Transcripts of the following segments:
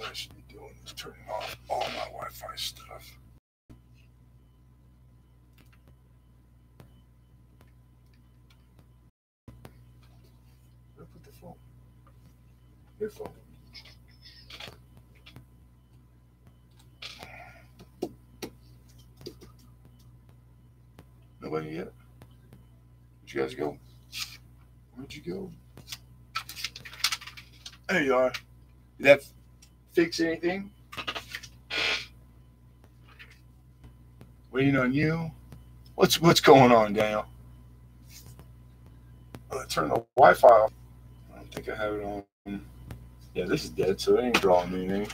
what I should be doing is turning off all my Wi-Fi stuff. Where put the phone? Your phone. Nobody yet? Where'd you guys go? Where'd you go? There you are. Did that fix anything? Waiting on you. What's going on, Daniel? Turn the Wi-Fi off. I don't think I have it on. Yeah, this is dead, so it ain't drawing anything.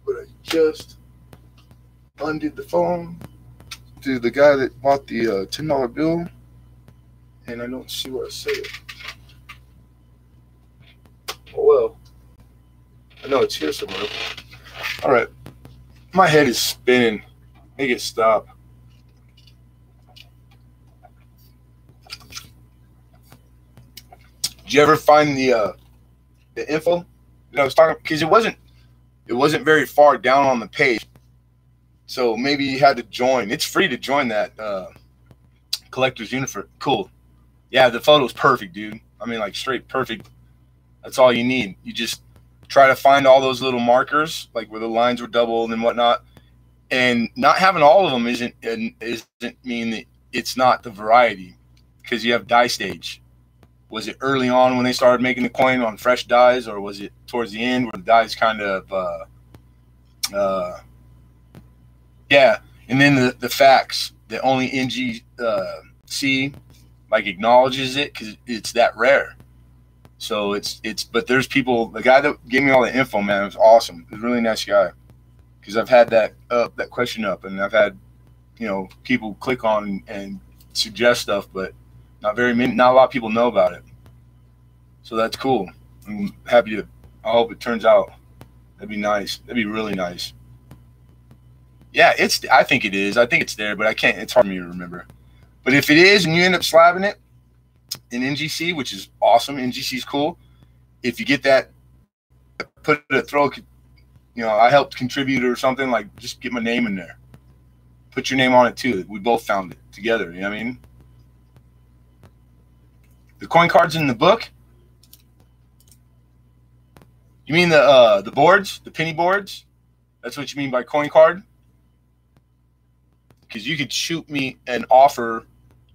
But I just undid the phone to the guy that bought the $10 bill, and I don't see where I say it. Oh well. I know it's here somewhere. All right. My head is spinning. Make it stop. Did you ever find the info that I was talking? Because it wasn't very far down on the page. So maybe you had to join. It's free to join that collector's uniform. Cool. Yeah, the photo's perfect, dude. I mean, like straight perfect. That's all you need. You just try to find all those little markers, like where the lines were doubled and whatnot. And not having all of them isn't mean that it's not the variety, because you have die stage. Was it early on when they started making the coin on fresh dies, or was it towards the end where the dies kind of yeah? And then the facts that only NGC like acknowledges it because it's that rare. So but there's people. The guy that gave me all the info, man, it was awesome. He was a really nice guy. Because I've had that question up, and I've had, people click on and suggest stuff, but not a lot of people know about it. So that's cool. I'm happy to. I hope it turns out. That'd be nice. That'd be really nice. Yeah, I think it is. I think it's there, but I can't. It's hard for me to remember. But if it is, and you end up slabbing it in NGC, which is awesome, NGC is cool. If you get that, I helped contribute or something, like just get my name in there. Put your name on it too. We both found it together. You know what I mean? The coin cards in the book? You mean the boards, the penny boards? That's what you mean by coin card? Because you could shoot me an offer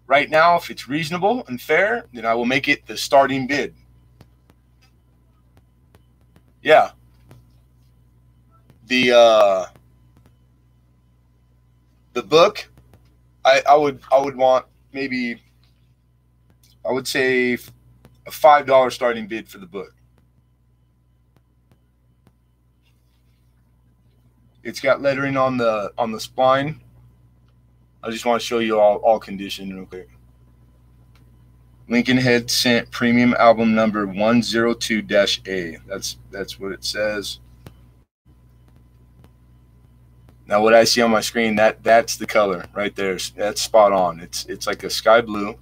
right now. If it's reasonable and fair, then I will make it the starting bid. Yeah. The book, I would want maybe, I would say a $5 starting bid for the book. It's got lettering on the spine. I just want to show you all condition real quick. Lincoln Head Cent Premium Album Number 102-A. That's what it says. Now what I see on my screen, that's the color right there. That's spot on. It's like a sky blue.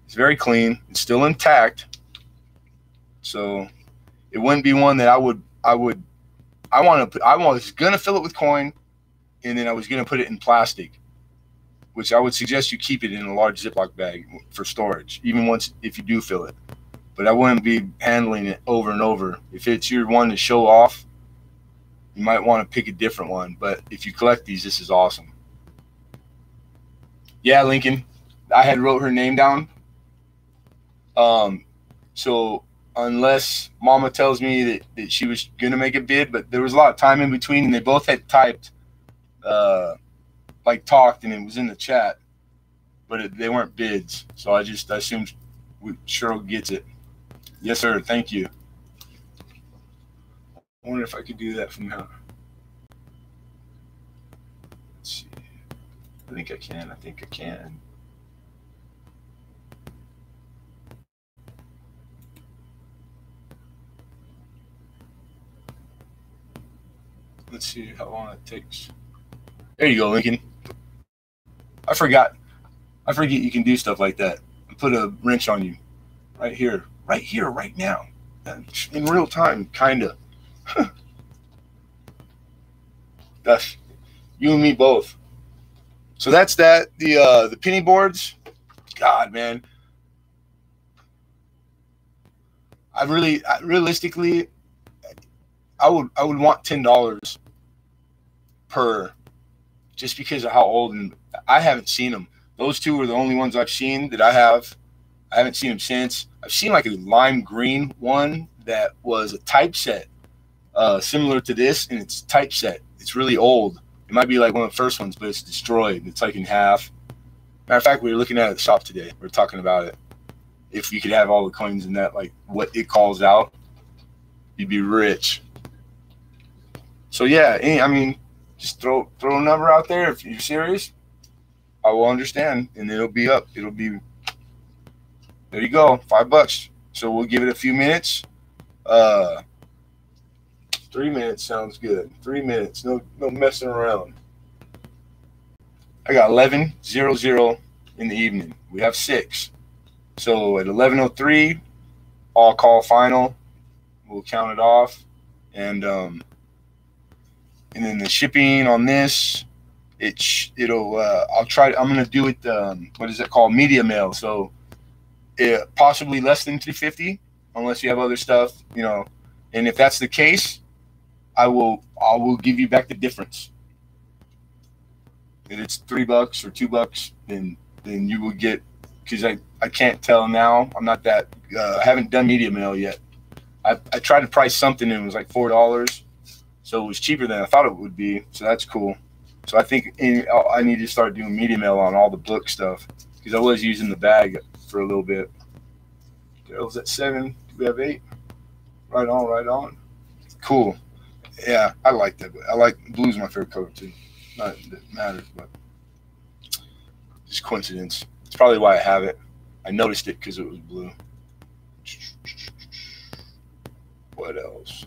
It's very clean. It's still intact. So it wouldn't be one that I was gonna fill it with coin, and then I was gonna put it in plastic, which I would suggest you keep it in a large Ziploc bag for storage, even if you do fill it. But I wouldn't be handling it over and over. If it's your one to show off, you might want to pick a different one. But if you collect these, this is awesome. Yeah, Lincoln, I had wrote her name down. So unless Mama tells me that she was gonna make a bid, but there was a lot of time in between, and they both had typed, like talked, and it was in the chat, but they weren't bids. So I assumed Cheryl gets it. Yes, sir. Thank you. I wonder if I could do that from now. Let's see. I think I can. Let's see how long it takes. There you go, Lincoln. I forgot you can do stuff like that. Put a wrench on you. Right here, right now. In real time, kinda. That's you and me both. So that's that. The penny boards. God, man. Realistically, I would want $10 per, just because of how old, and I haven't seen them. Those two are the only ones I've seen that I have. I haven't seen them since. I've seen like a lime green one that was a typeset, similar to this, and it's typeset. It's really old. It might be like one of the first ones, but it's destroyed. It's like in half. Matter of fact, we were looking at it at the shop today. We were talking about it. If you could have all the coins in that, like what it calls out, you'd be rich. So yeah, I mean, just throw a number out there if you're serious. I will understand, and it'll be up. It'll be, there you go, $5. So we'll give it a few minutes. 3 minutes sounds good. 3 minutes, no messing around. I got 11:00 in the evening. We have 6. So at 11:03, all call final. We'll count it off, and then the shipping on this, it'll I'll try. I'm gonna do it. What is it called? Media mail. So possibly less than $350, unless you have other stuff, you know. And if that's the case, I will give you back the difference. If it's $3 or $2, then you will get, because I can't tell now. I'm not that. I haven't done media mail yet. I tried to price something and it was like $4, so it was cheaper than I thought it would be. So that's cool. So I think I need to start doing media mail on all the book stuff, because I was using the bag for a little bit. It was at 7. Do we have 8? Right on, right on. Cool. Yeah, I like that. I like blue's my favorite color too. Not that it matters, but just coincidence. It's probably why I have it. I noticed it because it was blue. What else?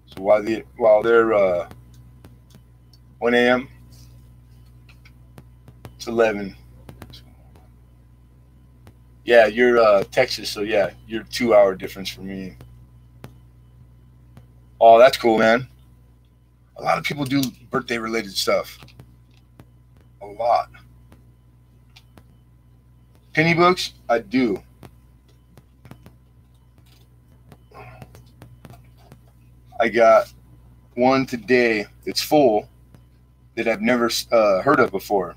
So while they're 1 a.m. It's 11. Yeah, you're Texas, so yeah, you're 2-hour difference for me. Oh, that's cool, man. A lot of people do birthday related stuff. A lot. Penny books, I do. I got one today that's full that I've never heard of before,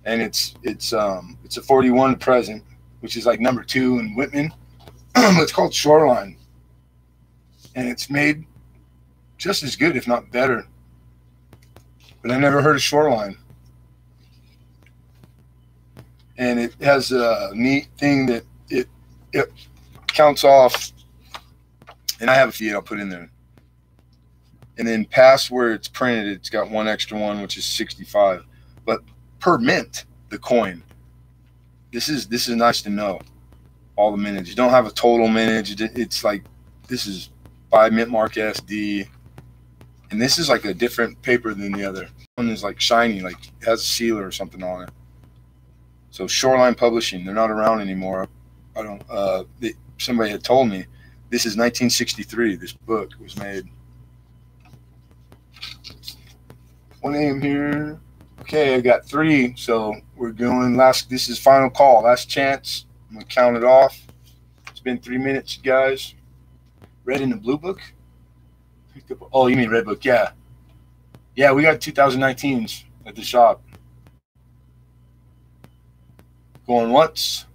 and it's a 41 present, which is like number 2 in Whitman. It's called Shoreline, and it's made just as good, if not better. But I never heard of Shoreline, and it has a neat thing that it counts off, and I have a feed I'll put in there. And then past where it's printed, it's got one extra one, which is 65. But per mint, the coin. This is nice to know. All the mintage. You don't have a total mintage. It's like, this is by Mintmark SD. And this is like a different paper than the other. One is like shiny, like it has a sealer or something on it. So Shoreline Publishing, they're not around anymore. I don't. Somebody had told me this is 1963. This book was made. 1 a.m. here. Okay, I got 3. So we're doing this is final call, last chance. I'm gonna count it off. It's been 3 minutes, guys. Red and the blue book. Oh, you mean red book? Yeah. Yeah, we got 2019s at the shop. Going once.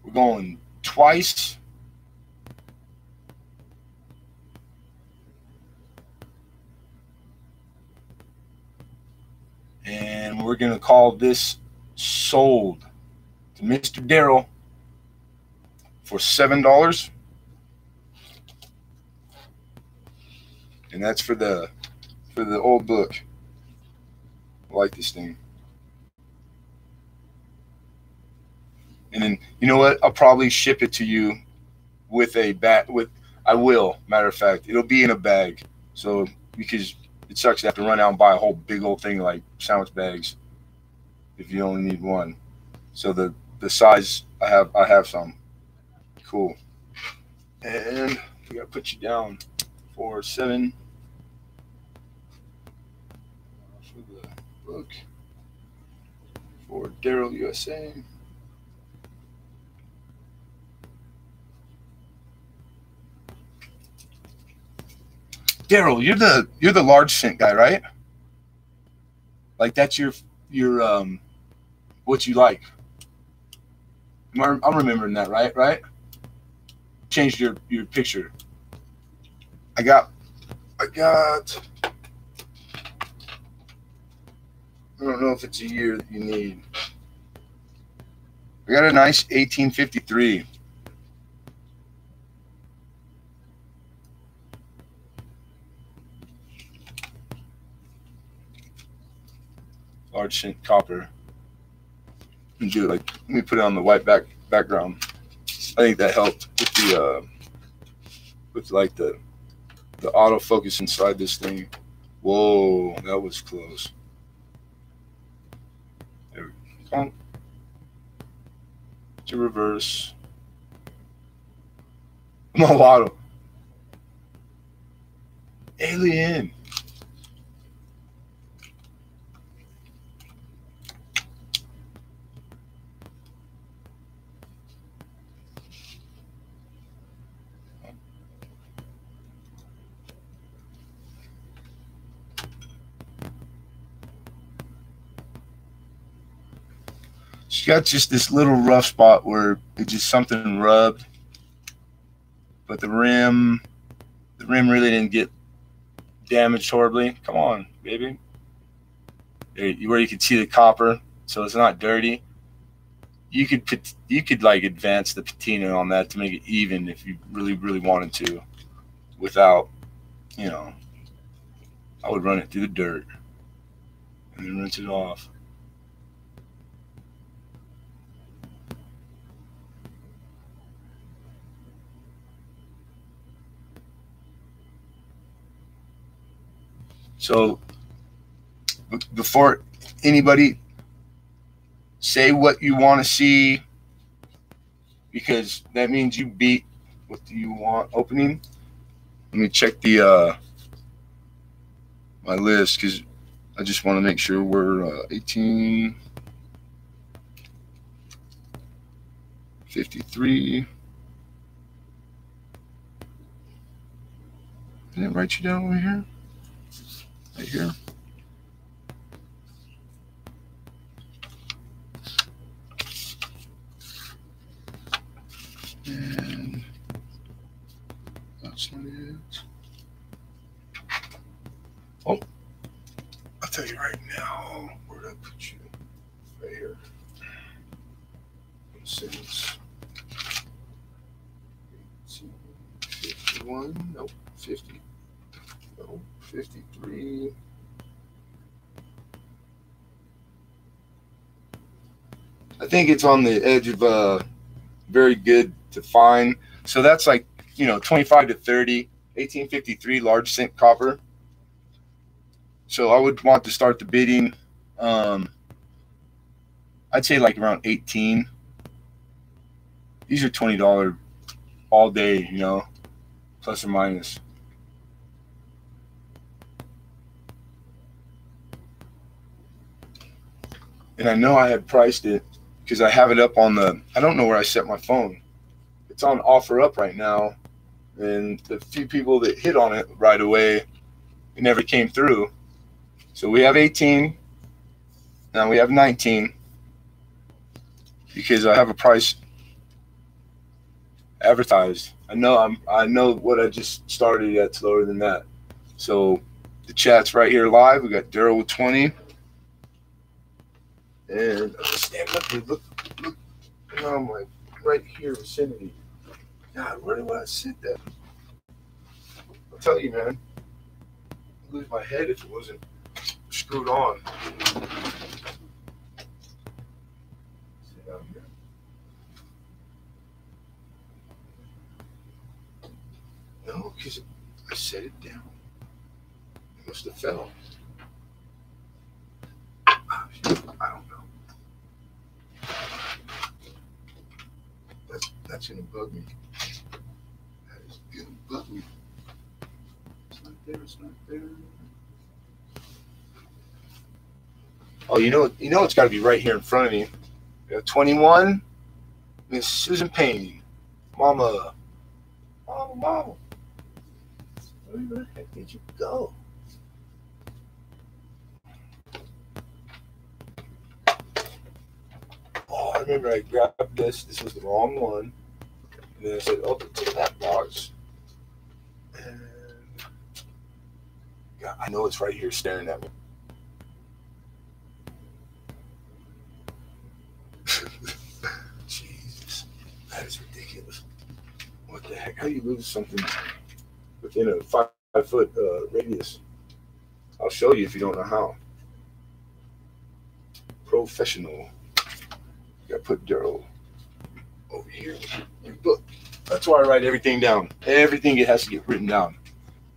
We're going twice. And we're going to call this sold to Mr. Daryl for $7. And that's for the old book. I like this thing. And then, you know what? I'll probably ship it to you with a bag. I will, matter of fact. It'll be in a bag. So, because it sucks to have to run out and buy a whole big old thing like sandwich bags if you only need one. So the size, I have some. Cool. And we gotta put you down for 7 for the book for Daryl USA. Daryl, you're the large cent guy, right? Like that's your what you like. I'm remembering that, right? Right? Changed your picture. I got. I don't know if it's a year that you need. I got a nice 1853. Large cent copper. And do it like, let me put it on the white background. I think that helped with the with like the autofocus inside this thing. Whoa, that was close. There we go. Come on. To reverse. Mulatto. Alien. She got just this little rough spot where it's just something rubbed, but the rim really didn't get damaged horribly. Come on, baby. There, where you can see the copper, so it's not dirty. You could like advance the patina on that to make it even if you really wanted to, without, you know. I would run it through the dirt and then rinse it off. So before anybody say what you want to see, because that means you beat what do you want opening. Let me check the my list, because I just want to make sure we're 1853. Did I write you down over here? Right here. And that's not it. Oh, I'll tell you right now. Where did I put you? Right here. Since 1851. Nope. 50. No. 53. I think it's on the edge of very good to find. So that's like, 25 to 30, 1853 large cent copper. So I would want to start the bidding. I'd say like around 18. These are $20 all day, plus or minus. And I know I had priced it because I have it up on I don't know where I set my phone. It's on OfferUp right now. And the few people that hit on it right away, it never came through. So we have 18. Now we have 19. Because I have a price advertised. I know what I just started at lower than that. So the chat's right here live. We got Daryl with 20. And I'm standing up here. Look, I'm like right here vicinity. God, where do I sit that? I'll tell you, man. I'd lose my head if it wasn't screwed on. Sit down here. No, because I set it down. It must have fell. I don't know. That's gonna bug me. button. It's not there. It's not there. Oh, you know it's got to be right here in front of me. We have 21, Miss Susan Payne. Mama. Mama. Where the heck did you go? Oh, I remember I grabbed this. This was the wrong one. And then I said, oh, it's in that box. And God, I know it's right here staring at me. Jesus, that is ridiculous. What the heck? How do you lose something within a 5-foot radius? I'll show you if you don't know how. Professional. You gotta put Daryl over here. Look, that's why I write everything down. Everything it has to get written down.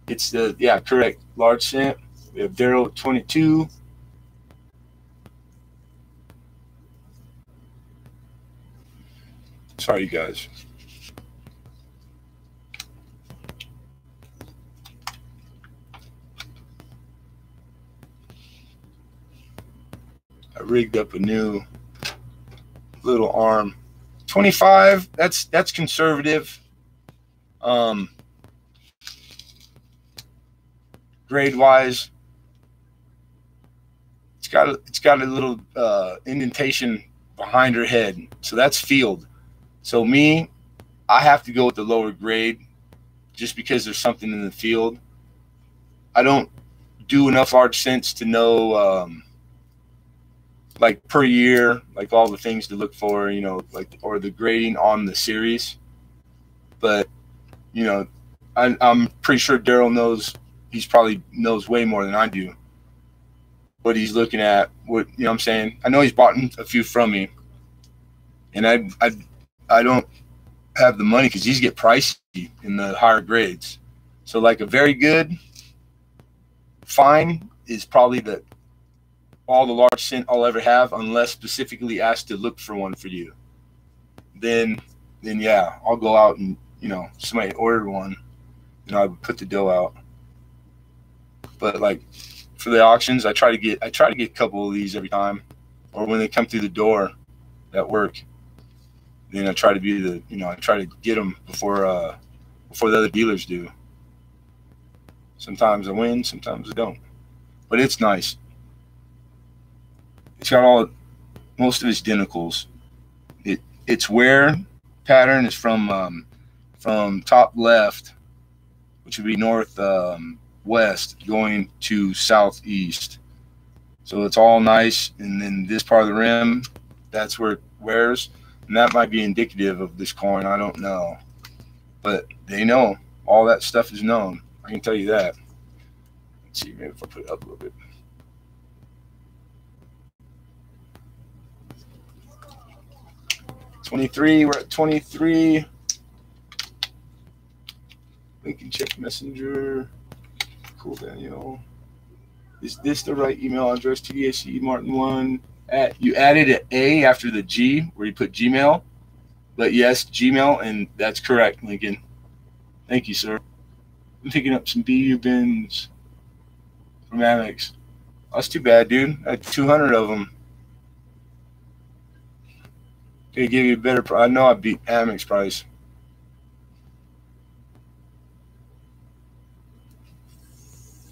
It's the correct large cent. We have Daryl 22. Sorry, you guys. I rigged up a new little arm. 25. That's conservative. Grade wise, it's got a little indentation behind her head, so that's field. So me, I have to go with the lower grade just because there's something in the field. I don't do enough large cents to know like per year, like all the things to look for, like, or the grading on the series. But I'm pretty sure Daryl knows. He's probably knows way more than I do what he's looking at. What I'm saying? I know he's bought a few from me, and I don't have the money because these get pricey in the higher grades. So like a very good fine is probably all the large cent I'll ever have, unless specifically asked to look for one for you. Then yeah, I'll go out and somebody ordered one, and I would put the dough out. But like for the auctions, I try to get a couple of these every time, or when they come through the door at work. Then I try to be I try to get them before the other dealers do. Sometimes I win, sometimes I don't. But it's nice. It's got most of its denticles. Its wear pattern is from top left, which would be north west, going to southeast. So it's all nice, and then this part of the rim, that's where it wears, and that might be indicative of this coin. I don't know, but they know all that stuff is known. I can tell you that. Let's see, maybe if I put it up a little bit. '23. We're at 23. Lincoln check messenger. Cool, Daniel. Is this the right email address? TDAC Martin1 at, you added an A after the G where you put Gmail, but yes, Gmail, and that's correct, Lincoln. Thank you, sir. I'm picking up some BU bins from Amex. That's too bad, dude. I had 200 of them. They give you a better price. I know I beat Amex price.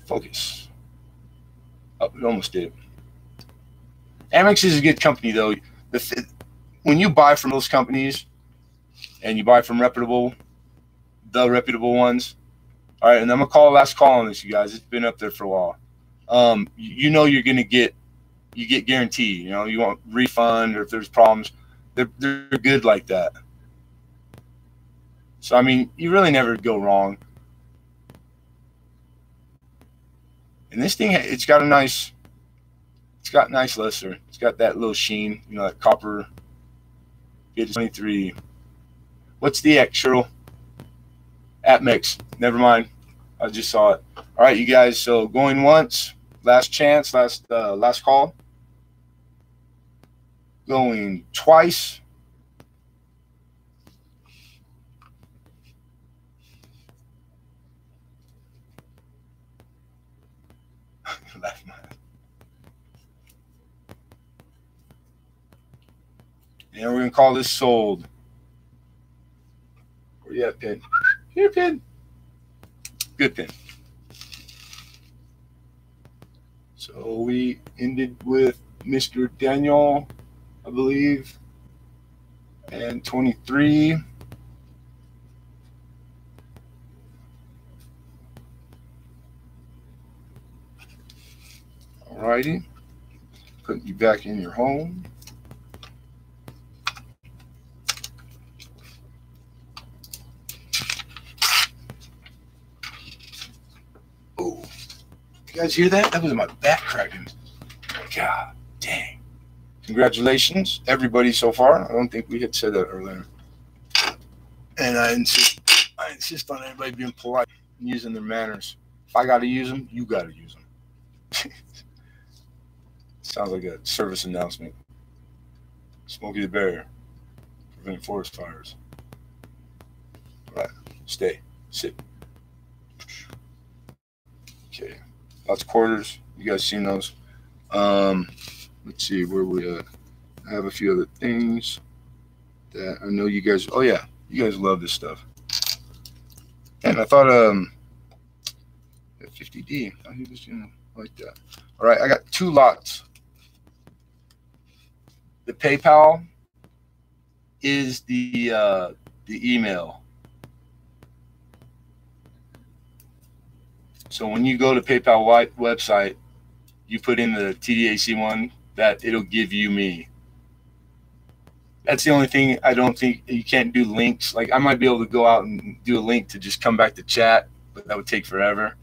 Focus. Oh, we almost did. Amex is a good company, though. When you buy from those companies and you buy from reputable ones, all right, and I'm going to call last call on this, you guys. It's been up there for a while. You're going to get guarantee. You want refund, or if there's problems, they're good like that. So, I mean, you really never go wrong. And this thing, it's got nice luster. It's got that little sheen, that copper. It's 23. What's the X, Cheryl? Atmix. Never mind. I just saw it. All right, you guys. So going once, last chance, last call. Going twice. And we're gonna call this sold. Where you at, Pin? Here, Pin. Good, Pin. So we ended with Mr. Daniel, I believe, and 23. Alrighty. Putting you back in your home. Oh, you guys hear that? That was my back cracking. God dang. Congratulations, everybody so far. I don't think we had said that earlier. And I insist on everybody being polite and using their manners. If I got to use them, you got to use them. Sounds like a service announcement. Smokey the Bear, preventing forest fires. All right, stay, sit. Okay, lots of quarters. You guys seen those? Let's see where we at. I have a few other things that I know you guys. Oh yeah, you guys love this stuff. And I thought 50D. I think it's like that. All right, I got 2 lots. The PayPal is the email. So when you go to PayPal website, you put in the TDAC one, that it'll give you me. That's the only thing. I don't think you can't do links. Like I might be able to go out and do a link to just come back to chat, but that would take forever.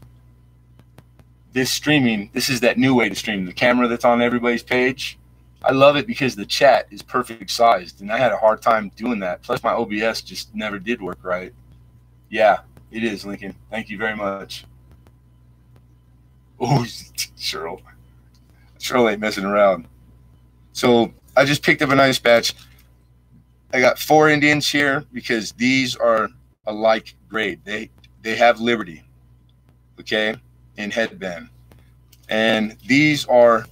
This streaming, this is that new way to stream. The camera that's on everybody's page. I love it because the chat is perfect sized, and I had a hard time doing that. Plus, my OBS just never did work right. Yeah, it is, Lincoln. Thank you very much. Oh, Cheryl. Cheryl ain't messing around. So I just picked up a nice batch. I got 4 Indians here because these are a like grade. They have Liberty, okay, in headband. And these are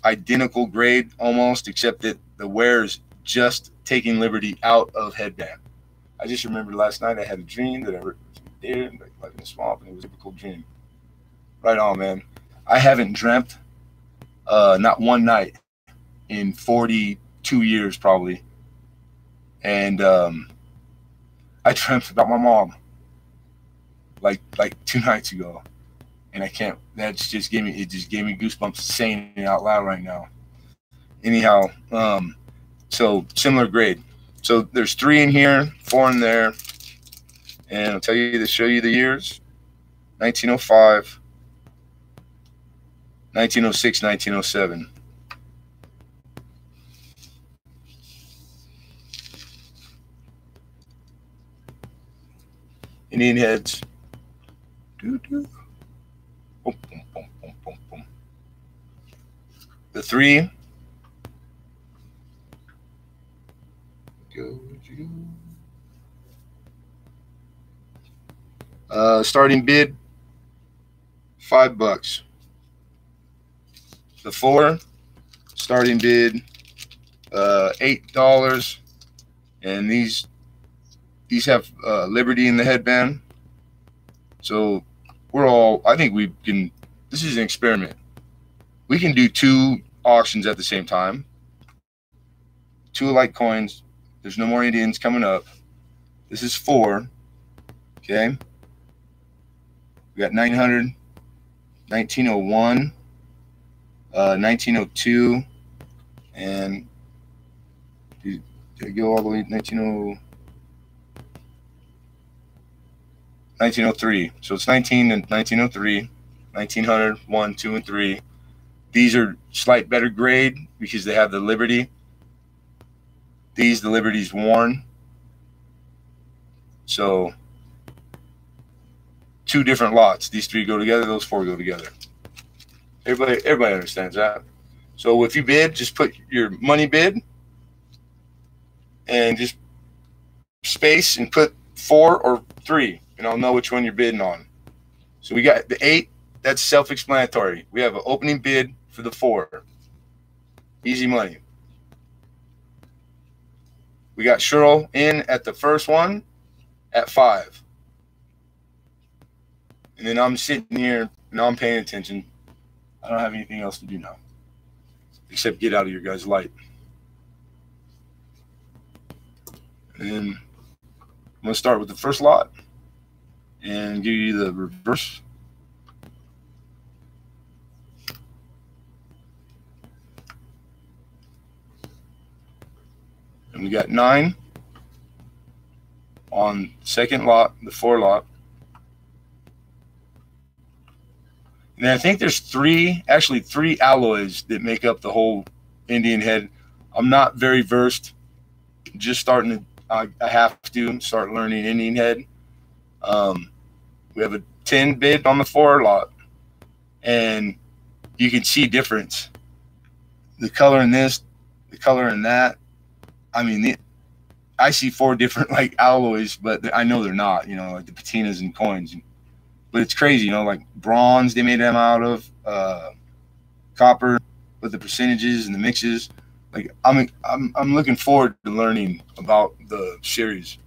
identical grade almost, except that the wear is just taking Liberty out of headband. I just remembered last night I had a dream that I was there, like in the swamp, and it was a typical dream. Right on, man. I haven't dreamt not one night in 42 years probably. And I dreamt about my mom like 2 nights ago. And I can't, it just gave me goosebumps saying it out loud right now. Anyhow, so similar grade. So there's 3 in here, 4 in there. And I'll tell you to show you the years. 1905, 1906, 1907. Indian heads. Doo-doo. Boom, boom, boom, boom, boom, boom. The 3. Starting bid, $5. The 4, starting bid, $8. And these have Liberty in the headband. So we're all, I think we can, this is an experiment. We can do 2 auctions at the same time. 2 alike coins. There's no more Indians coming up. This is 4. Okay. We got 900, 1901, 1902, and did I go all the way to 1903. So it's 19 and 1903, 1900, 1, 2, and 3. These are slight better grade because they have the Liberty. The Liberty's worn. So 2 different lots. These 3 go together, those 4 go together. Everybody understands that. So if you bid, just put your money bid and just space and put 4 or 3, and I'll know which one you're bidding on. So we got the 8, that's self-explanatory. We have an opening bid for the 4. Easy money. We got Cheryl in at the first one at 5. And then I'm sitting here and I'm paying attention. I don't have anything else to do now except get out of your guys' light. And then I'm going to start with the first lot and give you the reverse. And we got 9 on second lot, the 4 lot. And I think there's actually three alloys that make up the whole Indian head. I'm not very versed, just starting to, I have to start learning Indian head. We have a 10 bid on the 4 lot, and you can see difference. The color in this, the color in that. I mean, I see 4 different like alloys, but I know they're not, you know, like the patinas and coins. But it's crazy, you know, like bronze, they made them out of copper with the percentages and the mixes. Like I'm looking forward to learning about the series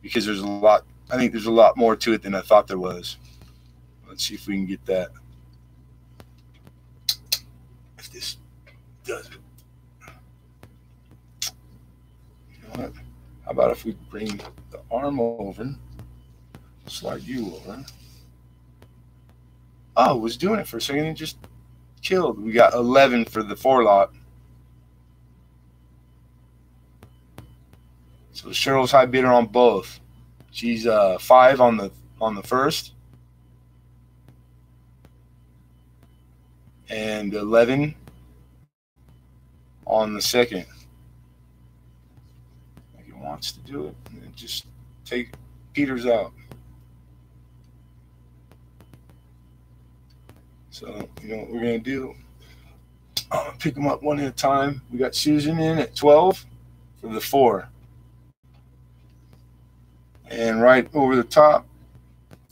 because there's a lot. I think there's a lot more to it than I thought there was. Let's see if we can get that. If this does it. You know what? How about if we bring the arm over, slide you over. Oh, it was doing it for a second and just killed. We got 11 for the 4 lot. So Cheryl's high bidder on both. She's 5 on the first and 11 on the second. Like he wants to do it, and then just take Peters out. So you know what we're gonna do? I'm gonna pick them up one at a time. We got Susan in at 12 for the 4. And right over the top,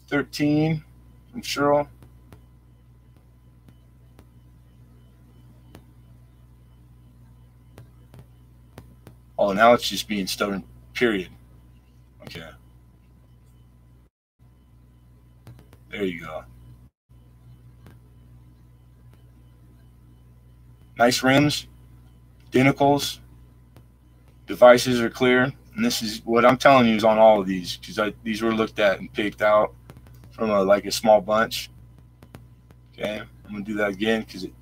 13 from Cheryl. Oh, now it's just being stubborn, period. Okay. There you go. Nice rims, identicals, devices are clear. And this is what I'm telling you is on all of these, because these were looked at and picked out from like a small bunch. Okay, I'm gonna do that again because it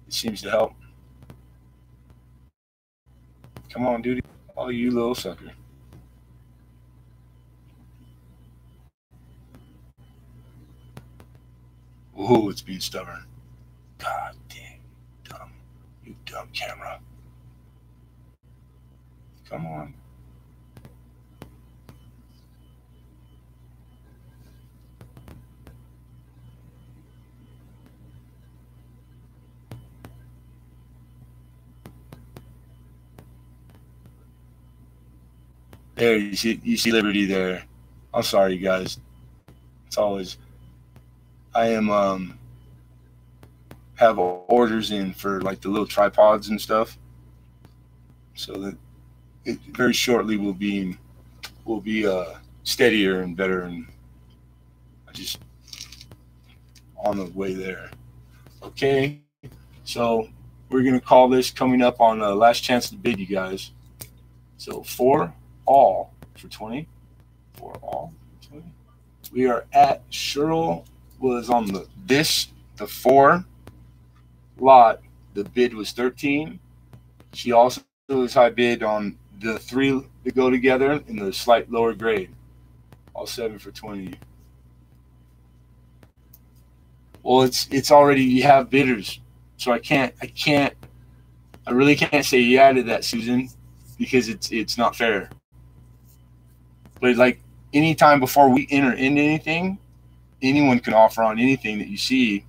seems to help. Come on, dude. Oh, you little sucker. Ooh, it's being stubborn. God dang, dumb. You dumb camera. Come on. There, you see Liberty there. I'm sorry, you guys. It's always, I am have orders in for like the little tripods and stuff, so that it very shortly will be steadier and better, and I just on the way there. Okay, so we're gonna call this coming up on last chance to bid, you guys. So 4 all for 20. 4 all for 20. We are at Cheryl was on the 4 lot. The bid was 13. She also was high bid on the 3 that go together in the slight lower grade. All 7 for 20. Well, it's already, you have bidders, so I really can't say yeah to that, Susan, because it's not fair. But like anytime before we enter into anything, anyone can offer on anything that you see,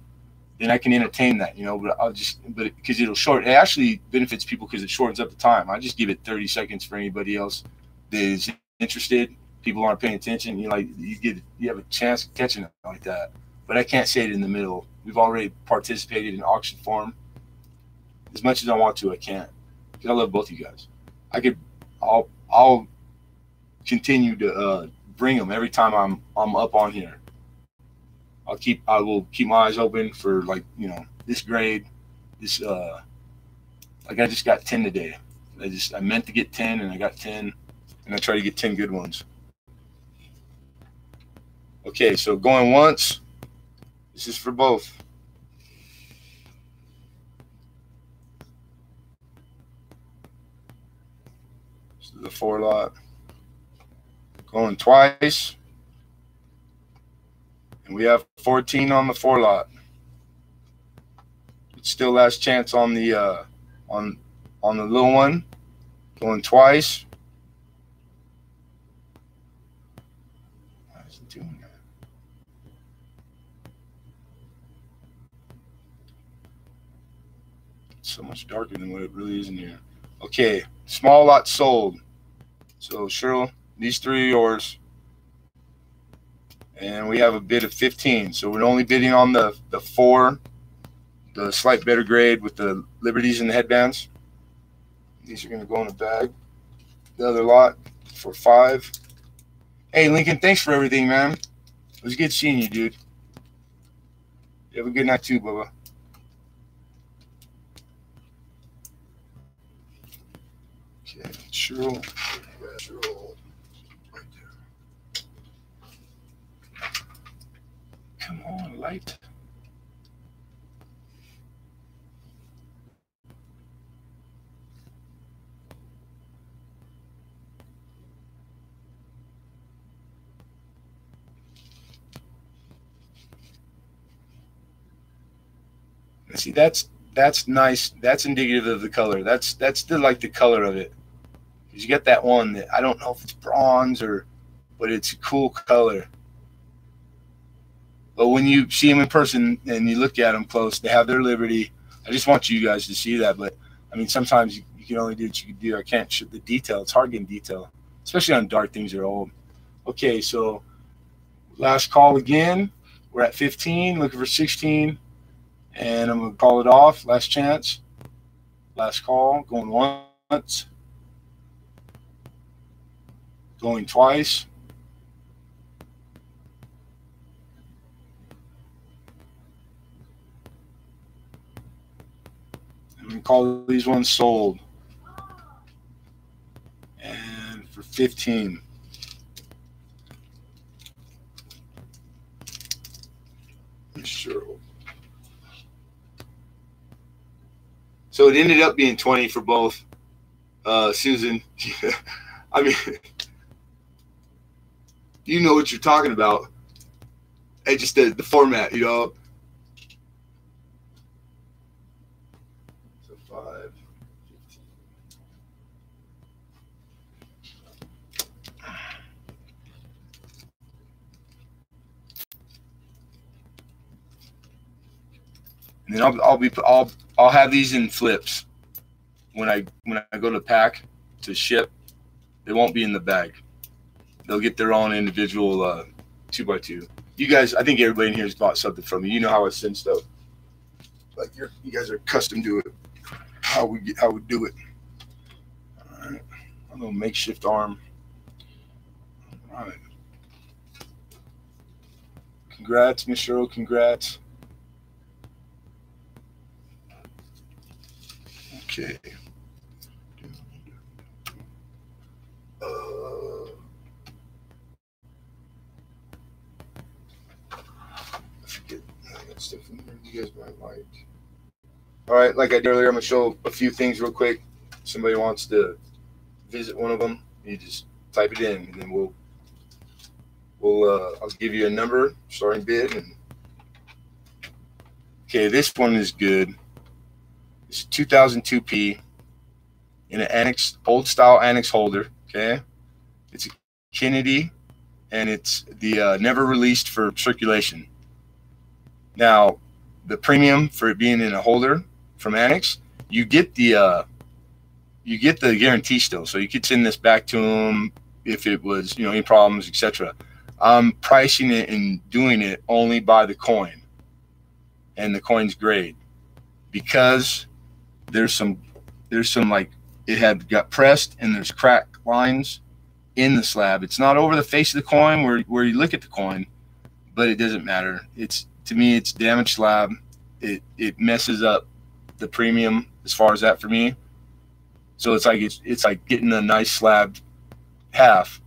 then I can entertain that, you know. But because it actually benefits people because it shortens up the time. I just give it 30 seconds for anybody else that is interested. People aren't paying attention, you know, like you have a chance of catching it like that. But I can't say it in the middle. We've already participated in auction form. As much as I want to, I can't, because I love both you guys. I'll continue to bring them every time I'm up on here. I will keep my eyes open for, like, you know, this grade, this like I just got 10 today. I meant to get 10 and I got 10, and I try to get 10 good ones. Okay, so going once. This is for both. This is the 4 lot. Going twice. And we have 14 on the 4 lot. It's still last chance on the on the little one. Going twice. Why is it doing that? It's so much darker than what it really is in here. Okay, small lot sold. So Cheryl, these 3 are yours. And we have a bid of 15. So we're only bidding on the 4, the slight better grade with the Liberties and the headbands. These are going to go in a bag. The other lot for 5. Hey, Lincoln, thanks for everything, man. It was good seeing you, dude. You have a good night too, Bubba. Okay, Cheryl. Cheryl. Right there. Come on, light. See, that's nice. That's indicative of the color. That's the, like, the color of it. Because you get that one that I don't know if it's bronze but it's a cool color. But when you see them in person and you look at them close, they have their Liberty. I just want you guys to see that. But I mean, sometimes you can only do what you can do. I can't show the detail. It's hard getting detail, especially on dark things that are old. Okay, so last call again. We're at 15, looking for 16. And I'm going to call it off. Last chance. Last call. Going once. Going twice. I'm going to call these ones sold. And for 15. Sure. So it ended up being 20 for both. Susan, I mean, you know what you're talking about. It's just the format, you know. So 5, 15. And then I'll have these in flips when I go to pack to ship. They won't be in the bag. They'll get their own individual 2x2. You guys, I think everybody in here has bought something from me. You know how I send stuff. Like you guys are accustomed to it. How we do it. All right, a little makeshift arm. All right. Congrats, Miss Cheryl. Congrats. Okay. I forget. I got stuff in there you guys might like. All right, like I did earlier, I'm gonna show a few things real quick. Somebody wants to visit one of them, you just type it in, and then I'll give you a number, starting bid. And okay, this one is good. It's a 2002P in an annex, old style annex holder. Okay, it's a Kennedy, and it's the never released for circulation. Now, the premium for it being in a holder from Annex, you get the guarantee still, so you could send this back to them if it was, you know, any problems, etc. I'm pricing it and doing it only by the coin and the coin's grade, because there's some like it got pressed and there's crack lines in the slab. It's not over the face of the coin where you look at the coin, but it doesn't matter. It's, to me, it's damaged slab. It messes up the premium as far as that for me. So it's like getting a nice slab half,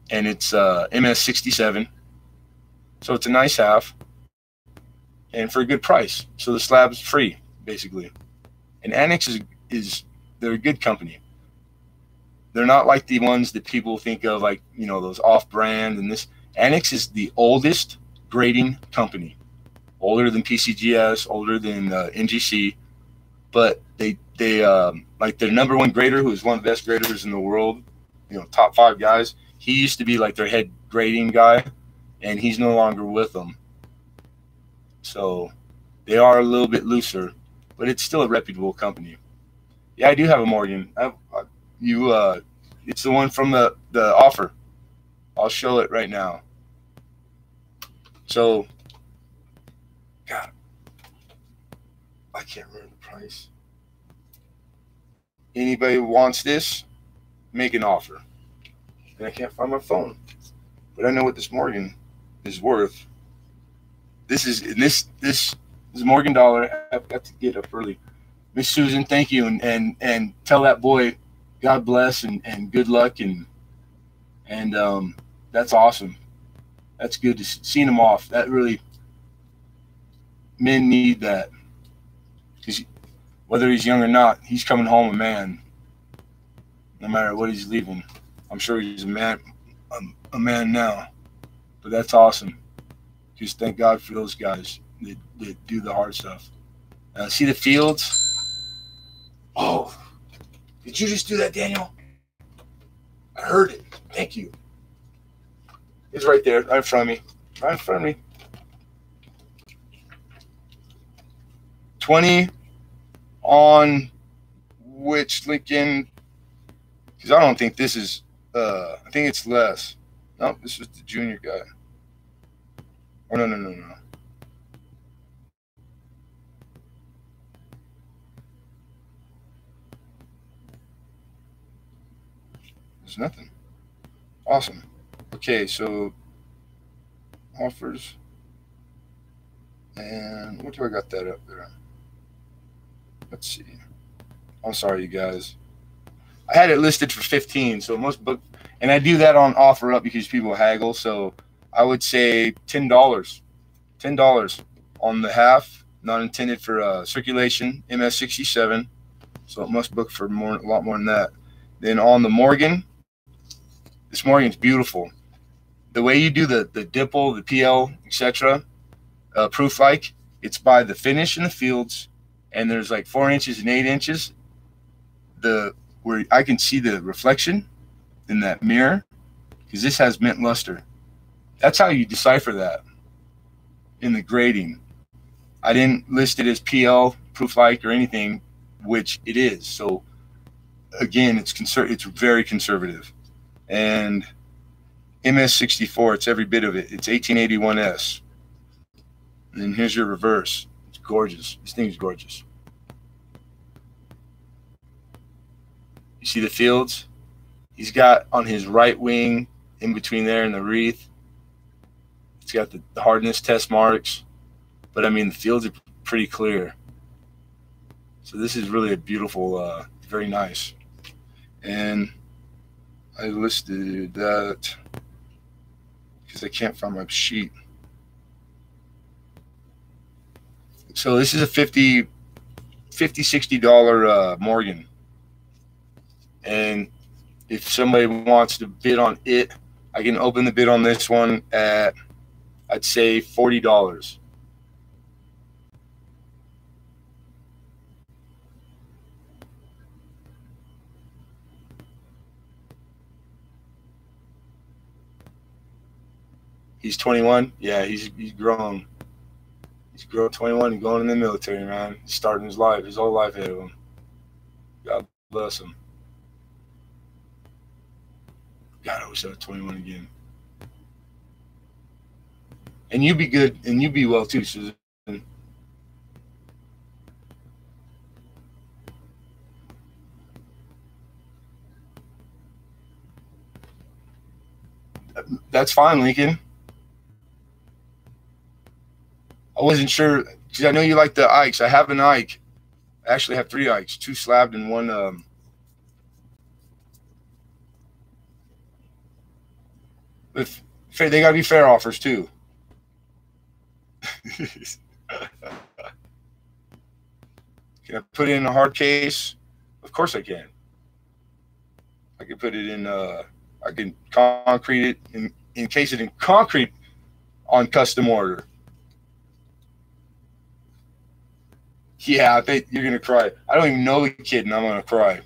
and it's MS67. So it's a nice half, and for a good price. So the slab's free, basically. And Annex is they're a good company. They're not like the ones that people think of, like, you know, those off-brand and this. Annex is the oldest grading company, older than PCGS, older than NGC, but they like their number one grader, who is one of the best graders in the world, you know, top 5 guys. He used to be like their head grading guy, and he's no longer with them. So they are a little bit looser, but it's still a reputable company. Yeah, I do have a Morgan. It's the one from the offer. I'll show it right now. So, God, I can't remember the price. Anybody wants this, make an offer. And I can't find my phone, but I know what this Morgan is worth. This is Morgan Dollar. I've got to get up early. Miss Susan, thank you, and tell that boy God bless and good luck, and that's awesome. That's good to see him off. That really, men need that, because whether he's young or not, he's coming home a man. No matter what he's leaving, I'm sure he's a man now. But that's awesome. Just thank God for those guys that do the hard stuff. See the fields? Oh, did you just do that, Daniel? I heard it. Thank you. It's right there, right in front of me. Right in front of me. 20 on which Lincoln? Because I don't think this is, I think it's less. No, this is the junior guy. Oh, no. There's nothing. Awesome. Okay, so offers. And what do I got that up there? Let's see. I'm sorry, you guys. I had it listed for 15, so most book, and I do that on OfferUp because people haggle. So I would say $10, $10 on the half, not intended for circulation, MS67. So it must book for a lot more than that. Then on the Morgan, this Morgan's beautiful. The way you do the dimple, the PL, etc., proof like, it's by the finish in the fields, and there's like 4 inches and 8 inches. Where I can see the reflection in that mirror, because this has mint luster. That's how you decipher that in the grading. I didn't list it as PL, proof like, or anything, which it is. So again, it's very conservative. And MS64, it's every bit of it. It's 1881S. And then here's your reverse. It's gorgeous. This thing's gorgeous. You see the fields? He's got on his right wing, in between there and the wreath, it's got the hardness test marks. But I mean, the fields are pretty clear. So this is really a beautiful, very nice. And I listed that because I can't find my sheet. So this is a $60 Morgan. And if somebody wants to bid on it, I can open the bid on this one at, I'd say, $40. He's 21. Yeah, he's grown. He's grown 21 and going in the military, man. He's starting his whole life ahead of him. God bless him. God, I wish I was 21 again. And you be good, and you be well too, Susan. That's fine, Lincoln. I wasn't sure because I know you like the Ikes. I have an Ike. I actually have 3 Ikes, 2 slabbed and one. If they gotta be fair offers too. Can I put it in a hard case? Of course I can. I can put it in. I can concrete it and encase it in concrete on custom order. Yeah, I think you're gonna cry. I don't even know the kid, and I'm gonna cry.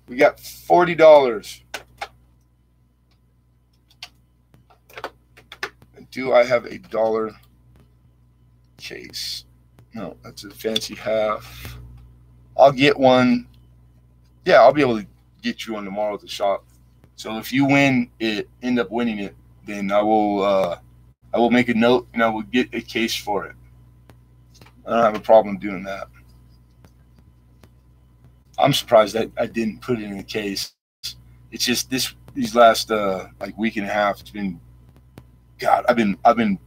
We got $40. Do I have a dollar case? No, that's a fancy half. I'll get one. Yeah, I'll be able to get you one tomorrow at the shop. So if you end up winning it, then I will make a note and I will get a case for it. I don't have a problem doing that. I'm surprised that I didn't put it in a case. It's just these last like week and a half, it's been, God,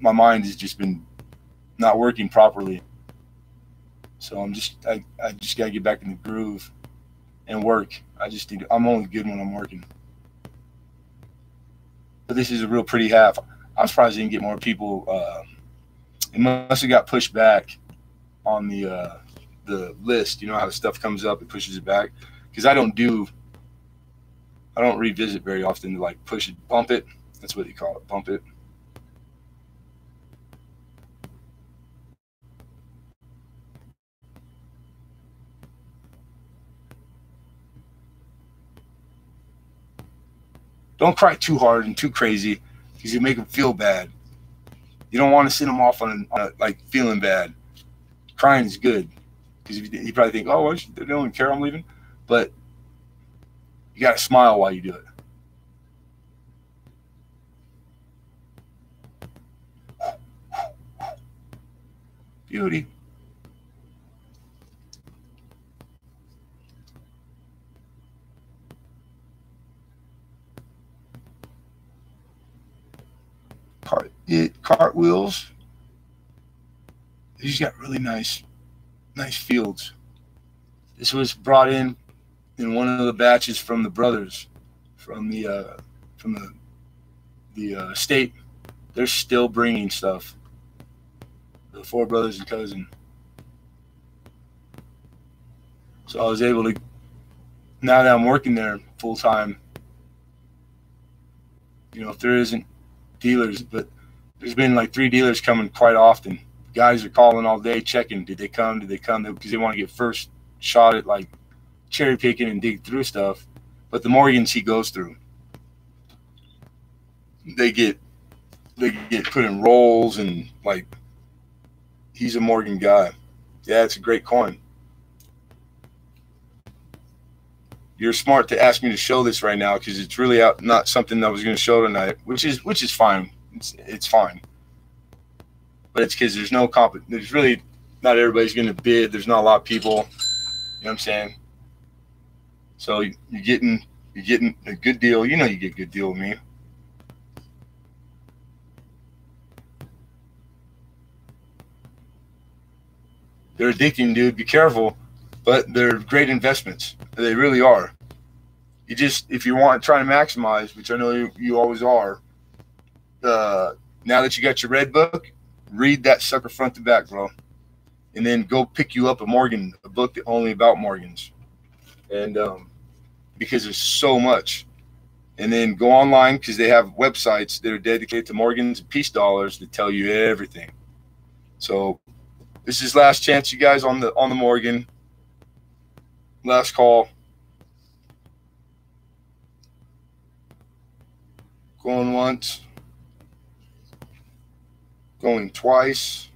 my mind has just been not working properly. So I just gotta get back in the groove and work. I'm only good when I'm working. But this is a real pretty half. I'm surprised I didn't get more people. It must have got pushed back on the list. You know how the stuff comes up, it pushes it back. Because I don't revisit very often to like push it, bump it. That's what they call it, bump it. Don't cry too hard and too crazy because you make them feel bad. You don't want to send them off on like feeling bad. Crying is good because you probably think, oh, well, they don't care I'm leaving. But you got to smile while you do it. Beauty. Cartwheels. He's got really nice fields. This was brought in one of the batches from the brothers, from the state. They're still bringing stuff. The 4 brothers and cousin. So I was able to, now that I'm working there full time, if there isn't dealers, but there's been like 3 dealers coming quite often. Guys are calling all day, checking, did they come, because they want to get first shot at like cherry picking and dig through stuff. But the Morgans he goes through, they get put in rolls, and like, he's a Morgan guy. Yeah, it's a great coin. You're smart to ask me to show this right now because it's really not something I was going to show tonight, which is fine. It's fine. But it's because there's no there's really not everybody's going to bid. There's not a lot of people. You know what I'm saying? So you're getting a good deal. You get a good deal with me. They're addicting, dude. Be careful. But they're great investments. They really are. If you want to try to maximize, which I know you always are, now that you got your red book, read that sucker front to back, bro. And then go pick you up a book only about Morgans. And because there's so much. And then go online because they have websites that are dedicated to Morgans and peace dollars that tell you everything. So this is last chance, you guys, on the Morgan. Last call. Going once. Going twice.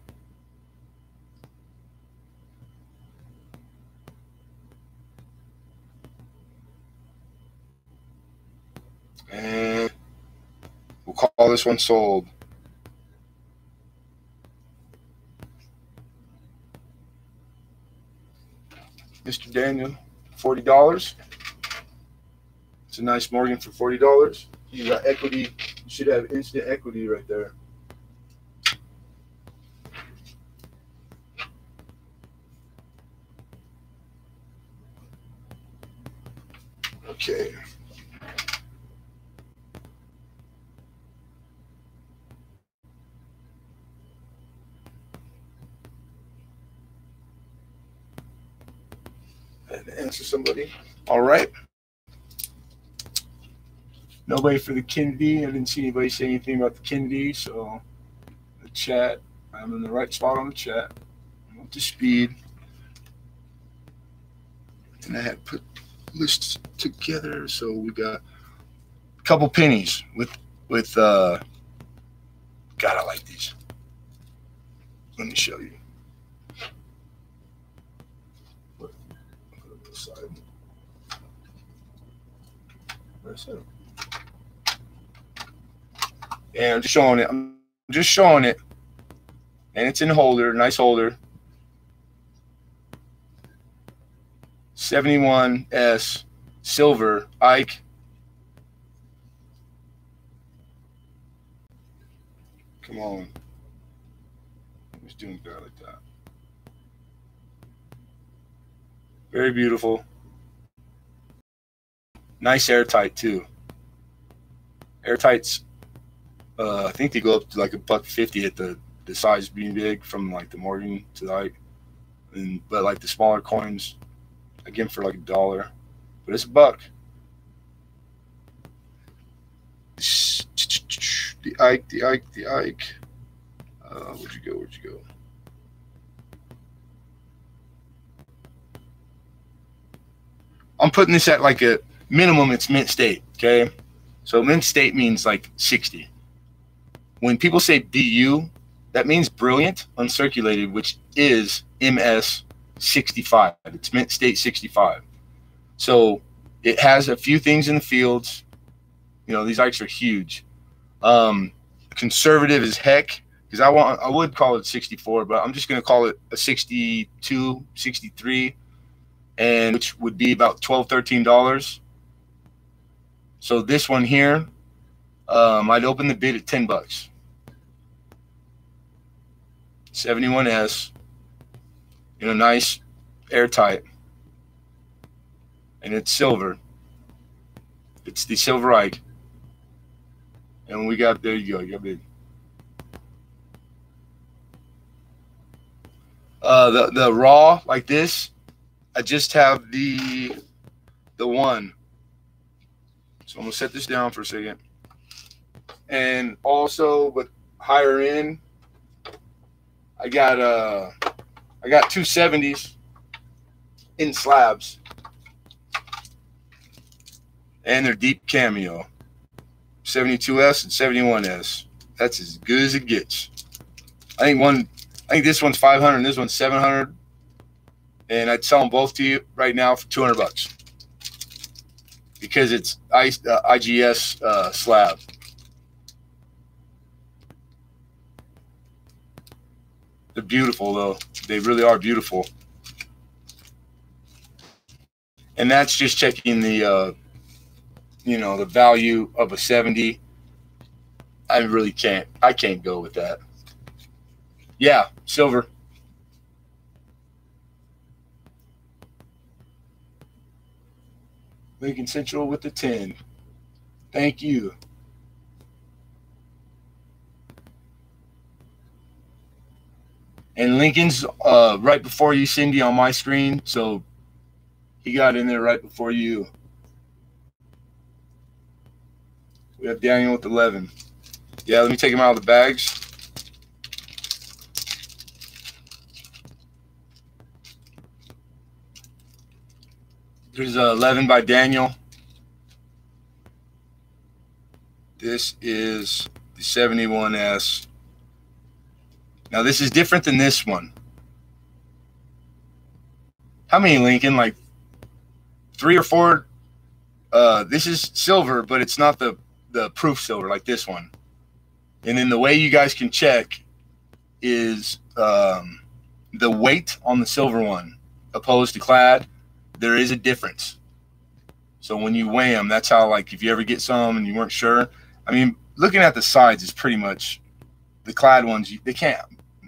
And we'll call this one sold. Mr. Daniel, $40. It's a nice Morgan for $40. You got equity. You should have instant equity right there. Okay. I had to answer somebody. All right. Nobody for the Kennedy. I didn't see anybody say anything about the Kennedy, so the chat. I'm in the right spot on the chat. I'm up to speed. And I had put lists together, so we got a couple pennies with God, I like these. Let me show you. Put it aside. Where's it? And I'm just showing it. I'm just showing it. And it's in holder, nice holder. 71S silver Ike. Come on. Who's doing good like that? Very beautiful. Nice airtight too. Airtights, I think they go up to like $1.50 at the size being big from like the Morgan to the Ike. But like the smaller coins, again for like $1. But it's $1. The Ike. Where'd you go? I'm putting this at like a minimum, it's mint state, okay? So mint state means like 60. When people say BU, that means brilliant uncirculated, which is MS 65. It's mint state 65. So it has a few things in the fields. You know, these Ikes are huge. Conservative as heck, because I would call it 64, but I'm just going to call it a 62, 63, and which would be about $12, $13. So this one here, I'd open the bid at $10. 71S, you know, nice airtight, and it's silver. It's the silver Ike. And we got, there you go, you got big. The raw like this, I just have the one. So I'm gonna set this down for a second. And also, but higher in, I got 270s in slabs, and they're deep cameo. 72S and 71S. That's as good as it gets. I think this one's 500 and this one's 700, and I'd sell them both to you right now for $200 because it's IGS slab. They're beautiful though. They really are beautiful. And that's just checking the you know, the value of a 70. I can't go with that. Yeah, silver. Lincoln Central with the 10. Thank you. And Lincoln's right before you, Cindy, on my screen. So he got in there right before you. We have Daniel with 11. Yeah, let me take him out of the bags. There's 11 by Daniel. This is the 71S. Now, this is different than this one. How many, Lincoln? Like 3 or 4? This is silver, but it's not the proof silver like this one. And then the way you guys can check is the weight on the silver one opposed to clad. There is a difference. So when you weigh them, that's how, like, if you ever get some and you weren't sure, I mean, looking at the sides is pretty much the clad ones. They can't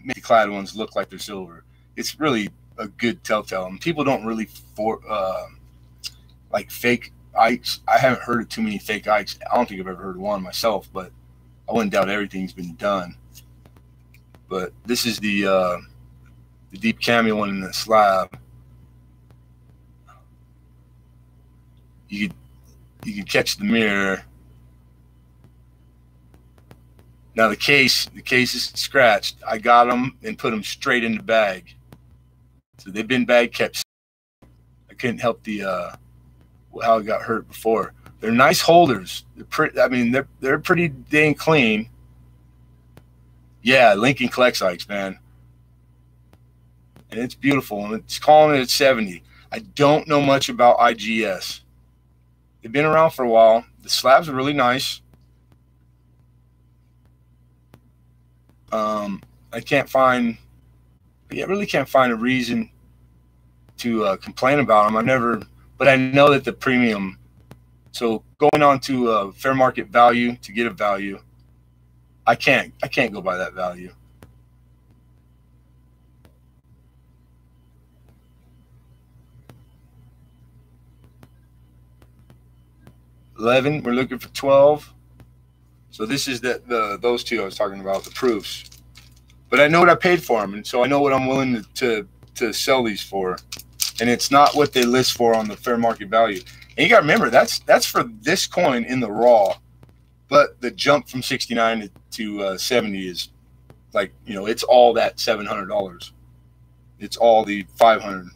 make the clad ones look like they're silver. It's really a good telltale. And people don't really like fake Ikes. I haven't heard of too many fake Ikes. I don't think I've ever heard of one myself, but I wouldn't doubt everything's been done. But this is the deep cameo one in the slab. You can catch the mirror. Now the case is scratched. I got them and put them straight in the bag. So they've been bag kept. I couldn't help the how I got hurt before. They're nice holders. They're pretty. I mean, they're pretty dang clean. Yeah, Lincoln collects Ikes, man, and it's beautiful. And it's calling it at 70. I don't know much about IGS. They've been around for a while. The slabs are really nice. I really can't find a reason to complain about them. But I know that the premium. So going on to fair market value to get a value, I can't go by that value. $11. We're looking for 12. So this is those two I was talking about, the proofs. But I know what I paid for them, and so I know what I'm willing to sell these for. And it's not what they list for on the fair market value. And you got to remember, that's for this coin in the raw. But the jump from 69 to 70 is like, it's all that $700. It's all the 500.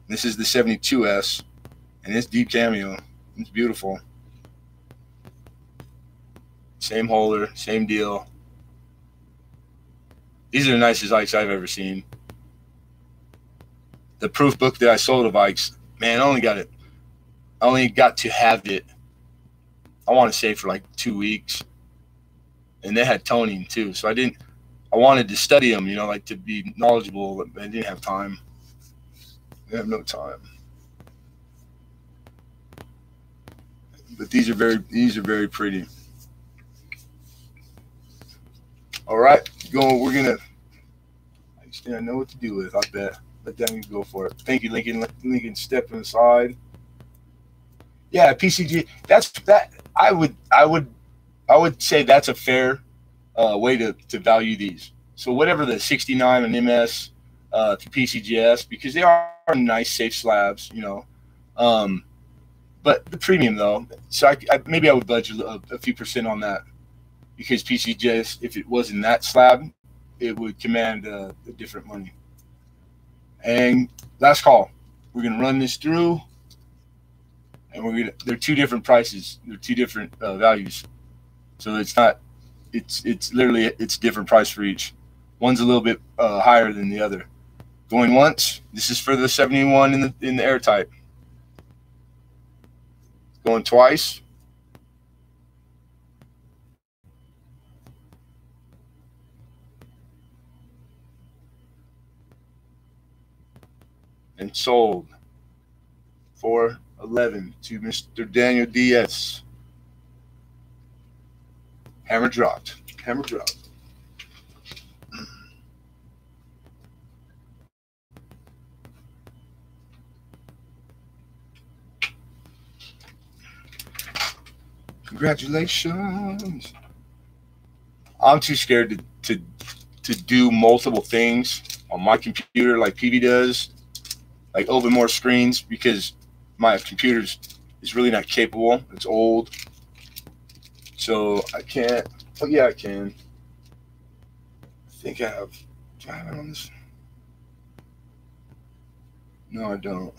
This is the 72S, and it's deep cameo. It's beautiful. Same holder, same deal. These are the nicest Ikes I've ever seen. The proof book that I sold of Ikes, man, I only got to have it, I want to say, for like 2 weeks. And they had toning too. So I wanted to study them, like to be knowledgeable, but I didn't have time. I have no time. But these are very pretty. All right, I know what to do with. I bet. Let them go for it. Thank you, Lincoln. Lincoln stepping aside. Yeah, PCG. I would say that's a fair way to value these. So whatever the 69 and MS to PCGS, because they are nice, safe slabs, but the premium though. So maybe I would budget a few percent on that, because PCGS, if it was in that slab, it would command a different money. And last call. We're gonna run this through, and they're two different prices. They're two different values. So it's literally different price for each. One's a little bit higher than the other. Going once. This is for the 71 in the airtight. Going twice. And sold for $11 to Mr. Daniel DS. Hammer dropped. Hammer dropped. Congratulations. I'm too scared to do multiple things on my computer like PV does. Like open more screens, because my computer is really not capable. It's old. So I can't. Oh yeah, I can. I think I have. Do I have it on this? No, I don't.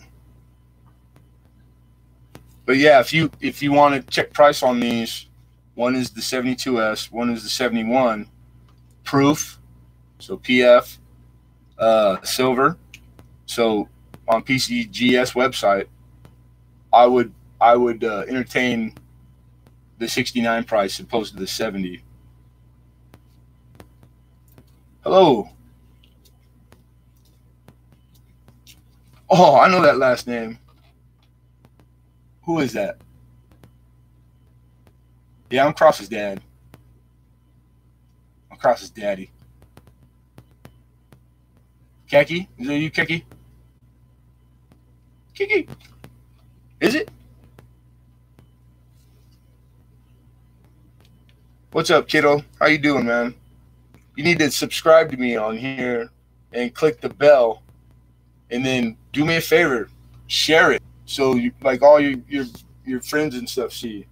But yeah, if you want to check price on these, one is the 72S, one is the 71. Proof, so PF, silver. So on PCGS website, I would entertain the 69 price opposed to the 70. Hello. Oh, I know that last name. Who is that? Yeah, I'm Cross's dad. I'm Cross's daddy. Keki? Is that you, Keki? Kiki? Is it? What's up, kiddo? How you doing, man? You need to subscribe to me on here and click the bell, and then do me a favor, share it so you, like all your friends and stuff see.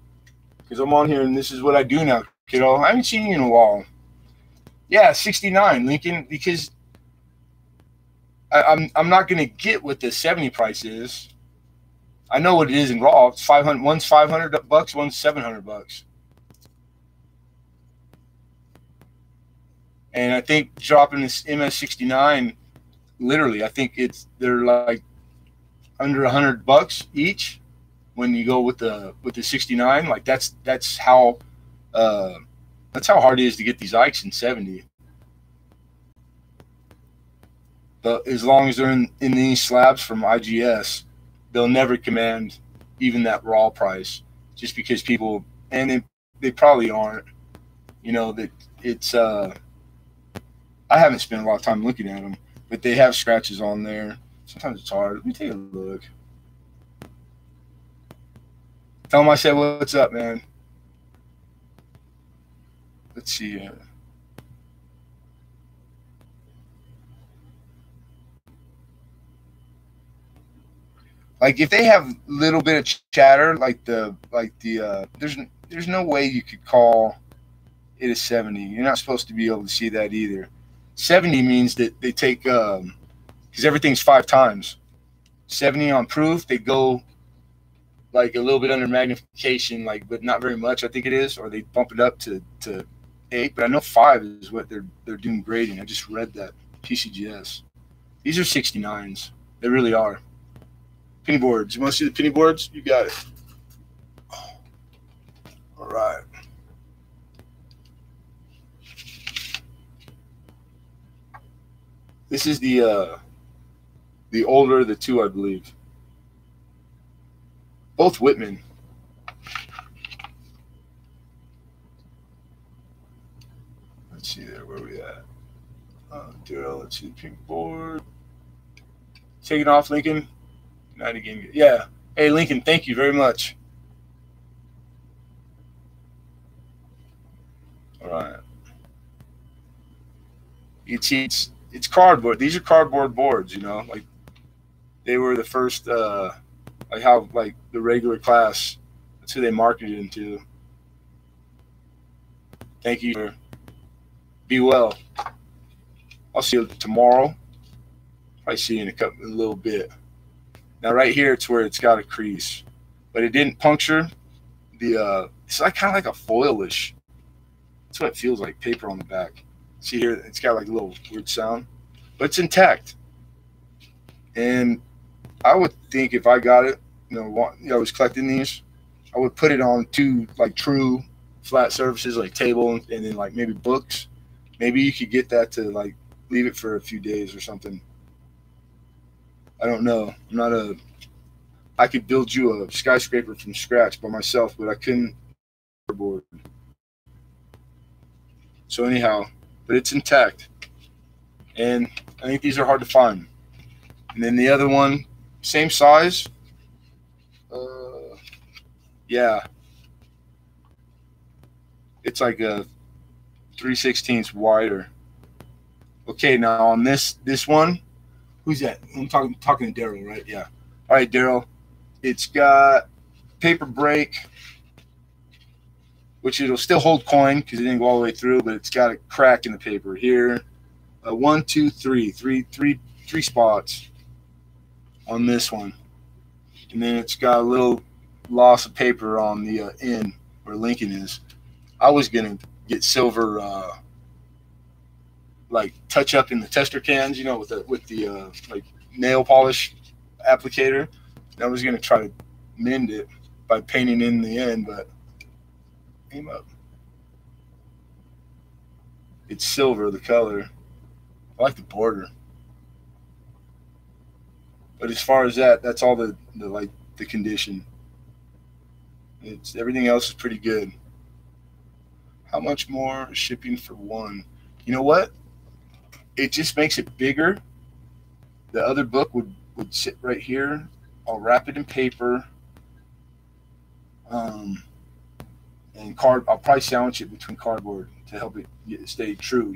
Because I'm on here and this is what I do now, kiddo. I haven't seen you in a while. Yeah, 69, Lincoln, because I'm not gonna get what the 70 price is. I know what it is in raw. It's 500. One's $500, one's $700. And I think dropping this MS69, literally, I think they're like under $100 each when you go with the 69. Like that's how hard it is to get these Ikes in 70. But as long as they're in these slabs from IGS, they'll never command even that raw price, just because people, and they probably aren't, that it's I haven't spent a lot of time looking at them, but they have scratches on there. Sometimes it's hard. Let me take a look. Tell them I said, what's up, man? Let's see here. Like if they have a little bit of chatter, there's no way you could call it a 70. You're not supposed to be able to see that either. 70 means that they take because everything's 5 times. 70 on proof, they go like a little bit under magnification, but not very much, I think it is, or they bump it up to 8. But I know 5 is what they're doing grading. I just read that PCGS. These are 69s. They really are. Penny boards. You want to see the penny boards? You got it. All right. This is the older of the two, I believe. Both Whitman. Let's see there. Where we at? Let's see the pink board. Taking off, Lincoln. Not again. Yeah. Hey, Lincoln, thank you very much. All right. It's cardboard. These are cardboard boards, like they were the first, like how, like the regular class, that's who they marketed into. Thank you. Be well. I'll see you tomorrow. Probably see you in a little bit. Now right here, it's where it's got a crease, but it didn't puncture the. It's like kind of like a foilish. That's what it feels like. Paper on the back. See here, it's got like a little weird sound, but it's intact. And I would think if I got it, I was collecting these, I would put it on 2 like true flat surfaces, like table, and then like maybe books. Maybe you could get that to like leave it for a few days or something. I don't know. I could build you a skyscraper from scratch by myself, but I couldn't. Board. So anyhow, but it's intact, and I think these are hard to find. And then the other one, same size. Yeah, it's like a 3/16 wider. Okay, now on this one. Who's that? I'm talking to Daryl, right? Yeah. All right, Daryl. It's got paper break, which it'll still hold coin because it didn't go all the way through, but it's got a crack in the paper here. 1, 2, 3, three spots on this one, and then it's got a little loss of paper on the end where Lincoln is. I was gonna get silver. Like touch up in the tester cans, with the like nail polish applicator. I was gonna try to mend it by painting in the end, but came up. It's silver, the color. I like the border. But as far as that's all the condition. It's everything else is pretty good. How much more shipping for one? You know what? It just makes it bigger. The other book would sit right here. I'll wrap it in paper, um, and card. I'll probably sandwich it between cardboard to help it stay true.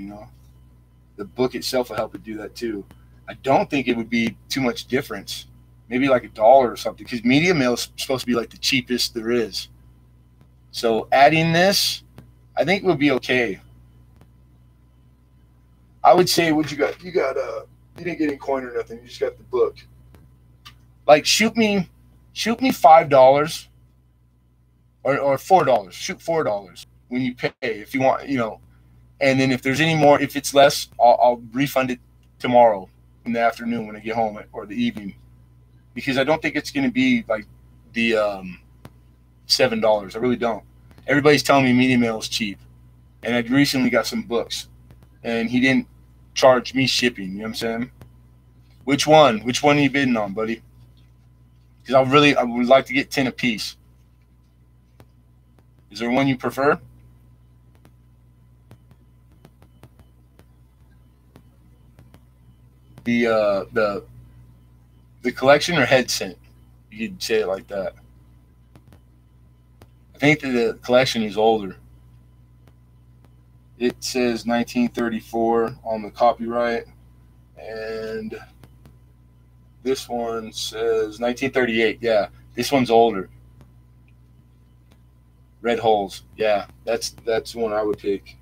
The book itself will help it do that too. I don't think it would be too much difference. Maybe like $1 or something, because media mail is supposed to be like the cheapest there is. So adding this, I think will be okay. I would say, what you got? You didn't get any coin or nothing. You just got the book. Like shoot me $5 or $4. Shoot $4 when you pay if you want, And then if there's any more, if it's less, I'll refund it tomorrow in the afternoon when I get home, or the evening, because I don't think it's going to be like the $7. I really don't. Everybody's telling me media mail is cheap, and I recently got some books, and he didn't charge me shipping. You know what I'm saying? Which one? Which one are you bidding on, buddy? Because I would like to get 10 apiece. Is there one you prefer? The collection or head scent? You could say it like that. I think that the collection is older. It says 1934 on the copyright, and this one says 1938. Yeah, this one's older. Red Holes. Yeah, that's the one I would take.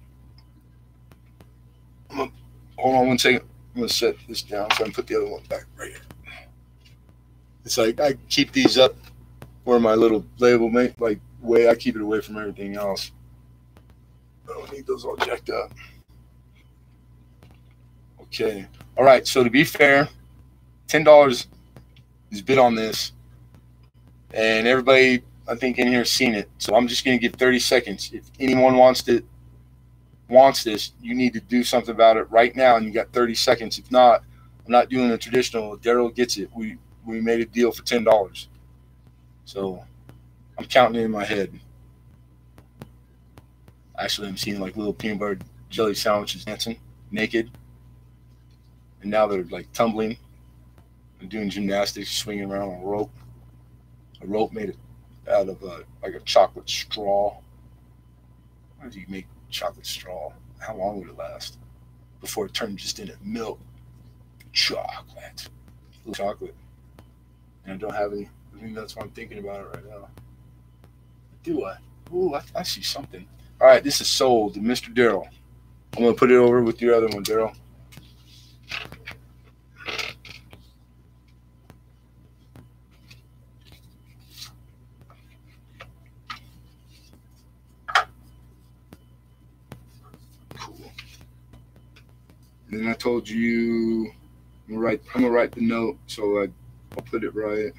Hold on one second. I'm going to set this down so I can put the other one back right here. It's like I keep these up where my little label way I keep it away from everything else. I don't need those all jacked up. Okay. All right. So to be fair, $10 is bid on this, and everybody I think in here has seen it. So I'm just going to give 30 seconds. If anyone wants this, you need to do something about it right now, and you got 30 seconds. If not, I'm not doing a traditional. Daryl gets it. We made a deal for $10. So I'm counting it in my head. Actually, I'm seeing like little peanut butter jelly sandwiches dancing naked, and now they're like tumbling and doing gymnastics, swinging around on a rope. A rope made out of like a chocolate straw. How do you make chocolate straw? How long would it last before it turned just into milk? Chocolate. And I don't have any. I think that's what I'm thinking about it right now. Do I? Ooh, I see something. All right, this is sold to Mr. Daryl. I'm going to put it over with your other one, Daryl. Cool. And then I told you I'm gonna write the note, so I'll put it right.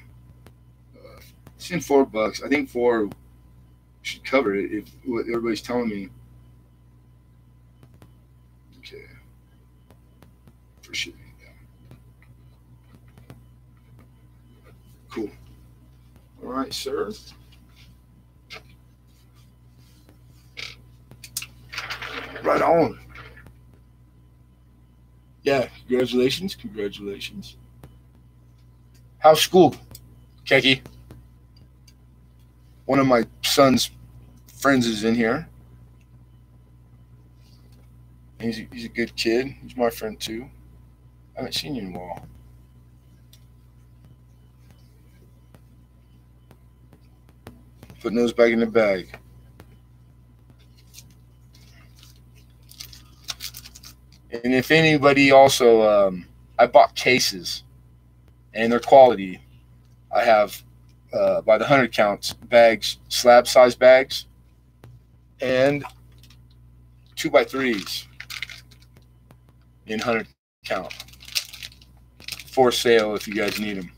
It's in $4. I think 4 should cover it if what everybody's telling me. Okay. For shipping. Yeah. Cool. All right, sir. Right on. Yeah, congratulations. How's school, Keki? One of my son's friends is in here. He's a good kid. He's my friend too. I haven't seen you in a while. Putting those back in the bag. And if anybody also, I bought cases, and they're quality. I have by the 100 counts bags, slab size bags, and 2x3s in 100 count for sale if you guys need them.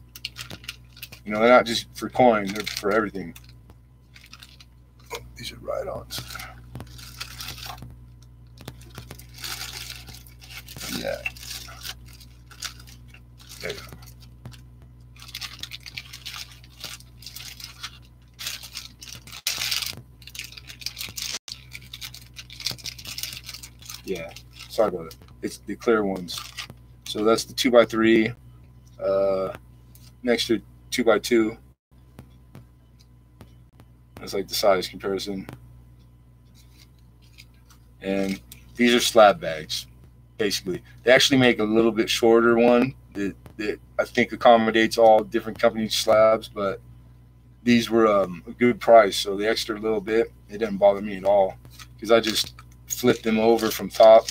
They're not just for coin; they're for everything. Oh, these are ride-ons. Yeah. There you go. Yeah, sorry about it. It's the clear ones. So that's the 2x3. Next to 2x2. That's like the size comparison. And these are slab bags, basically. They actually make a little bit shorter one that I think accommodates all different companies' slabs, but these were a good price. So the extra little bit, it didn't bother me at all because I just flipped them over from top,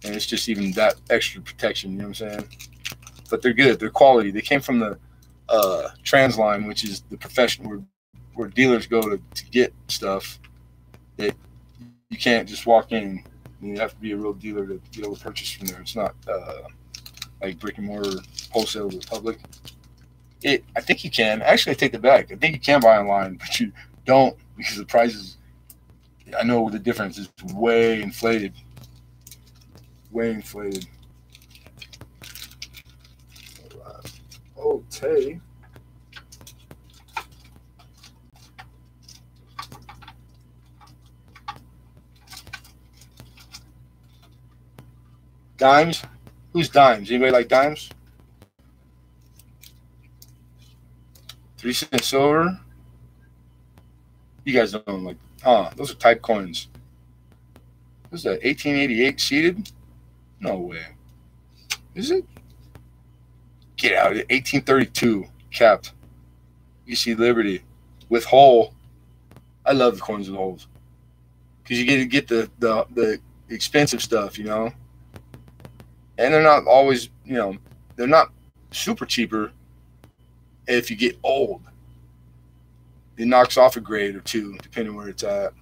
and it's just even that extra protection, you know what I'm saying? But they're good. They're quality. They came from the Transline, which is the profession where dealers go to get stuff that you can't just walk in. You have to be a real dealer to be able to purchase from there. It's not like brick and mortar wholesale to the public. I think you can. Actually, I take it back. I think you can buy online, but you don't because the prices, I know the difference is way inflated. Way inflated. All right. Okay. Dimes? Who's Dimes? Anybody like Dimes? 3 cent silver? You guys don't like, those are type coins. What's that, 1888 seeded? No way. Is it? Get out of it. 1832 capped. You see Liberty with hole. I love the coins with holes because you get the expensive stuff, you know. And they're not always, you know, they're not super cheaper if you get old. It knocks off a grade or two, depending where it's at.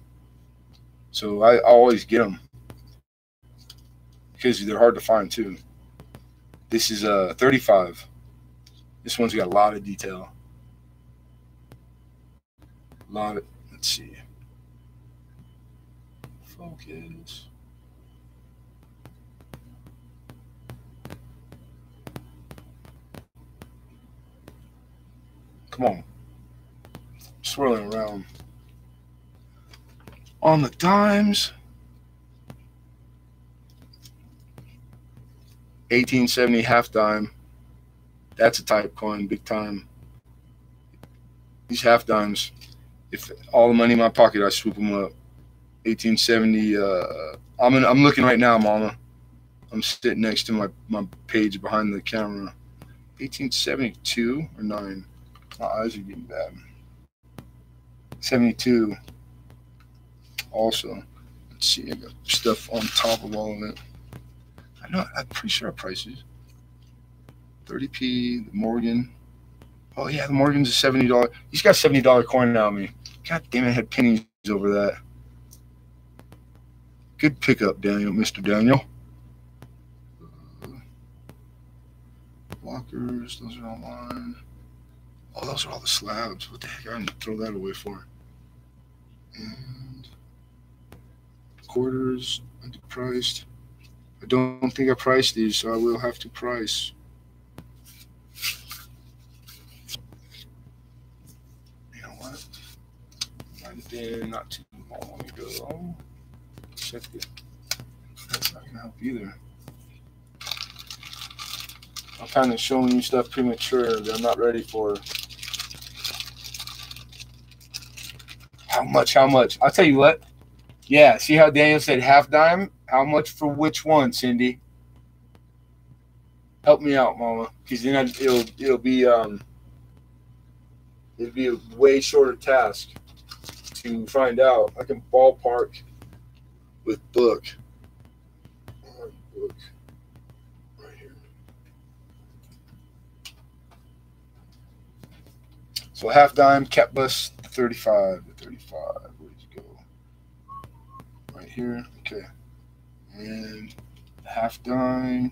So I always get them because they're hard to find too. This is 35. This one's got a lot of detail. A lot of, let's see. Focus. Come on. Swirling around. On the dimes. 1870 half dime. That's a type coin, big time. These half dimes, if all the money in my pocket, I swoop them up. 1870. I'm looking right now, Mama. I'm sitting next to my page behind the camera. 1872 or 9. My eyes are getting bad. 72. Also, let's see. I got stuff on top of all of it. I know. I'm pretty sure our prices. 30p. The Morgan. Oh yeah, the Morgan's a $70. He's got a $70 coin now on me. God damn it! I had pennies over that. Good pickup, Daniel, Mr. Daniel. Blockers. Those are online. Oh, those are all the slabs. What the heck? I'm gonna throw that away for. And quarters, underpriced. I don't think I priced these, so I will have to price. You know what? Might have been not too long ago. Check it. That's not gonna help either. I'm kind of showing you stuff premature that I'm not ready for. How much? How much? I'll tell you what. Yeah, see how Daniel said half dime? How much for which one, Cindy? Help me out, Mama, because then it'll be a way shorter task to find out. I can ballpark with book. Book right here. So half dime, cap bus, 35. Where'd you go? Right here. Okay. And half dime.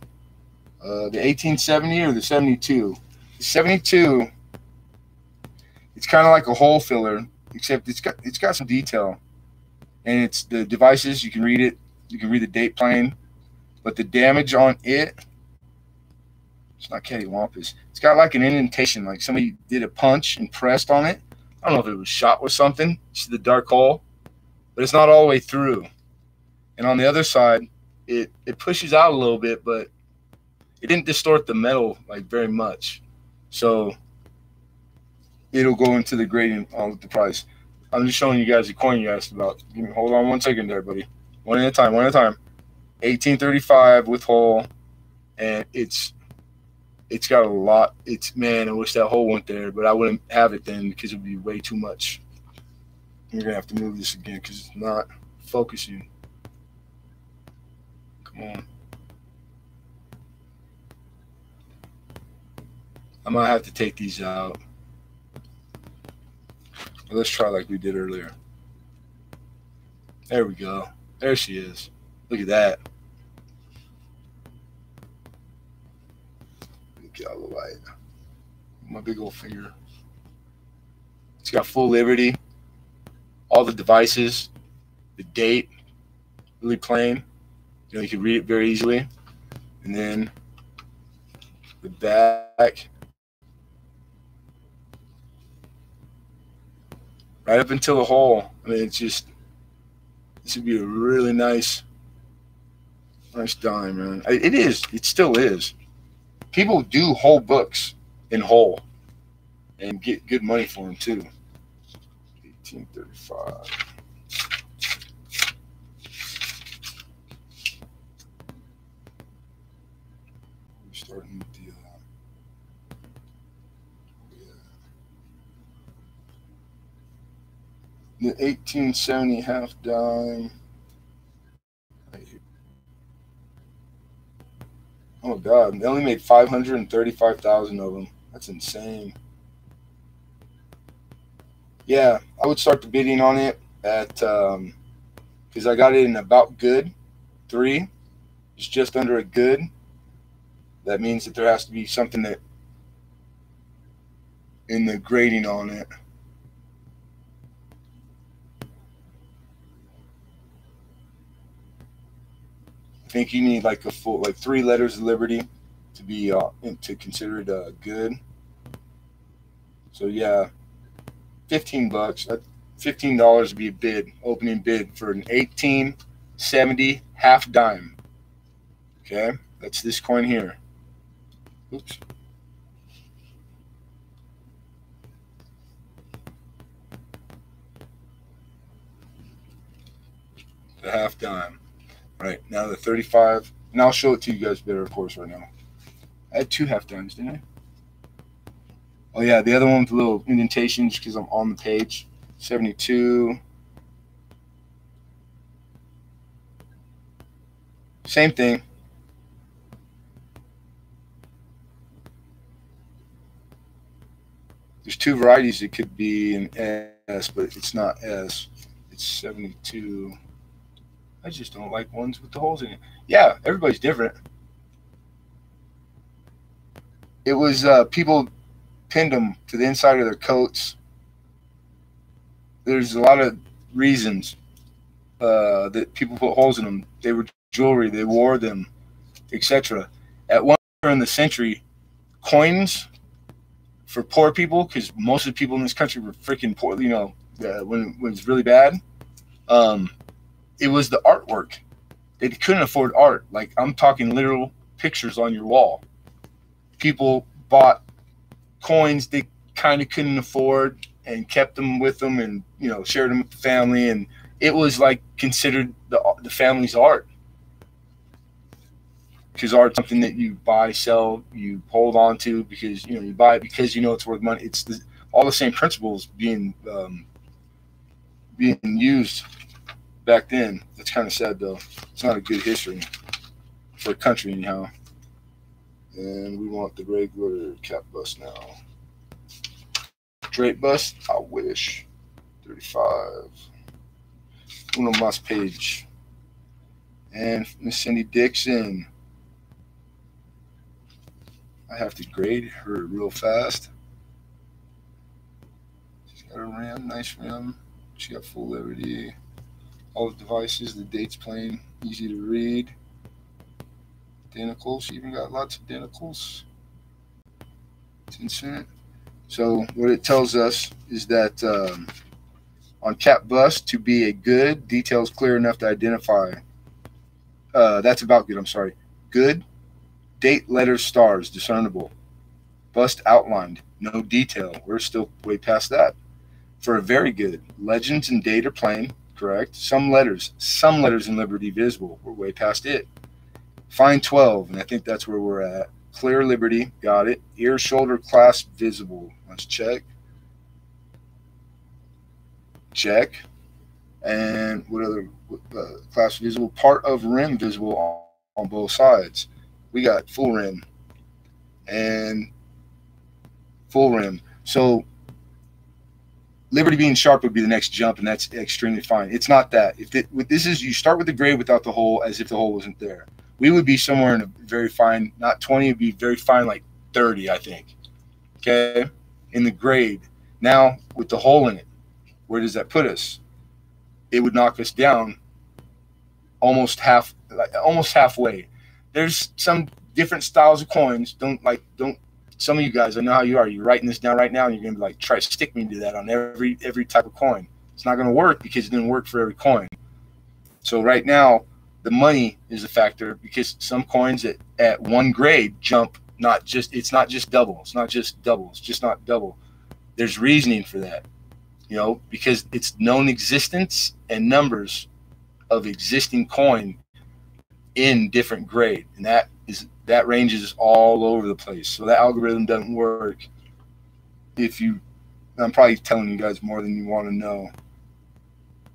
The 1870 or the 72? The 72. It's kind of like a hole filler, except it's got some detail. And it's the devices, you can read it. You can read the date plain. But the damage on it, it's not cattywampus. It's got like an indentation, like somebody did a punch and pressed on it. I don't know if it was shot with something. You see the dark hole? But it's not all the way through. And on the other side, it pushes out a little bit, but it didn't distort the metal like very much. So it'll go into the grading on the price. I'm just showing you guys the coin you asked about. Hold on 1 second there, buddy. One at a time, one at a time. 1835 with hole, and it's got a lot. Man, I wish that hole went there, but I wouldn't have it then because it would be way too much. You're gonna have to move this again because it's not focusing. Come on. I might have to take these out. Let's try like we did earlier. There we go. There she is. Look at that. Get out of the light. My big old finger. It's got full liberty. All the devices, the date, really plain. You know, you can read it very easily. And then the back. Right up until the hole. I mean, it's just, this would be a really nice dime, man. It is. It still is. People do whole books in whole and get good money for them too. 1835. We're starting with the 1870 half dime. Oh God, they only made 535,000 of them. That's insane. Yeah, I would start the bidding on it at because I got it in about good 3. It's just under a good. That means that there has to be something that in the grading on it. I think you need like a full, like 3 letters of liberty to be to consider it good. So yeah, $15. $15 would be a bid, opening bid for an 1870 half dime. Okay, that's this coin here. Oops. The half dime. Right, now the 35, and I'll show it to you guys better, of course, right now. I had 2 half dimes, didn't I? Oh yeah, the other one with the little indentations because I'm on the page. 72. Same thing. There's 2 varieties. It could be an S, but it's not S. It's 72. I just don't like ones with the holes in it. Yeah, everybody's different. It was people pinned them to the inside of their coats. There's a lot of reasons that people put holes in them. They were jewelry. They wore them, etc. At one point in the century, coins for poor people, because most of the people in this country were freaking poor, you know, when it was really bad. It was the artwork. They couldn't afford art. Like, I'm talking literal pictures on your wall. People bought coins they kind of couldn't afford and kept them with them and, you know, shared them with the family. And it was like considered the family's art. Because art's something that you buy, sell, you hold on to because, you know, you buy it because you know it's worth money. It's all the same principles being used back then. That's kind of sad, though. It's not a good history for a country, anyhow. And we want the regular cap bust now. Drake bust? I wish. 35. Uno Mas page. And Miss Cindy Dixon. I have to grade her real fast. She's got a rim, nice rim. She got full liberty. All the devices, the date's plain, easy to read. Denticles, she even got lots of denticles. 10 cent. So what it tells us is that on cap bust, to be a good, details clear enough to identify That's about good. I'm sorry. Good. Date, letters, stars, discernible. Bust outlined, no detail. We're still way past that. For a very good. Legends and date are plain, correct. Some letters in Liberty visible. We're way past it. Fine 12, and I think that's where we're at. Clear Liberty, got it. Ear, shoulder, clasp visible. Let's check. Check. And what other clasp visible? Part of rim visible on both sides. We got full rim and full rim. So Liberty being sharp would be the next jump, and that's extremely fine. It's not that. This is, you start with the grade without the hole, as if the hole wasn't there. We would be somewhere in a very fine, not 20, it'd be very fine, like 30, I think. Okay, in the grade. Now with the hole in it, where does that put us? It would knock us down almost halfway. There's some different styles of coins. Don't some of you guys, I know how you are. You're writing this down right now, and you're gonna be like, try to stick me to that on every type of coin. It's not gonna work because it didn't work for every coin. So right now, the money is a factor, because some coins at one grade jump. It's not just double. It's not just double. It's just not double. There's reasoning for that, because it's known existence and numbers of existing coin in different grade, and that ranges all over the place. So that algorithm doesn't work. I'm probably telling you guys more than you want to know,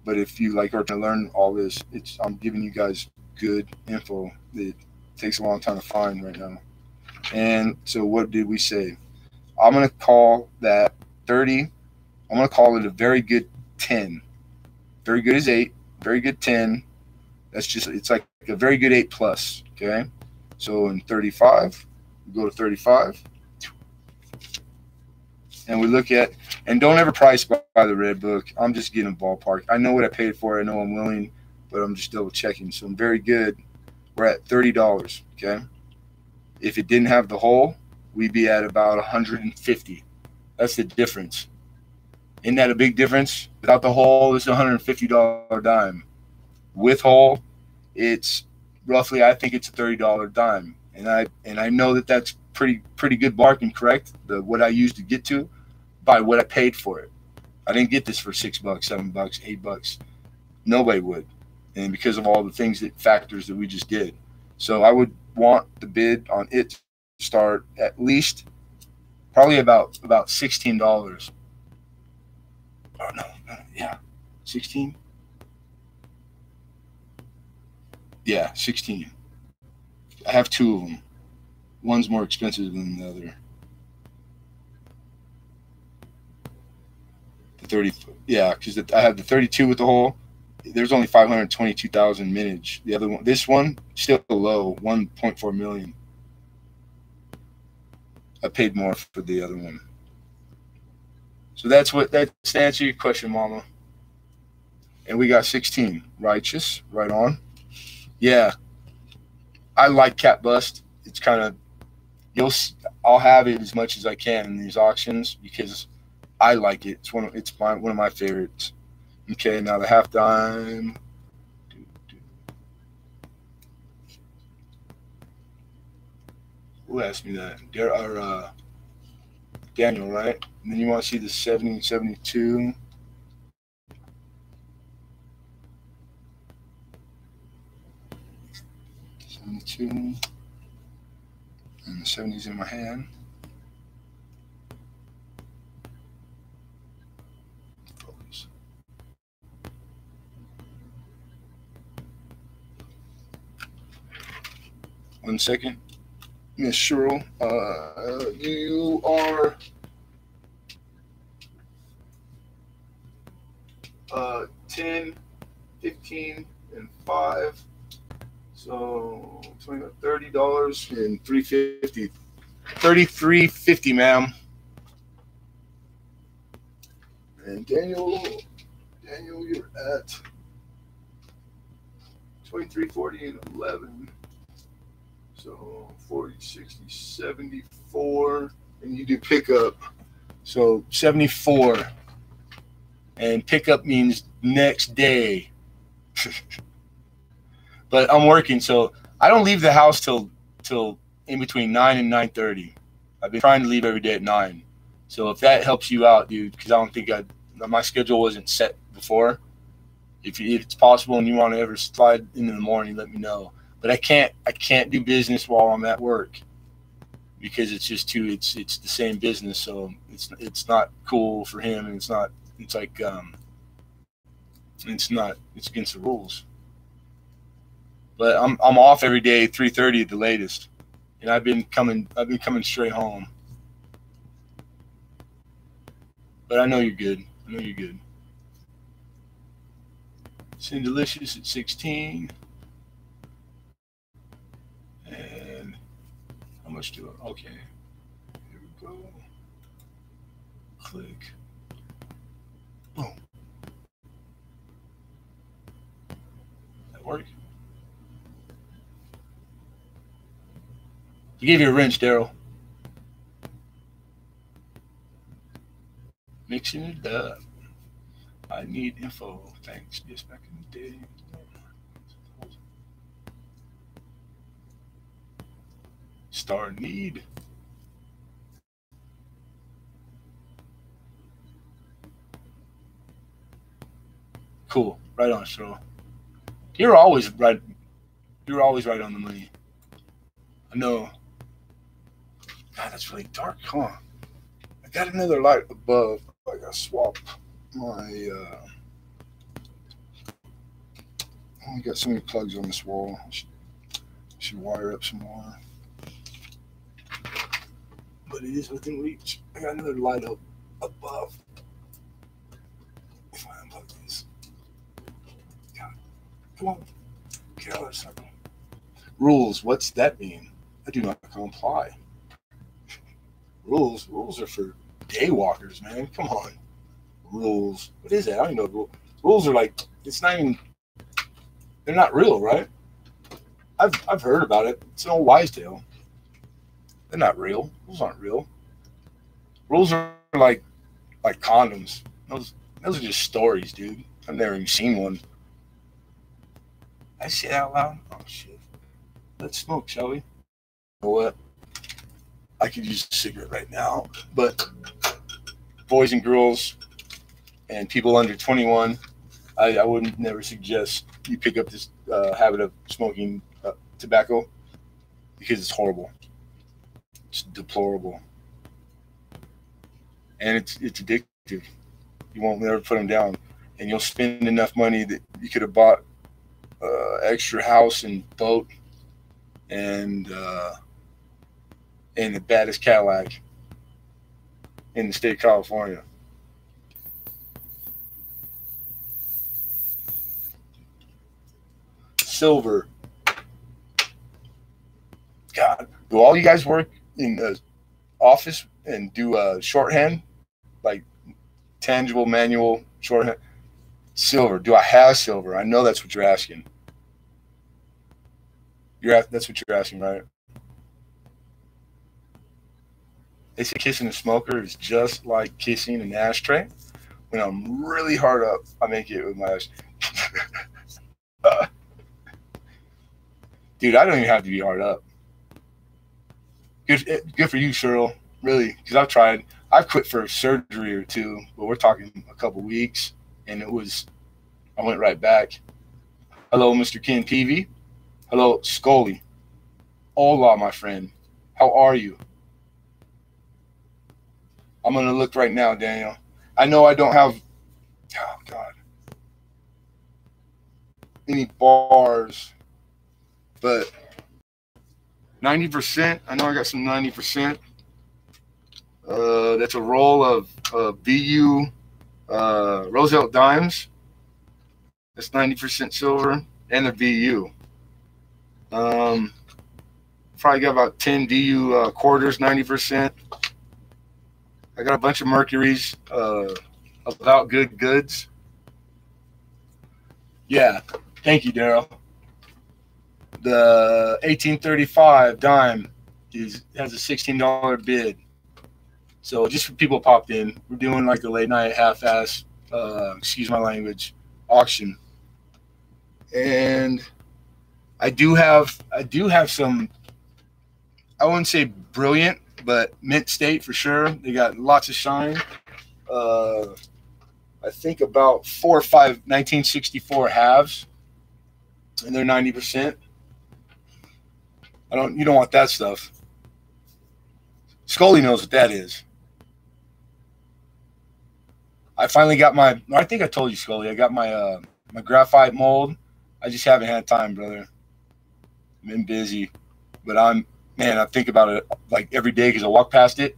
but if you are to learn all this, I'm giving you guys good info that takes a long time to find right now. And so what did we say? I'm going to call that 30. I'm going to call it a very good 10. Very good is 8. Very good 10. It's like a very good 8 plus. Okay. So in 35, we go to 35. And we look at, and don't ever price by the red book. I'm just getting a ballpark. I know what I paid for it. I know I'm willing, but I'm just double checking. So I'm very good. We're at $30. Okay. If it didn't have the hole, we'd be at about 150. That's the difference. Isn't that a big difference? Without the hole, it's a $150 dime. With hole, it's roughly, I think it's a $30 dime. And I know that that's pretty good bargain, correct? What I used to get to by what I paid for it. I didn't get this for $6, $7, $8. Nobody would. And because of all the factors that we just did. So I would want the bid on it to start at least probably about $16. Oh no, yeah, 16. Yeah, 16. I have 2 of them. One's more expensive than the other. The 30, yeah, because I have the 32 with the hole. There's only 522,000 mintage. The other one, this one, still low, 1.4 million. I paid more for the other one. So that's to answer your question, Mama. And we got 16. Righteous, right on. Yeah, I like Cap Bust. It's kind of, I'll have it as much as I can in these auctions because I like it. It's one of my favorites. Okay, now the half dime. Who asked me that? Daniel, right? And then you want to see the 70 and 72. And the 70's in my hand. Focus. One second. Miss Sherrill, you are 10, 15, and 5. So $30 and $3.50. $33.50, ma'am. And Daniel, you're at $23.40 and 11. So 40, 60, 74, and you do pickup. So 74, and pickup means next day. But I'm working, so I don't leave the house till in between 9 and 9:30. I've been trying to leave every day at 9. So if that helps you out, dude, because I don't think my schedule wasn't set before. If it's possible and you want to ever slide into the morning, let me know. But I can't do business while I'm at work because it's just it's the same business, so it's not cool for him, and it's against the rules. But I'm off every day, 3:30 at the latest, and I've been coming straight home. But I know you're good. Sin Delicious at 16. And how much do I? Okay. Here we go. Click. Boom. That work? He gave you a wrench, Daryl. Mixing it up. I need info. Thanks. Just back in the day. Star need. Cool. Right on, Cheryl. You're always right. You're always right on the money. I know. God, that's really dark, huh? I got another light above. I gotta swap my I only got so many plugs on this wall. I should wire up some more. But it is within reach. I got another light up above. If I unplug this. God. Come on. Get out of the circle. Rules. What's that mean? I do not comply. Rules are for daywalkers, man. Come on. Rules. What is that? I don't even know. Rules are like, it's not even, they're not real, right? I've heard about it. It's an old wise tale. They're not real. Rules aren't real. Rules are like condoms. Those are just stories, dude. I've never even seen one. I say it out loud. Oh shit. Let's smoke, shall we? You know what? I could use a cigarette right now, but boys and girls and people under 21, I wouldn't never suggest you pick up this habit of smoking tobacco because it's horrible. It's deplorable. And it's addictive. You won't never put them down. And you'll spend enough money that you could have bought extra house and boat and the baddest Cadillac in the state of California. Silver. God, do all you guys work in the office and do shorthand, like tangible manual shorthand? Silver. Do I have silver? I know that's what you're asking. That's what you're asking, right? They say kissing a smoker is just like kissing an ashtray. When I'm really hard up, I make it with my ashtray. Dude, I don't even have to be hard up. Good for you, Cheryl. Really, because I've tried. I've quit for surgery or two, but we're talking a couple weeks, and I went right back. Hello, Mr. Ken Peavy. Hello, Scully. Hola, my friend. How are you? I'm going to look right now, Daniel. I know I don't have, oh, God, any bars, but 90%. I know I got some 90%. That's a roll of VU Roosevelt dimes. That's 90% silver, and the VU. Probably got about 10 VU quarters, 90%. I got a bunch of Mercuries about good goods. Yeah, thank you, Daryl. The 1835 dime has a $16 bid. So just for people popped in, we're doing like a late night half-ass, excuse my language, auction. And I do have some, I wouldn't say brilliant, but mint state for sure. They got lots of shine. Uh, I think about 4 or 5 1964 halves, and they're 90%. You don't want that stuff. Scully knows what that is. I finally got my. I think I told you, Scully. I got my graphite mold. I just haven't had time, brother. I've been busy, but man. I think about it like every day because I walk past it.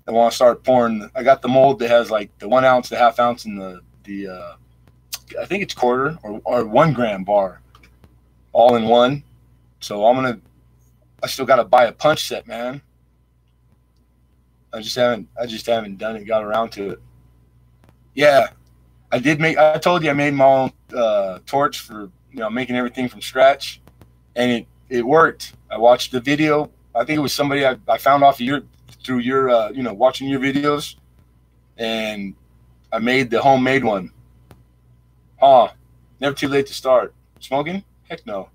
I want to start pouring. I got the mold that has like the 1 ounce, the half ounce, and the I think it's quarter or 1 gram bar, all in one. So I still got to buy a punch set, man. I just haven't done it. Got around to it. Yeah, I did make. I told you I made my own torch for making everything from scratch, and it worked. I watched the video. I think it was somebody I found off of through your watching your videos, and I made the homemade one. Never too late to start. Smoking? Heck no.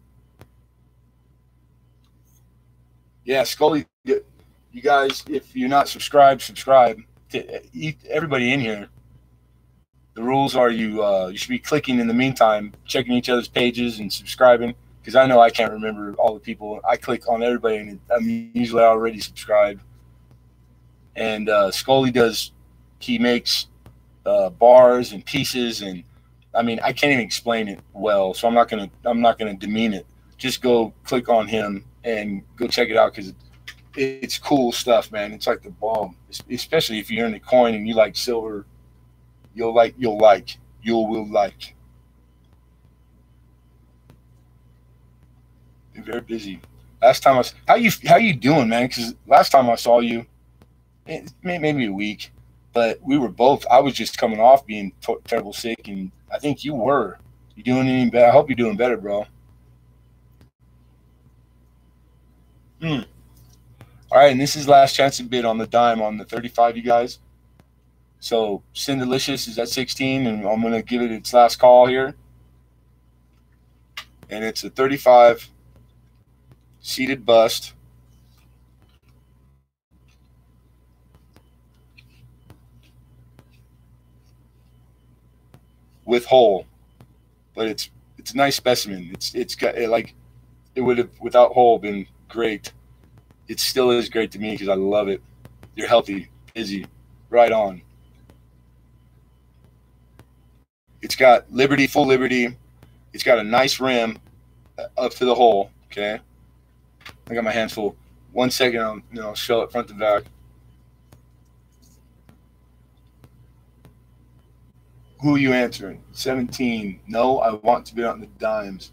Yeah, Scully. You guys, if you're not subscribed, subscribe. Everybody in here. The rules are you should be clicking in the meantime, checking each other's pages and subscribing, because I know I can't remember all the people. I click on everybody and I'm usually already subscribed. And Scully he makes bars and pieces, and I mean I can't even explain it well, so I'm not gonna demean it. Just go click on him and go check it out because it's cool stuff, man. It's like the bomb, especially if you're in the coin and you like silver. You will like. You're very busy. Last time how you doing, man? Because last time I saw you, maybe a week, but I was just coming off being terrible sick, and I think you were. You doing any better? I hope you're doing better, bro. All right, and this is last chance to bid on the dime on the 35, you guys. So Sindelicious is at 16, and I'm going to give it its last call here. And it's a 35 seated bust. With hole. But it's a nice specimen. It's got it would have without hole been great. It still is great to me because I love it. You're healthy, busy, right on. It's got Liberty, full Liberty. It's got a nice rim up to the hole. Okay. I got my hands full. 1 second, I'll show it front to back. Who are you answering? 17. No, I want to be on the dimes.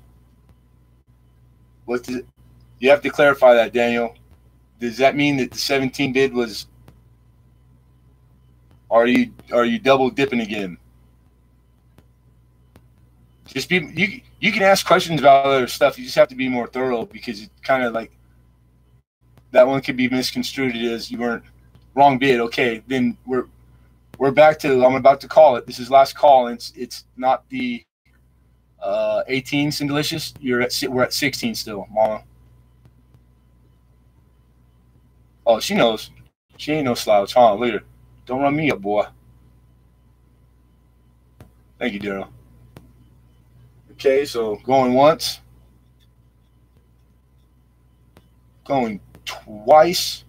You have to clarify that, Daniel. Does that mean that the 17 bid was? Are you double dipping again? Just you can ask questions about other stuff. You just have to be more thorough because it's kind of like that one could be misconstrued as you weren't wrong bid. Okay, then we're back to I'm about to call it. This is last call. And it's not the 18 Sindelicious. We're at 16 still, Mama. Oh, she knows. She ain't no slouch, huh? Look at her. Don't run me up, boy. Thank you, Daryl. Okay, so going once. Going twice.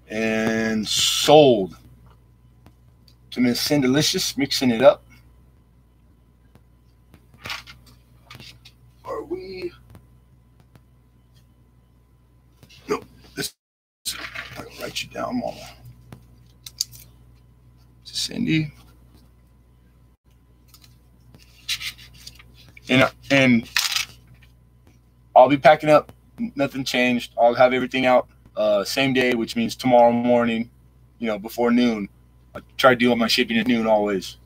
And sold to Miss Sindelicious, mixing it up. Are we? No, I'll write you down, Mama. Cindy. And I'll be packing up. Nothing changed. I'll have everything out same day, which means tomorrow morning, before noon. I try to do all my shipping at noon always.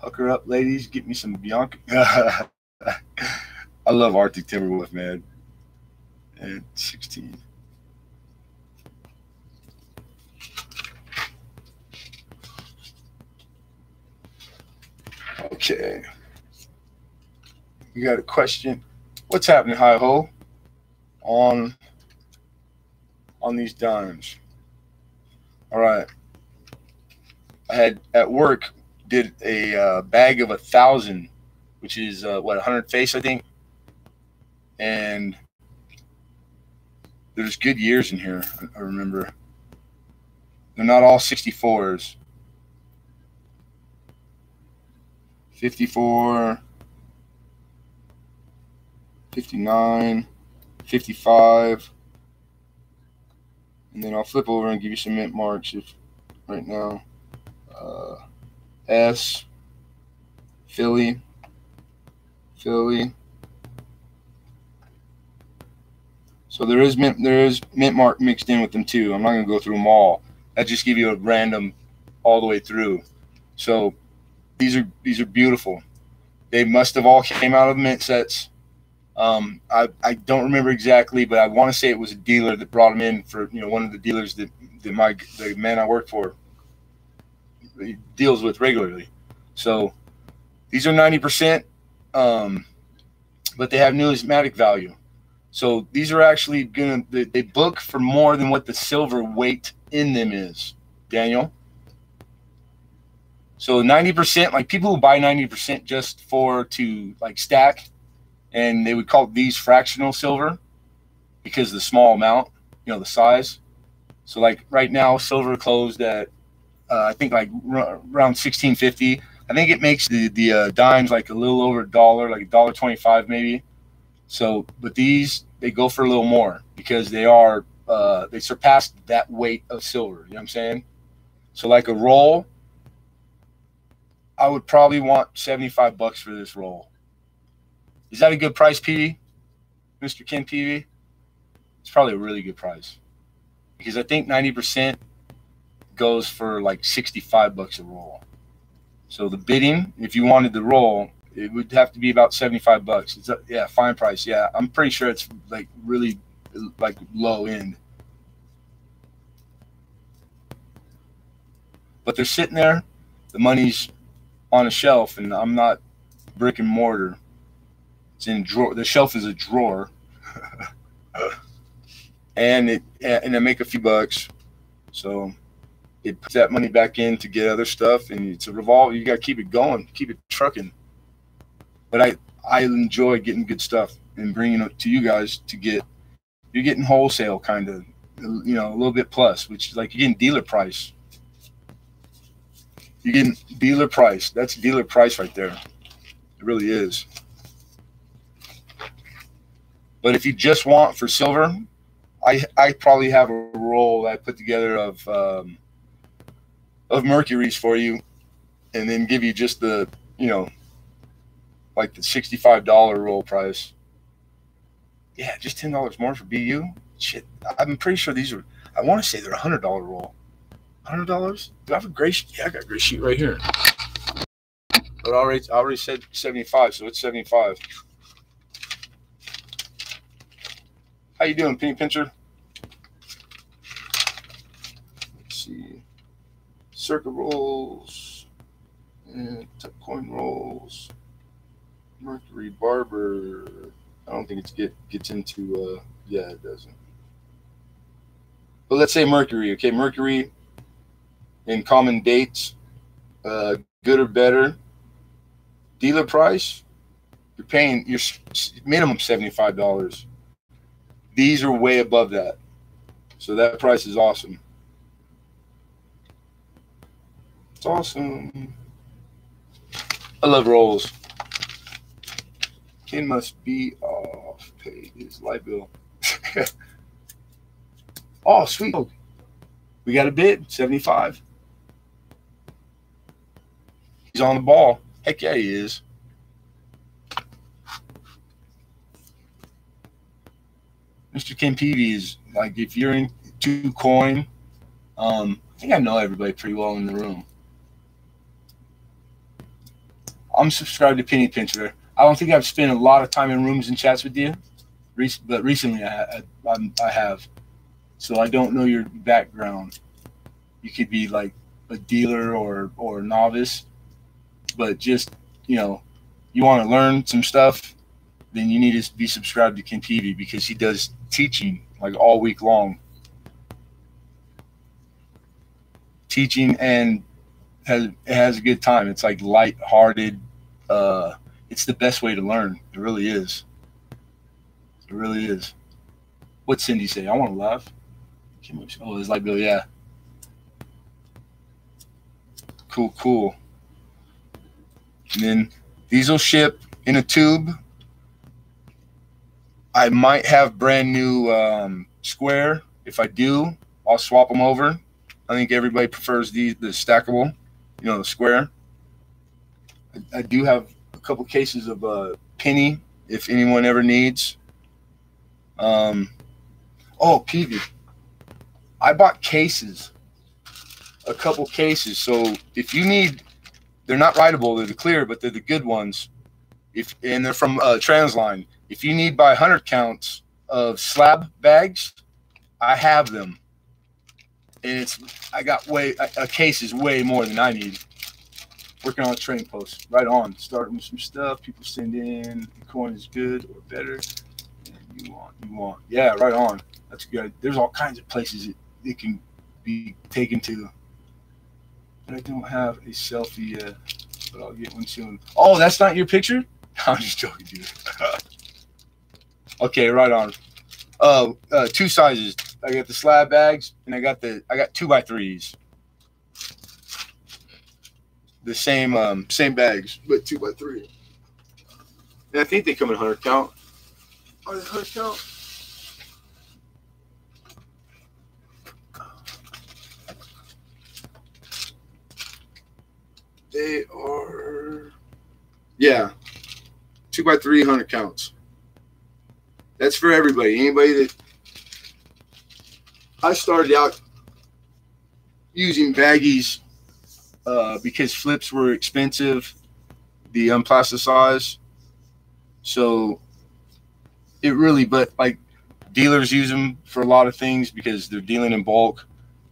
Pucker up, ladies. Get me some Bianca. I love Arctic Timberwolf, man. And 16. Okay. You got a question? What's happening, hi-ho, on these dimes? All right. I had at work did a bag of 1,000, which is what, 100 face, I think. And there's good years in here. I remember. They're not all 64s. 54, 59, 55. And then I'll flip over and give you some mint marks if right now. S, Philly. So there is mint mark mixed in with them too. I'm not gonna go through them all. I just give you a random all the way through. So these are beautiful. They must have all came out of mint sets. I don't remember exactly, but I want to say it was a dealer that brought them in for, one of the dealers that the man I work for deals with regularly. So these are 90%, but they have numismatic value. So these are actually they book for more than what the silver weight in them is, Daniel. So 90%, like people who buy 90% just to like stack, and they would call these fractional silver because of the small amount, the size. So like right now, silver closed at I think like around 16.50. I think it makes the dimes like a little over $1, like $1.25 maybe. So, but these, they go for a little more because they surpass that weight of silver. You know what I'm saying? So like a roll, I would probably want $75 for this roll. Is that a good price, PV? Mr. Ken PV? It's probably a really good price because I think 90% goes for like $65 a roll. So the bidding, if you wanted the roll, it would have to be about $75. It's fine price. Yeah, I'm pretty sure it's like really like low end. But they're sitting there. The money's on a shelf, and I'm not brick and mortar. It's in a drawer. The shelf is a drawer, and I make a few bucks. So it puts that money back in to get other stuff, and it's a revolver. You got to keep it going, keep it trucking. But I enjoy getting good stuff and bringing it to you guys you're getting wholesale kind of, a little bit plus, which is like you're getting dealer price. You're getting dealer price. That's dealer price right there. It really is. But if you just want for silver, I probably have a roll that I put together of mercuries for you, and then give you just the, like the $65 roll price. Yeah, just $10 more for BU. Shit, I'm pretty sure these are. I want to say they're $100 roll. $100? Do I have a gray sheet? Yeah, I got a gray sheet right here. But I already said 75, so it's 75. How you doing, Penny Pincher? Let's see. Circuit rolls and tuck coin rolls. Mercury Barber. I don't think it gets into yeah, it doesn't. But let's say Mercury. Okay, Mercury in common dates, good or better. Dealer price, you're paying your minimum $75. These are way above that, so that price is awesome. It's awesome. I love rolls. Ken must be off. Pay his light bill. Oh, sweet. We got a bid, 75. He's on the ball. Heck yeah, he is. Mr. Ken Peavy is like, if you're into coin, I think I know everybody pretty well in the room. I'm subscribed to Penny Pincher. I don't think I've spent a lot of time in rooms and chats with you, but recently I have. So I don't know your background. You could be like a dealer or novice, but just you know, you want to learn some stuff, then you need to be subscribed to Ken TV because he does teaching like all week long. Teaching and has a good time. It's like light-hearted. It's the best way to learn. It really is. It really is. What's Cindy say? I want to laugh. Oh, it's like Bill. Yeah. Cool, cool. And then these will ship in a tube. I might have brand new square. If I do, I'll swap them over. I think everybody prefers the stackable, the square. I do have a couple cases of penny if anyone ever needs. Oh, PV. I bought cases, a couple cases. So if you need, they're not writable, they're the clear, but they're the good ones. And they're from Transline. If you need by 100 counts of slab bags, I have them. And I got a case is way more than I need. Working on a train post. Right on. Starting with some stuff. People send in. The coin is good or better. And you want. Yeah, right on. That's good. There's all kinds of places it can be taken to. But I don't have a selfie yet. But I'll get one soon. Oh, that's not your picture? I'm just joking, dude. Okay, right on. Two sizes. I got the slab bags, and I got 2x3s. The same bags, but 2x3. And I think they come in 100 count. Are they 100 count? They are, yeah, 2x3 100 counts. That's for everybody. Anybody that I started out using baggies because flips were expensive, the unplasticized. So it really, but like dealers use them for a lot of things because they're dealing in bulk,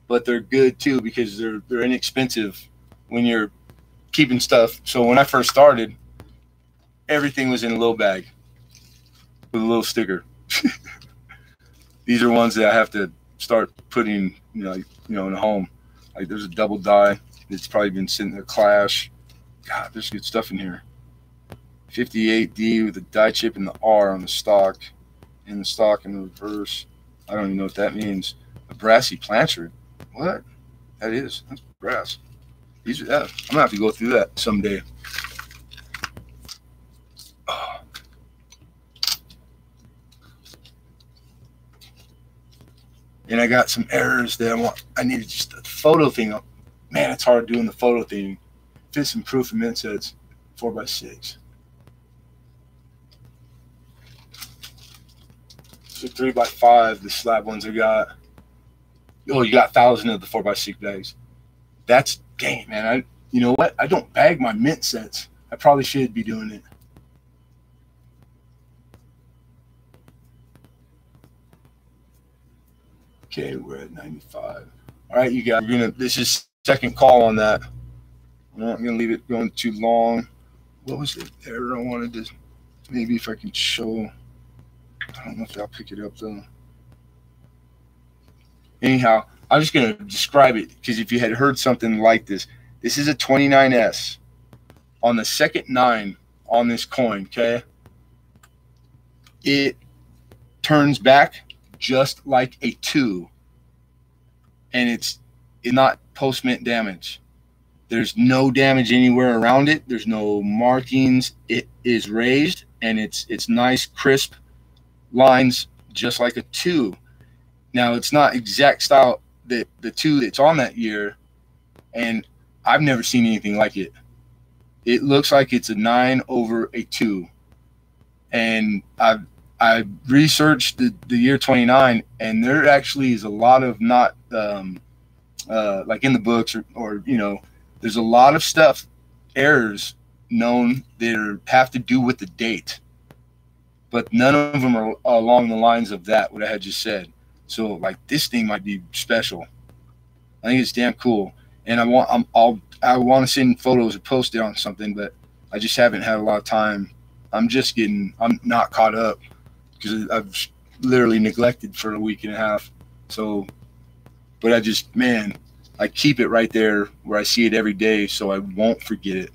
but they're good too because they're inexpensive when you're keeping stuff. So when I first started, everything was in a little bag with a little sticker. These are ones that I have to start putting, in a home. Like there's a double die. It's probably been sitting in a Clash. God, there's good stuff in here. 58D with a die chip and the R on the stock. In the stock in the reverse. I don't even know what that means. A brassy Blanchard. What? That is. That's brass. These are that. I'm gonna have to go through that someday. Oh. And I got some errors that I needed just a photo thing up. Man, it's hard doing the photo thing. Fit some proof of mint sets 4x6. So 3x5, the slab ones I got. Oh, you got 1,000 of the 4x6 bags. That's dang, man. You know what? I don't bag my mint sets. I probably should be doing it. Okay, we're at 95. All right, you guys. This is second call on that. I'm not gonna leave it going too long. What was the error I wanted to? Maybe if I can show. I don't know if I'll pick it up though. Anyhow, I'm just going to describe it because if you had heard something like this is a 29S on the second 9 on this coin, okay? It turns back just like a 2, and it's not post-mint damage. There's no damage anywhere around it. There's no markings. It is raised, and it's nice, crisp lines just like a 2. Now, it's not exact style that the 2 that's on that year, and I've never seen anything like it. It looks like it's a 9 over a 2. And I researched the year 29, and there actually is a lot of not like in the books or there's a lot of stuff, errors known that have to do with the date, but none of them are along the lines of that, what I had just said. So like this thing might be special. I think it's damn cool, and I want to send photos or post it on something, but I just haven't had a lot of time. I'm not caught up because I've literally neglected for a week and a half. So, but I keep it right there where I see it every day so I won't forget it.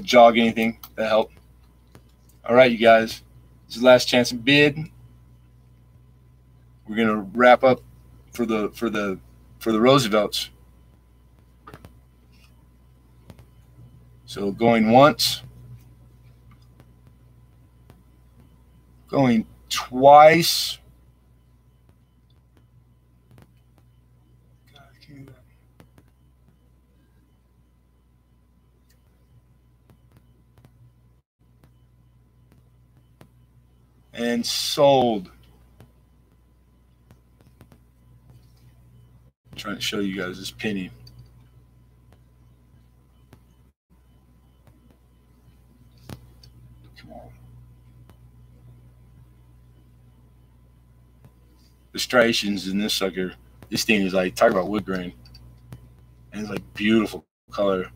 Jog anything that help. All right, you guys, this is the last chance to bid. We're gonna wrap up for the Roosevelts. So going once, going twice. And sold. I'm trying to show you guys this penny. Come on. The striations in this sucker. This thing is like, talk about wood grain. And it's like beautiful color.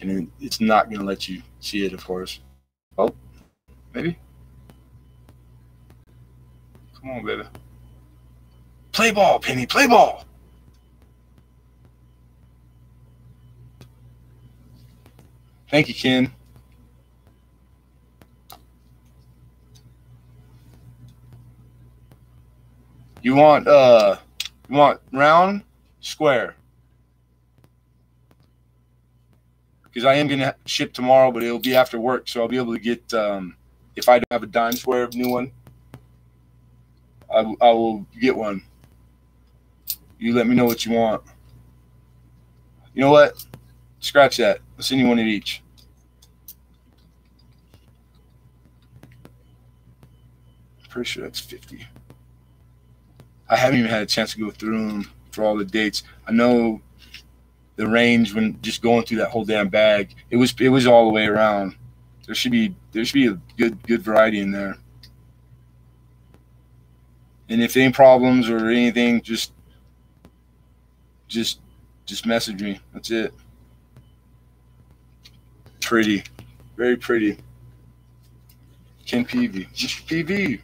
And it's not going to let you see it, of course. Oh, maybe. Come on, baby. Play ball, Penny. Play ball. Thank you, Ken. You want round, square? Because I am gonna ship tomorrow, but it'll be after work, so I'll be able to get. If I don't have a dime square new one, I will get one. You let me know what you want. You know what? Scratch that. I'll send you one of each. I'm pretty sure that's 50. I haven't even had a chance to go through them for all the dates. I know the range when just going through that whole damn bag. It was all the way around. There should be a good variety in there. And if any problems or anything, just message me. That's it. Pretty, very pretty. Ken PV, Mr. PV.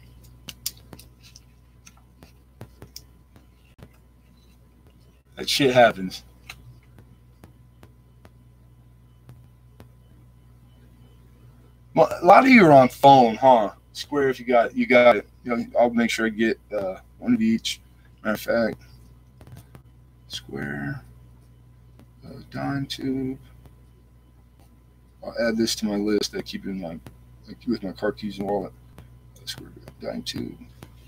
That shit happens. Well, a lot of you are on phone, huh? Square, if you got it. You know, I'll make sure I get one of each. Matter of fact, square, dime tube. I'll add this to my list. I keep in with my car keys and wallet. Square, dime tube.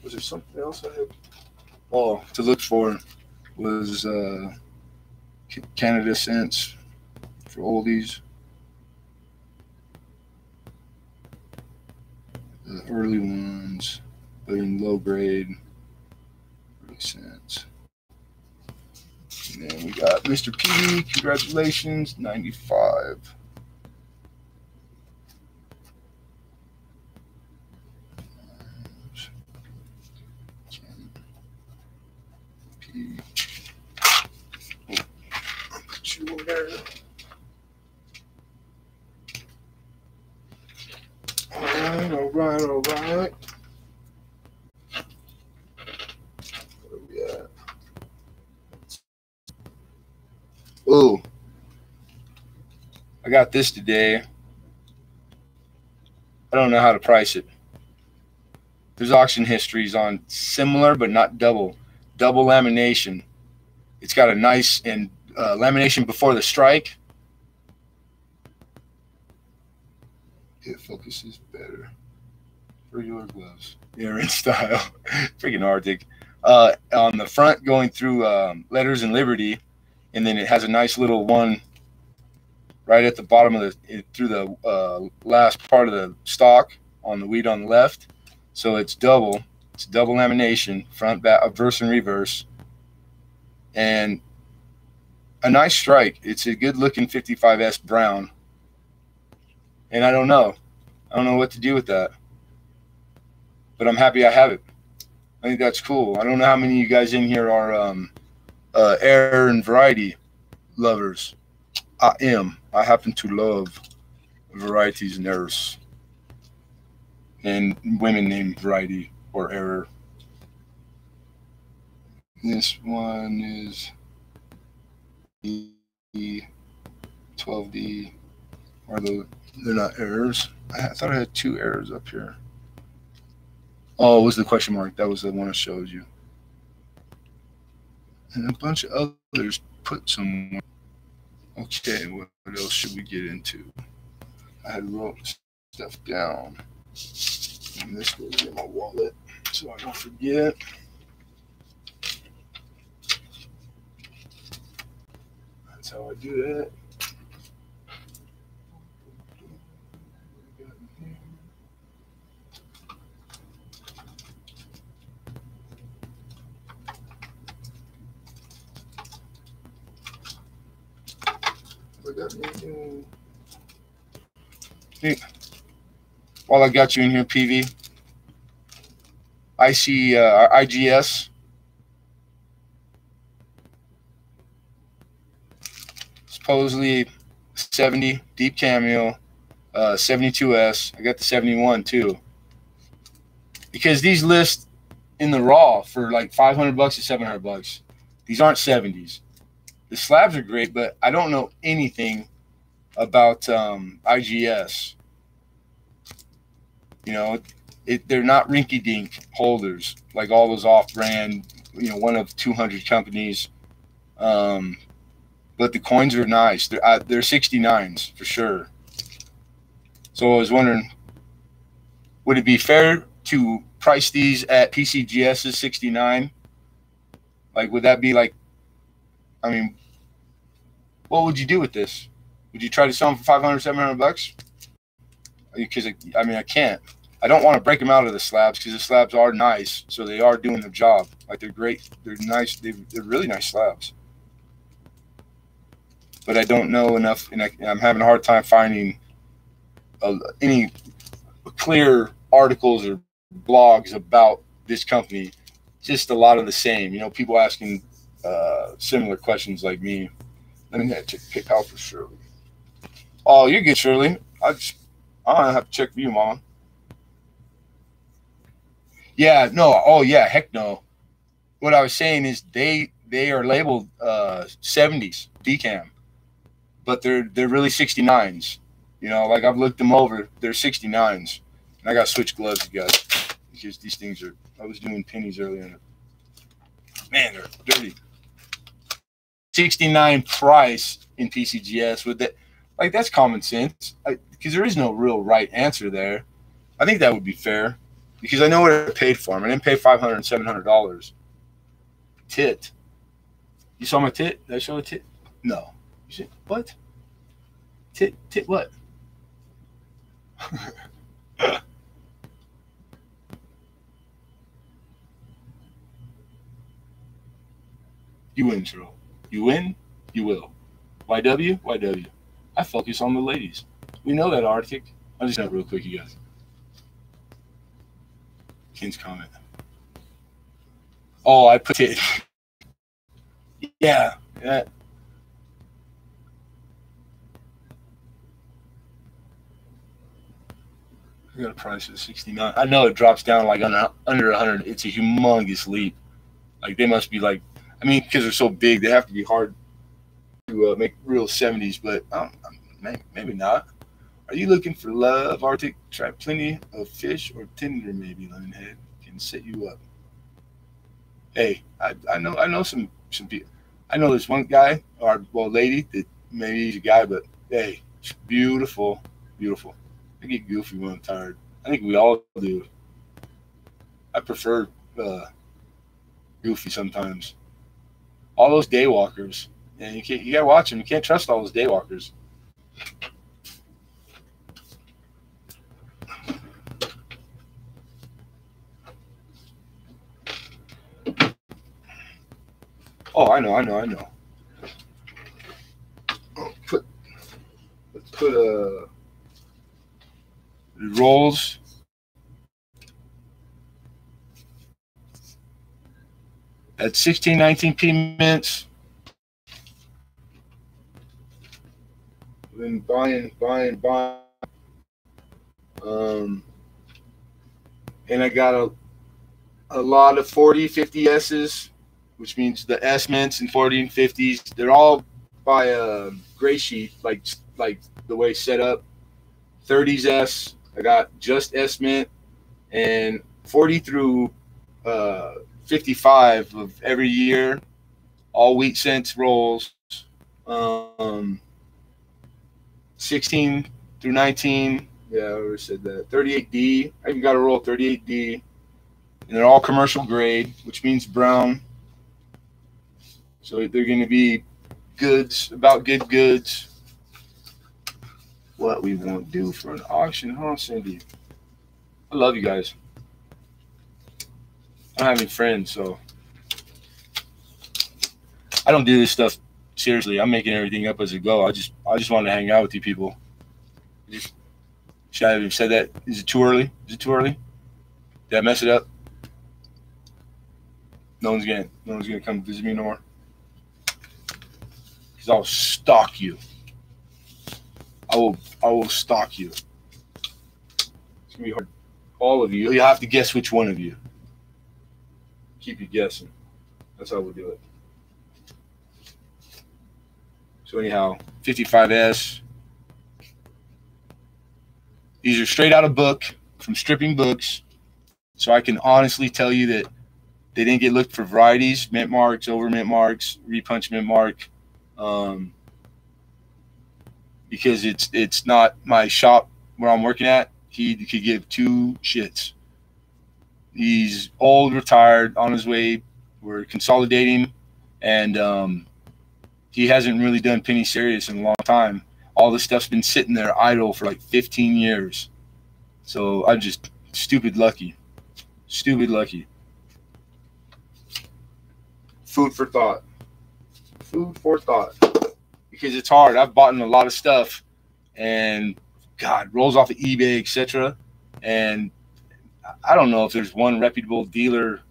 Was there something else I had? Oh, to look for was Canada cents for oldies. The early ones, but in low grade, early cents. And then we got Mr. P. Congratulations, 95. P. I'll put you over there. All right. Where are we at? Oh, I got this today. I don't know how to price it. There's auction histories on similar but not double lamination. It's got a nice and lamination before the strike. It focuses better. Regular gloves. Yeah, in style. Freaking Arctic. On the front, going through letters and Liberty, and then it has a nice little one right at the bottom of through the last part of the stock on the wheat on the left. So it's double. It's double lamination, front, back, verse and reverse, and a nice strike. It's a good-looking 55S brown. And I don't know what to do with that, but I'm happy I have it. I think that's cool. I don't know how many of you guys in here are air and variety, lovers. I am. I happen to love varieties and errors, and women named Variety or Error. This one is E 12D. Are they're not errors? I thought I had two errors up here. Oh, it was the question mark. That was the one I showed you. And a bunch of others put somewhere. Okay, what else should we get into? I had wrote stuff down. And this goes in my wallet so I don't forget. That's how I do that. Hey, while I got you in here, PV, I see IGS. Supposedly 70 deep cameo, 72S. I got the 71 too. Because these list in the raw for like $500 to $700. These aren't 70s. The slabs are great, but I don't know anything about IGS. You know, they're not rinky-dink holders like all those off-brand, you know, one of 200 companies. But the coins are nice. They're 69s for sure. So I was wondering, would it be fair to price these at PCGS's 69? Like, would that be like, I mean, what would you do with this? Would you try to sell them for $500, $700? Because I mean, I can't. I don't want to break them out of the slabs because the slabs are nice, so they are doing their job. Like, they're great. They're nice. They're really nice slabs. But I don't know enough, and I'm having a hard time finding any clear articles or blogs about this company. Just a lot of the same. You know, people asking similar questions like me. Let me check PayPal for Shirley. Oh, you're good, Shirley. I don't have to check for you, Mama. Yeah, no. Oh, yeah, heck no. What I was saying is they are labeled 70s decam, but they're really 69s. You know, like I've looked them over. They're 69s, and I got to switch gloves, you guys, because these things are. I was doing pennies earlier. Man, they're dirty. 69 price in PCGS with that, like, that's common sense, because there is no real right answer there. I think that would be fair because I know what I paid for them. I didn't pay $500 and $700. Tit. You saw my tit? Did I show a tit? No. You said what? Tit what? You win, Cheryl. You win, you will. YW, YW. I focus on the ladies. We know that, Arctic. I'll just have real quick, you guys. Ken's comment. Oh, I put it. Yeah. I got a price of 69. I know it drops down like under 100. It's a humongous leap. Like, they must be like, I mean, because they're so big, they have to be hard to make real 70s, but maybe not. Are you looking for love, Arctic? Try plenty of fish or Tinder, maybe. Lemonhead can set you up. Hey, I know some people. I know this one guy or lady that maybe he's a guy, but hey, it's beautiful, beautiful. I get goofy when I'm tired. I think we all do. I prefer goofy sometimes. All those daywalkers, and you gotta watch them. You can't trust all those daywalkers. Oh, I know. Let's put rolls. At 16, 19p mints. been buying. Um, and I got a lot of 40, 50 S's, which means the S mints and 40 and 50s. They're all by a gray sheet, like the way it's set up. 30s S, I got just S mint, and 40 through 55 of every year, all wheat cents rolls. Um, 16 through 19, yeah, I already said that. 38D, I even got a roll 38D, and they're all commercial grade, which means brown. So they're going to be goods, about good goods. What we won't do for an auction, huh, Cindy? I love you guys. I don't have any friends, so I don't do this stuff seriously. I'm making everything up as I go. I just want to hang out with you people. Should I have said that? Is it too early? Is it too early? Did I mess it up? No one's gonna come visit me no more. Because I'll stalk you. I will stalk you. It's gonna be hard. All of you. You'll have to guess which one of you. Keep you guessing. That's how we'll do it. So anyhow, 55S. These are straight out of book from Stripping Books. So I can honestly tell you that they didn't get looked for varieties, mint marks, over mint marks, repunch mint mark, because it's not my shop where I'm working at. He could give two shits. He's old, retired, on his way. We're consolidating, and he hasn't really done penny serious in a long time. All this stuff's been sitting there idle for like 15 years. So I'm just stupid lucky. Stupid lucky. Food for thought. Food for thought. Because it's hard. I've bought in a lot of stuff, and God, rolls off of eBay, etc. And I don't know if there's one reputable dealer.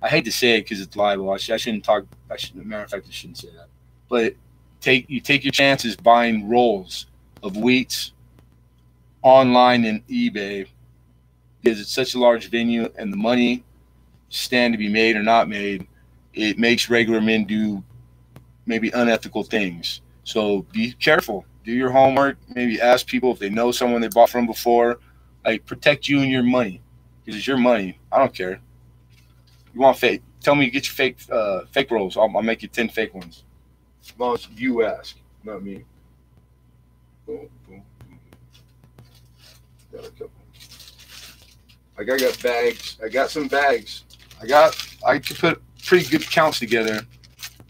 I hate to say it because it's liable. I shouldn't talk. Matter of fact, I shouldn't say that. But you take your chances buying rolls of wheats online and eBay, because it's such a large venue, and the money stand to be made or not made, it makes regular men do maybe unethical things. So be careful. Do your homework. Maybe ask people if they know someone they bought from before. Like, protect you and your money, because it's your money. I don't care. You want fake? Tell me, get your fake rolls. I'll make you 10 fake ones. As long as you ask, not me. Boom, boom, boom. Got a couple. Like, I got bags. I got some bags. I could put pretty good counts together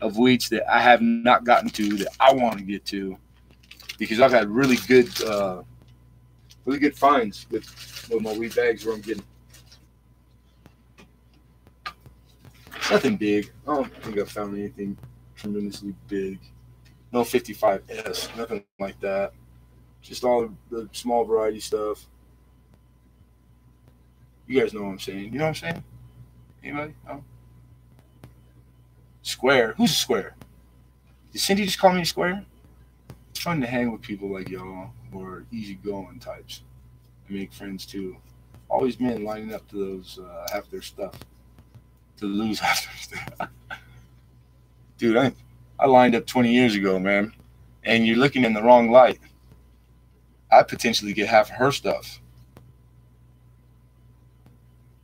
of wheats that I have not gotten to that I want to get to, because I've had really good finds with my wheat bags where I'm getting. Nothing big. I don't think I found anything tremendously big. No 55S, nothing like that. Just all the small variety stuff. You guys know what I'm saying. You know what I'm saying? Anybody? No? Square. Who's a square? Did Cindy just call me a square? It's fun to hang with people like y'all who are easygoing types. I make friends too. Always men lining up to those half their stuff. To lose half their stuff. Dude, I lined up 20 years ago, man. And you're looking in the wrong light. I potentially get half of her stuff.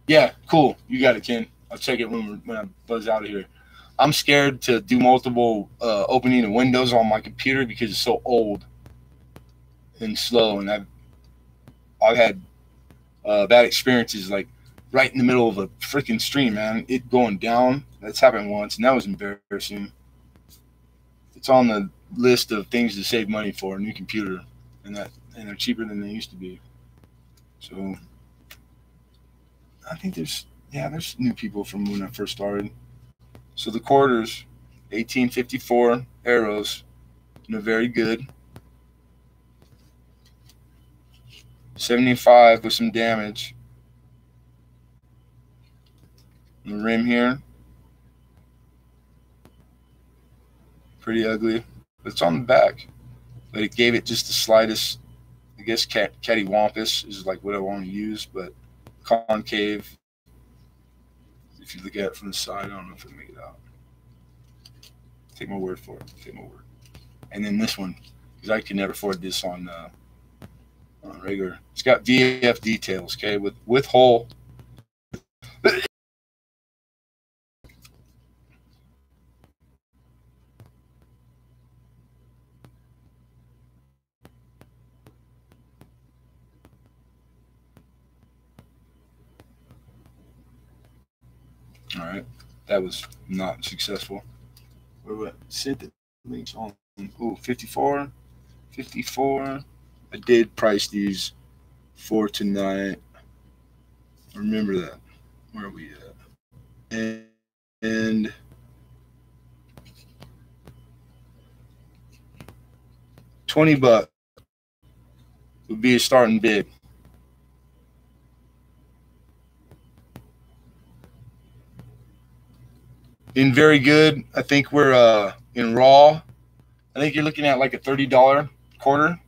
Yeah, cool. You got it, Ken. I'll check it when I buzz out of here. I'm scared to do multiple opening of windows on my computer because it's so old and slow, and I've had bad experiences, like right in the middle of a freaking stream, man. It going down. That's happened once, and that was embarrassing. It's on the list of things to save money for a new computer, and they're cheaper than they used to be. So I think there's new people from when I first started. So the quarters, 1854 arrows, very good. 75 with some damage. The rim here, pretty ugly. But it's on the back. but it gave it just the slightest, I guess, cattywampus is like what I want to use, but concave. If you look at it from the side, I don't know if I make it out. Take my word for it. Take my word. And then this one, because I could never afford this on regular. It's got VF details, okay, with hole. All right, that was not successful. Where we sent the links on? Oh, 54. I did price these for tonight. Remember that. Where are we at? And $20 would be a starting bid. In very good. I think we're in raw. I think you're looking at like a $30 quarter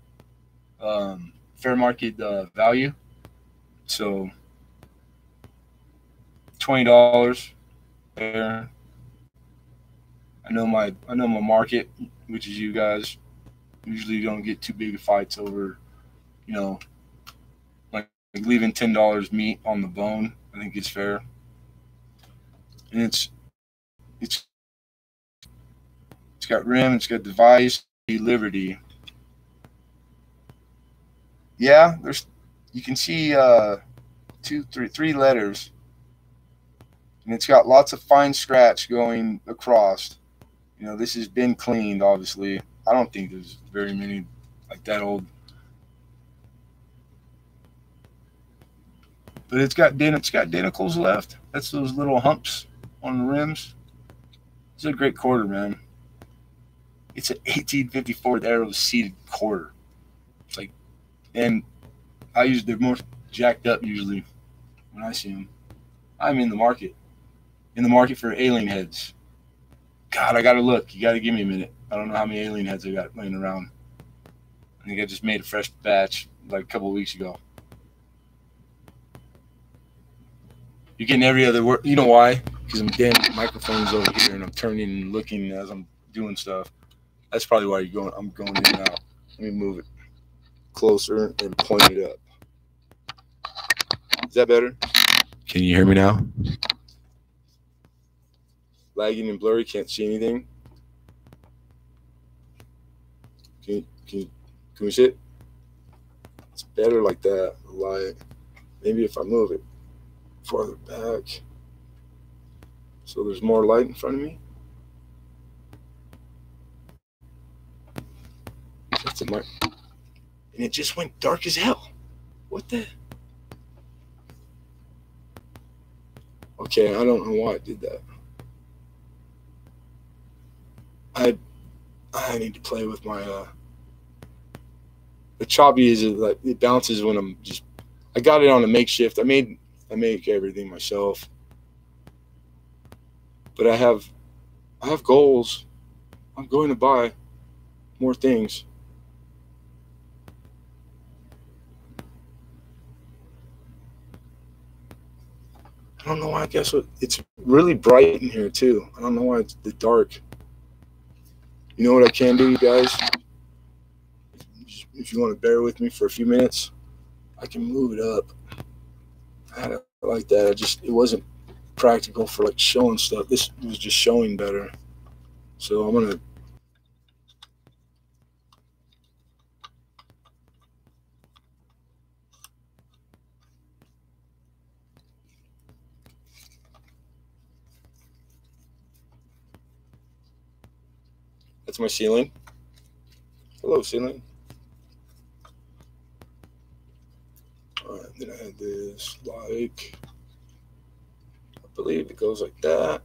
fair market value. So $20 there. I know my market, which is you guys. Usually don't get too big of fights over, like leaving $10 meat on the bone. I think it's fair. And it's got rim, it's got device, Liberty. Yeah, you can see three letters, and it's got lots of fine scratch going across. This has been cleaned, obviously. I don't think there's very many like that old, but it's got denticles left. That's those little humps on the rims. It's a great quarter, man. It's an 1854 Arrow seated quarter. It's like, and they're more jacked up usually when I see them. I'm in the market for alien heads. God, I gotta look. You gotta give me a minute. I don't know how many alien heads I got laying around. I think I just made a fresh batch like a couple of weeks ago. You're getting every other word. You know why? Because my microphone's over here and I'm turning and looking as I'm doing stuff. That's probably why I'm going in and out. Let me move it closer and point it up. Is that better? Can you hear me now? Lagging and blurry, can't see anything. Can we see it? It's better like that. Light. Maybe if I move it farther back, so there's more light in front of me. That's and it just went dark as hell. What the? Okay, I don't know why I did that. I need to play with my the choppy is like it bounces when I'm just. I got it on a makeshift. I make everything myself, but I have goals. I'm going to buy more things. I don't know why. I guess it's really bright in here too. I don't know why it's the dark. You know what I can do, you guys? If you want to bear with me for a few minutes, I can move it up. I had it like that. It wasn't practical for like showing stuff. This was just showing better. So I'm gonna. That's my ceiling. Hello, ceiling. All right, then I had this like, I believe it goes like that.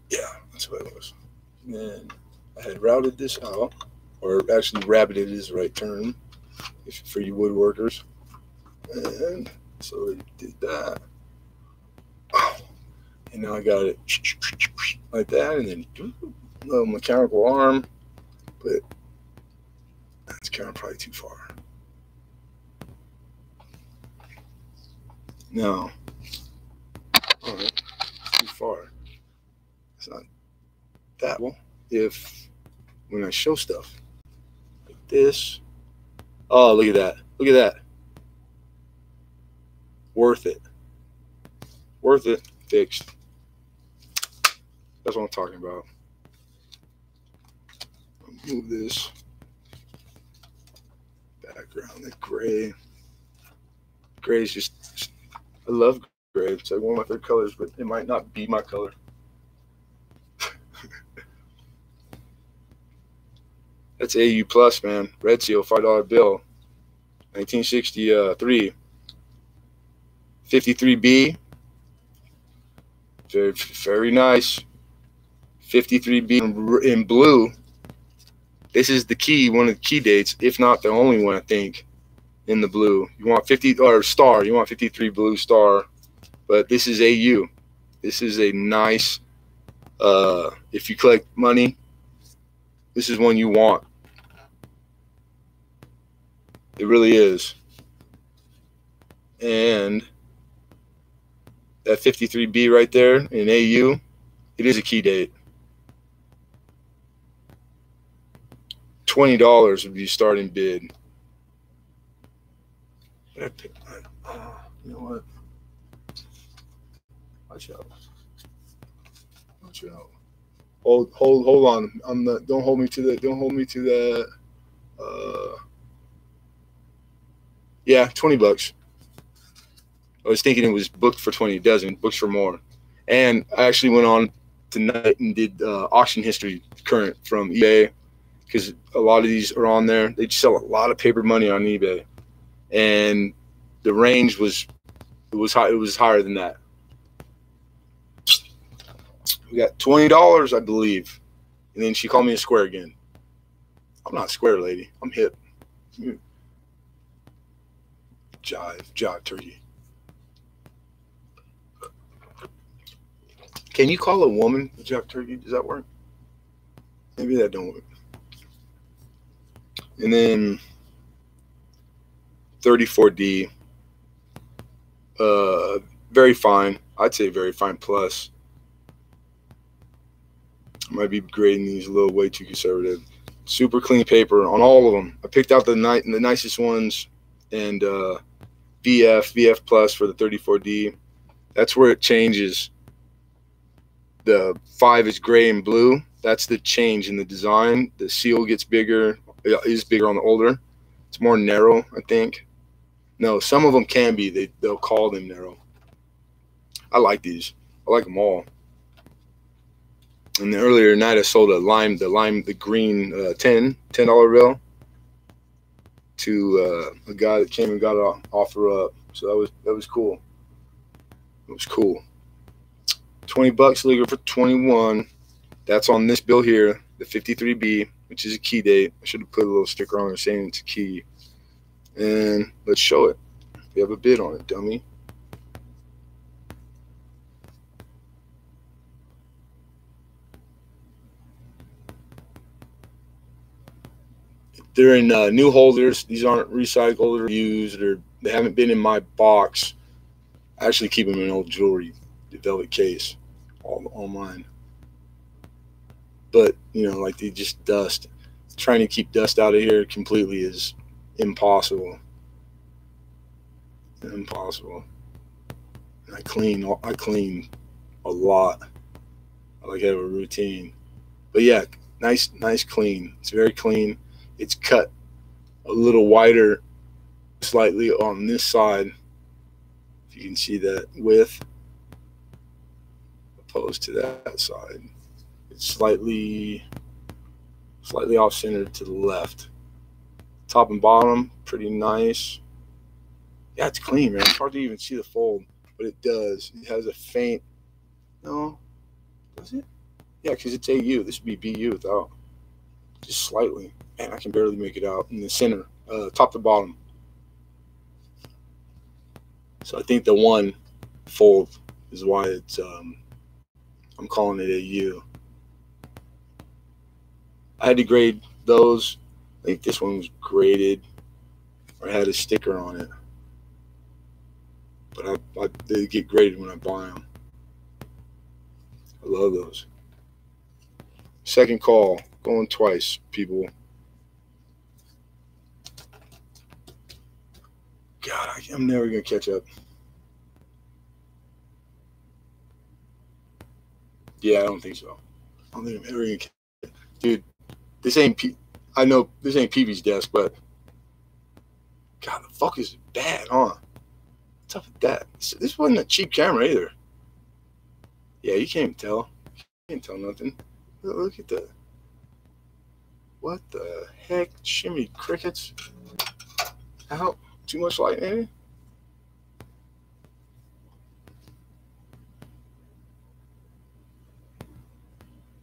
Yeah, that's what it was. And then I had routed this out, or actually rabbited is the right term for you woodworkers. And so I did that. And now I got it like that, and then a little mechanical arm. but that's kind of probably too far. No. All right. Too far. It's not that well. If when I show stuff like this, oh, look at that. Look at that. Worth it. Worth it. Fixed. That's what I'm talking about. I'll move this background. The gray. Gray is just, I love gray. It's like one of my favorite colors, but it might not be my color. That's AU Plus, man. Red Seal, $5 bill. 1963. 53B. Very, very nice. 53B in blue. This is the key, one of the key dates, if not the only one, I think, in the blue. You want 50 or star. You want 53 blue star, but this is AU. This is a nice. If you collect money, this is one you want. It really is. And that 53B right there in AU, it is a key date. $20 would be starting bid. You know what? Watch out. Watch out. Hold on. Don't hold me to the. Yeah, $20. I was thinking it was booked for 20. It doesn't. Books for more. And I actually went on tonight and did auction history current from eBay, because a lot of these are on there. They sell a lot of paper money on eBay, and the range was high. It was higher than that. We got $20, I believe, and then she called me a square again. I'm not square, lady. I'm hip. Jive turkey. Can you call a woman a jive turkey? Does that work? Maybe that don't work. And then 34D, very fine. I'd say very fine plus. I might be grading these a little way too conservative. Super clean paper on all of them. I picked out the nicest ones, and VF plus for the 34D. That's where it changes. The 5 is gray and blue. That's the change in the design. The seal gets bigger. It is bigger on the older. It's more narrow, I think. No, some of them can be. They'll call them narrow. I like these. I like them all. And the earlier night, I sold the green $10 bill to a guy that came and got an offer up. So that was cool. It was cool. $20 legal for 21. That's on this bill here, the 53B, which is a key date. I should have put a little sticker on it saying it's a key. And let's show it. We have a bid on it, dummy. They're in new holders. These aren't recycled or used, or they haven't been in my box. I actually keep them in old jewelry, the velvet case, all mine. But, like they just dust. Trying to keep dust out of here completely is impossible. Impossible. And I clean a lot. I like to have a routine. But yeah, nice clean. It's very clean. It's cut a little wider slightly on this side. If you can see that width opposed to that side. It's slightly off center to the left. Top and bottom, pretty nice. Yeah, it's clean, man. It's hard to even see the fold, but it does. It has a faint. No, does it? Yeah, because it's AU. This would be BU without. Just slightly. Man, I can barely make it out in the center, top to bottom. So I think the one fold is why it's. I'm calling it AU. I had to grade those. I think this one was graded or had a sticker on it. But they get graded when I buy them. I love those. Second call, going twice, people. God, I'm never going to catch up. Yeah, I don't think so. I don't think I'm ever going to catch up. Dude, this ain't I know this ain't PB's desk, but God, the fuck is bad, huh? What's up with that? This wasn't a cheap camera either. Yeah, you can't tell. You can't tell nothing. Look at the... What the heck? Shimmy crickets. How? Too much light in it?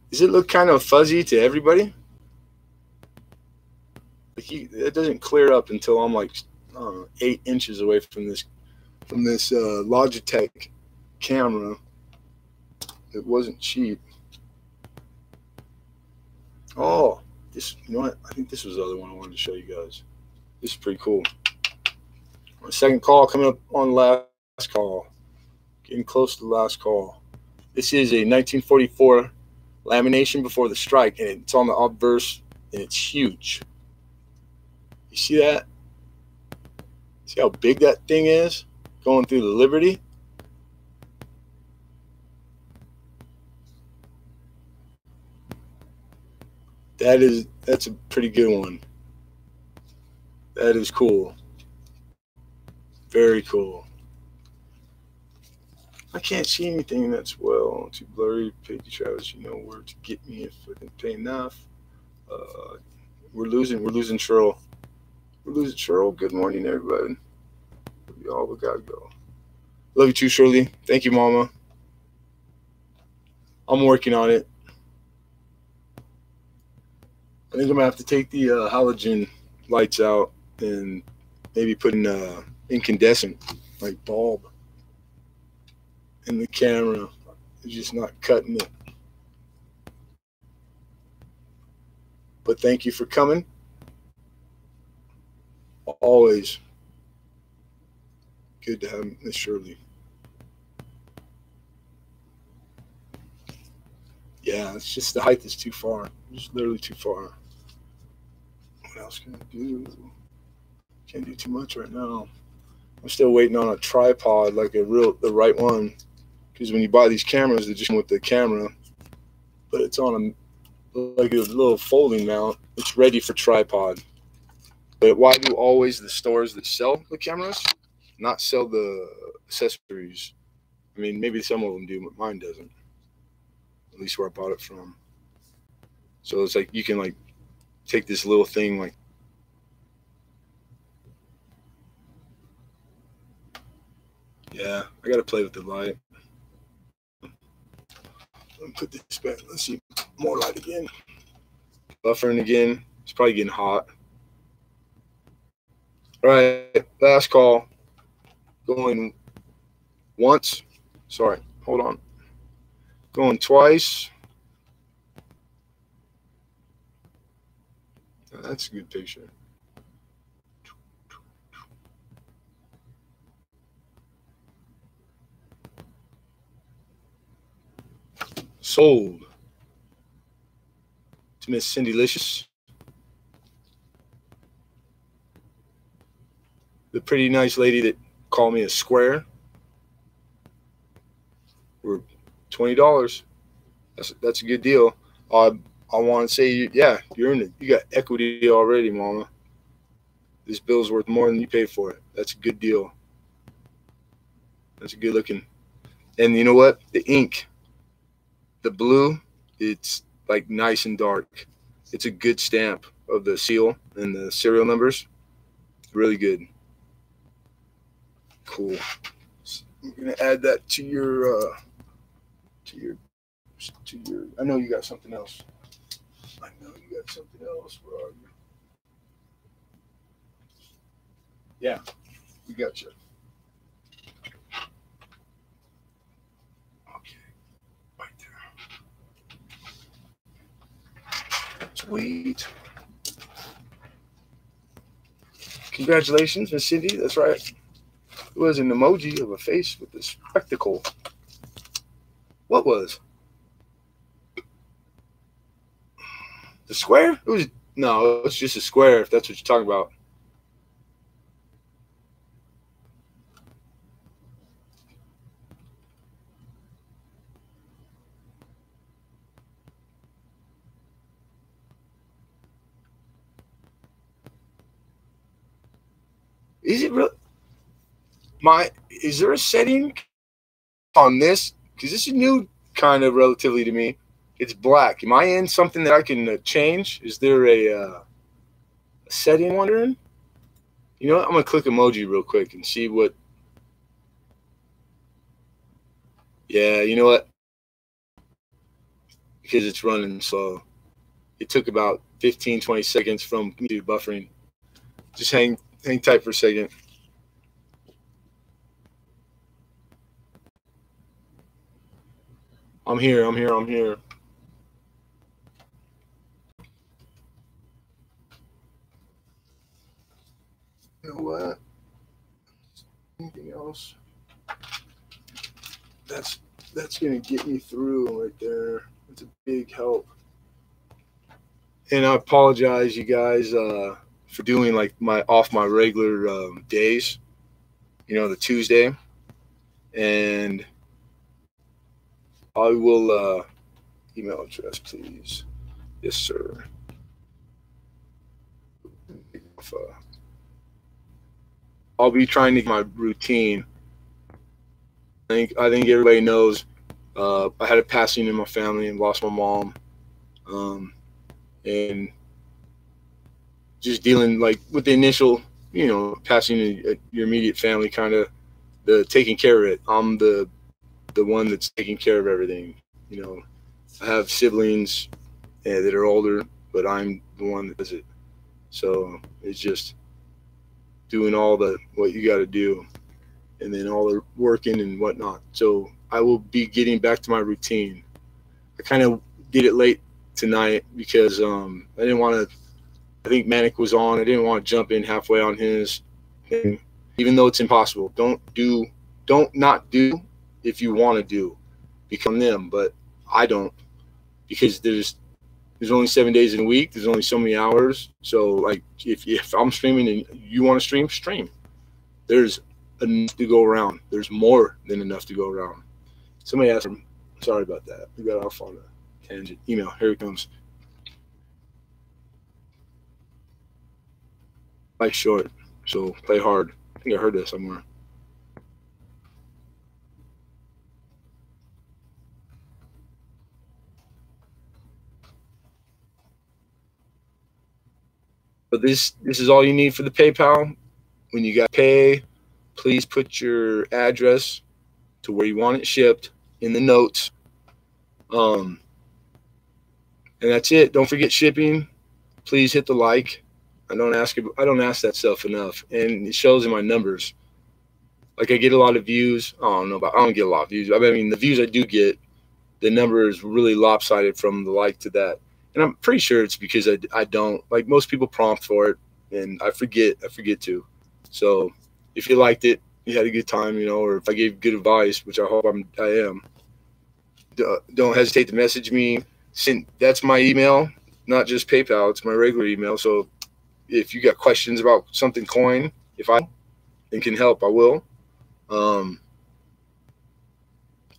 Does it look kind of fuzzy to everybody? Like it doesn't clear up until I'm like 8 inches away from this Logitech camera. It wasn't cheap. Oh, this, you know what? I think this was the other one I wanted to show you guys. This is pretty cool. My second call coming up on last call. Getting close to the last call. This is a 1944 lamination before the strike, and it's on the obverse, and it's huge. You see that? See how big that thing is going through the Liberty? That's a pretty good one. That is cool. Very cool. I can't see anything that's well too blurry. Peggy Travis, you know where to get me if I can pay enough. We're losing Cheryl. We're losing Cheryl. Good morning, everybody. We all gotta go. Love you too, Shirley. Thank you, Mama. I'm working on it. I think I'm gonna have to take the halogen lights out and maybe put an incandescent like bulb in the camera. It's just not cutting it. But thank you for coming. Always good to have Miss Shirley. Yeah, it's just the height is too far. It's literally too far. What else can I do? Can't do too much right now. I'm still waiting on a tripod, like the right one. Because when you buy these cameras, they're just with the camera, but it's on like a little folding mount. It's ready for tripod. But why do always the stores that sell the cameras not sell the accessories? I mean, maybe some of them do, but mine doesn't. At least where I bought it from. So it's like you can like take this little thing like. Yeah, I gotta play with the light. Let me put this back. Let's see, more light again. Buffering again. It's probably getting hot. All right, last call. Going once. Sorry, hold on. Going twice. That's a good picture. Sold to Miss Cindy Licious, the pretty nice lady that called me a square. We're $20. That's a good deal. I want to say, yeah, you're in it. You got equity already, Mama. This bill's worth more than you paid for it. That's a good deal. That's a good looking. And you know what? The ink, the blue, it's like nice and dark. It's a good stamp of the seal and the serial numbers. Really good. Cool. So I'm gonna add that to your. I know you got something else. I know you got something else. Where are you? Yeah, we got you. Okay, right there. Sweet. Congratulations, Miss Cindy. That's right. It was an emoji of a face with a spectacle. What was? The square? It was no, it's just a square if that's what you're talking about. Is it real? Is there a setting on this? Because this is new kind of relatively to me. It's black. Am I in something that I can change? Is there a setting? I'm wondering. You know what? I'm going to click emoji real quick and see what. Yeah, you know what? Because it's running slow. It took about 15, 20 seconds from buffering. Just hang tight for a second. I'm here. You know what? Anything else? That's gonna get me through right there. It's a big help. And I apologize, you guys, for doing like my regular days. You know, the Tuesday, and I will email address, please. Yes, sir. I'll be trying to get my routine. I think everybody knows I had a passing in my family and lost my mom, and just dealing like with the initial, you know, passing your immediate family, kind of the taking care of it. I'm the one that's taking care of everything. You know, I have siblings that are older, but I'm the one that does it. So it's just doing all what you got to do, and then all the working and whatnot. So I will be getting back to my routine. I kind of did it late tonight because I didn't want to. I think Manic was on. I didn't want to jump in halfway on his thing, even though it's impossible. Don't not do if you want to do. Become them, but I don't, because there's only 7 days in a week. There's only so many hours. So like if I'm streaming and you want to stream. There's enough to go around. There's more than enough to go around. Somebody asked him. Sorry about that. We got off on a tangent. Email. Here it comes. Life's short, so play hard. I think I heard that somewhere. But this is all you need for the PayPal. When you got pay, please put your address to where you want it shipped in the notes. And that's it. Don't forget shipping. Please hit the like. I don't ask that stuff enough, and it shows in my numbers. Like I get a lot of views. I don't get a lot of views. I mean, the views I do get, the number is really lopsided from the like to that. And I'm pretty sure it's because I don't, like, most people prompt for it, and I forget to. So if you liked it, you had a good time, you know, or if I gave good advice, which I hope I am, don't hesitate to message me. That's my email, not just PayPal. It's my regular email. So if you got questions about something coin, if I can help, I will. I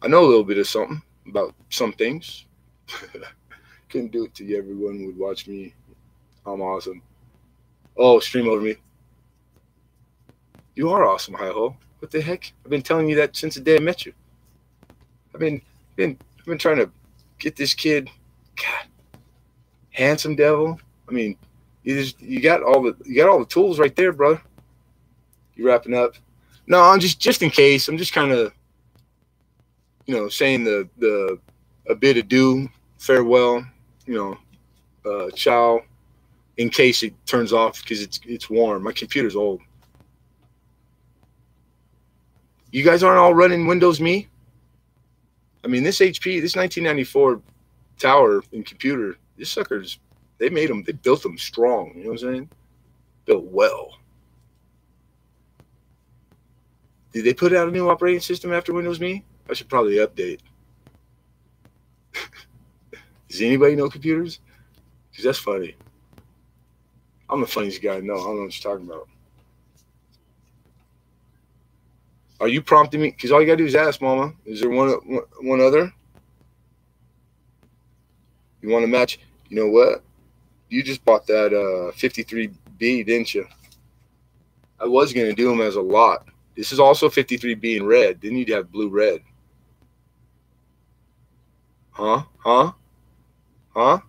know a little bit of something about some things. Couldn't do it to you. Everyone would watch me. I'm awesome. Oh, stream over me. You are awesome, Hi-Ho. What the heck? I've been telling you that since the day I met you. I've been trying to get this kid. God, handsome devil. I mean, you got all the tools right there, brother. You wrapping up? No, I'm just in case. I'm just kind of, you know, saying the a bit adieu, farewell, you know, ciao, in case it turns off because it's warm. My computer's old. You guys aren't all running Windows Me? I mean, this 1994 tower and computer, this suckers, they built them strong. You know what I'm saying? Built well. Did they put out a new operating system after Windows Me? I should probably update. Does anybody know computers? Because that's funny. I'm the funniest guy I know. I don't know what you're talking about. Are you prompting me? Because all you got to do is ask, Mama. Is there one other? You want to match? You know what? You just bought that 53B, didn't you? I was going to do them as a lot. This is also 53B in red. Then you'd have blue red. Huh? And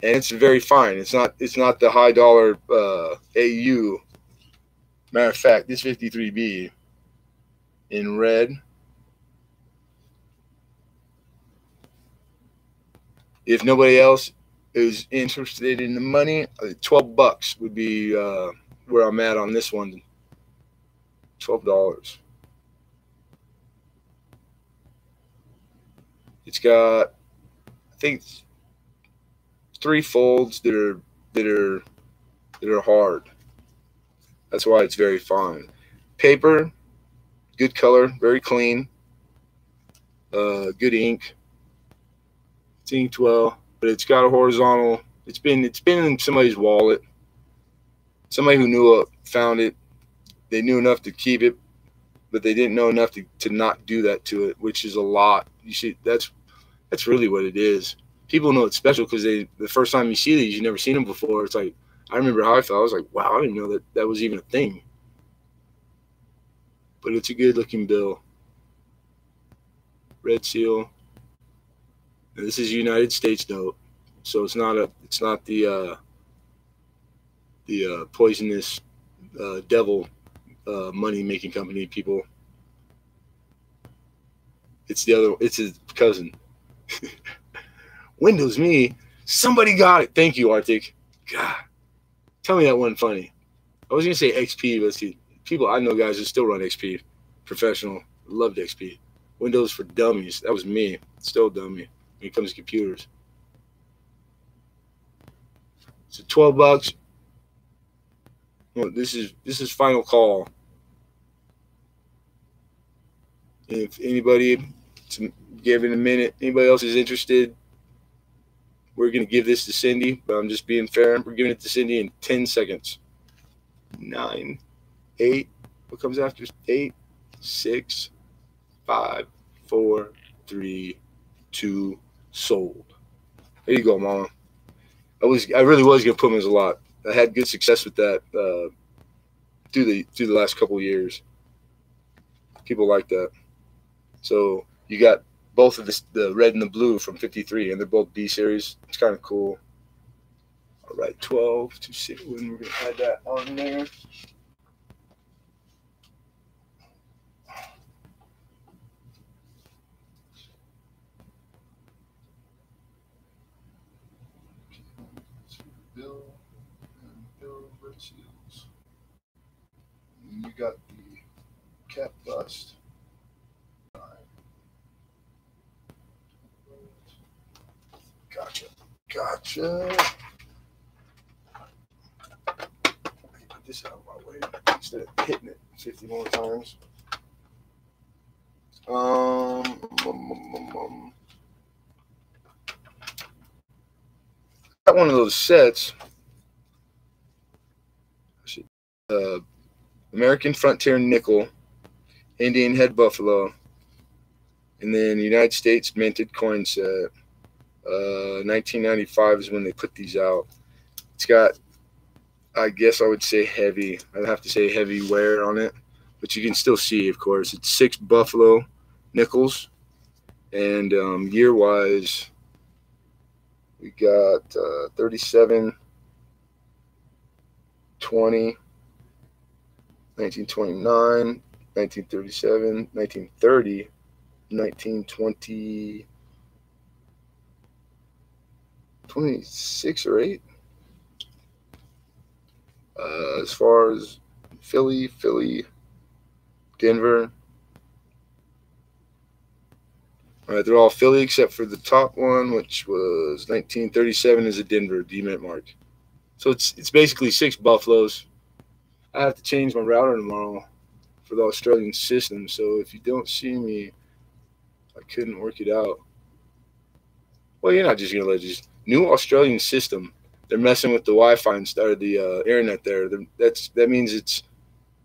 it's very fine. It's not the high dollar AU. Matter of fact, this 53B in red. If nobody else is interested in the money, $12 would be where I'm at on this one. $12. It's got, I think, 3 folds that are hard. That's why it's very fine. Paper, good color, very clean. Good ink. It's inked well, but it's got a horizontal. It's been in somebody's wallet. Somebody who knew it found it. They knew enough to keep it, but they didn't know enough to not do that to it, which is a lot. You see, that's really what it is. People know it's special because the first time you see these, you've never seen them before. It's like, I remember how I felt. I was like, wow, I didn't know that was even a thing. But it's a good looking bill. Red seal. And this is a United States note, so it's not the poisonous devil money making company people. It's his cousin. Windows Me. Somebody got it. Thank you, Arctic. God. Tell me that wasn't funny. I was going to say XP, but see, people, I know guys who still run XP. Professional. Loved XP. Windows for dummies. That was me. Still dummy when it comes to computers. So $12. Well, this is final call. And if anybody, give it a minute, anybody else is interested, we're going to give this to Cindy, but I'm just being fair. We're giving it to Cindy in 10 seconds. 9, 8, what comes after 8, 6, 5, 4, 3, 2, sold. There you go, Mama. I really was going to put them as a lot. I had good success with that through the last couple of years. People like that. So you got both of the red and the blue from 53, and they're both B series. It's kind of cool. All right, 12 to 6. We're going to add that on there. Bill red seals. And you got the cap bust. Gotcha. Put this out of my way instead of hitting it 50 more times. Got one of those sets. American Frontier Nickel, Indian Head Buffalo, and then United States Minted Coin Set. 1995 is when they put these out. It's got, I guess I would say heavy. I'd have to say heavy wear on it, but you can still see, of course. It's 6 Buffalo nickels, and year-wise, we got 37, 20, 1929, 1937, 1930, 1920. 26 or 8. As far as Philly, Denver. All right, they're all Philly except for the top one, which was 1937 is a Denver DMint mark. So it's basically 6 Buffaloes. I have to change my router tomorrow. for the Australian system. So if you don't see me, I couldn't work it out. Well, you're not just gonna let this new Australian system. They're messing with the Wi-Fi and started the internet there. That means it's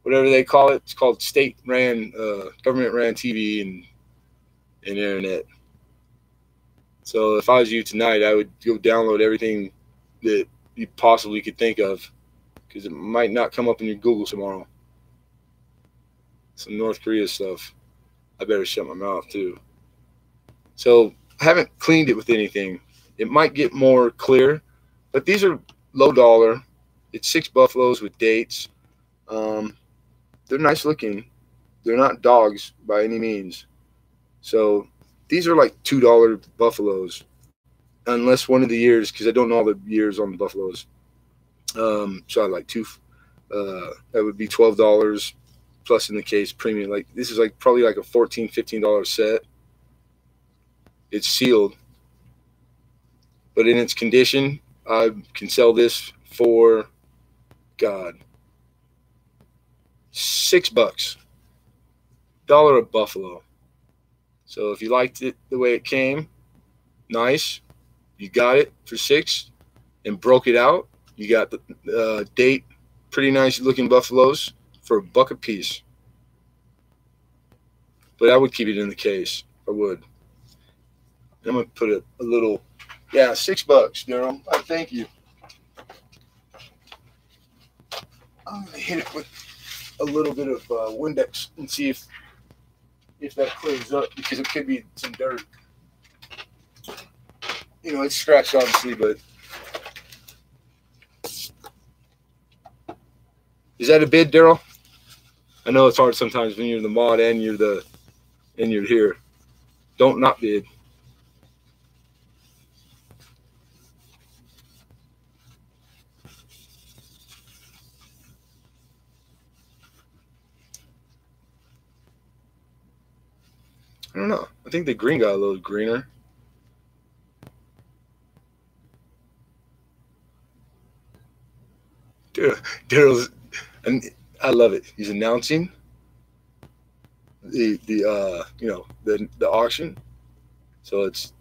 whatever they call it. It's called state ran, government ran TV and internet. So if I was you tonight, I would go download everything that you possibly could think of, because it might not come up in your Google tomorrow. Some North Korea stuff. I better shut my mouth too. So I haven't cleaned it with anything. It might get more clear, but these are low dollar. It's 6 buffaloes with dates. They're nice looking. They're not dogs by any means. So these are like $2 buffaloes, unless one of the years, because I don't know all the years on the buffaloes. So I like that would be $12 plus in the case premium. Like this is like probably like a $14, $15 set. It's sealed, but in its condition, I can sell this for, God, $6. $1 a buffalo. So if you liked it the way it came, nice. You got it for $6 and broke it out. You got the date, pretty nice looking buffaloes for $1 a piece. But I would keep it in the case. I would. I'm gonna put a little, yeah, $6, Daryl. Thank you. I'm gonna hit it with a little bit of Windex and see if that clears up, because it could be some dirt. You know, it's scratched obviously, but is that a bid, Daryl? I know it's hard sometimes when you're the mod and you're here. Don't not bid. I don't know. I think the green got a little greener. Daryl's, and I love it. He's announcing the auction. So it's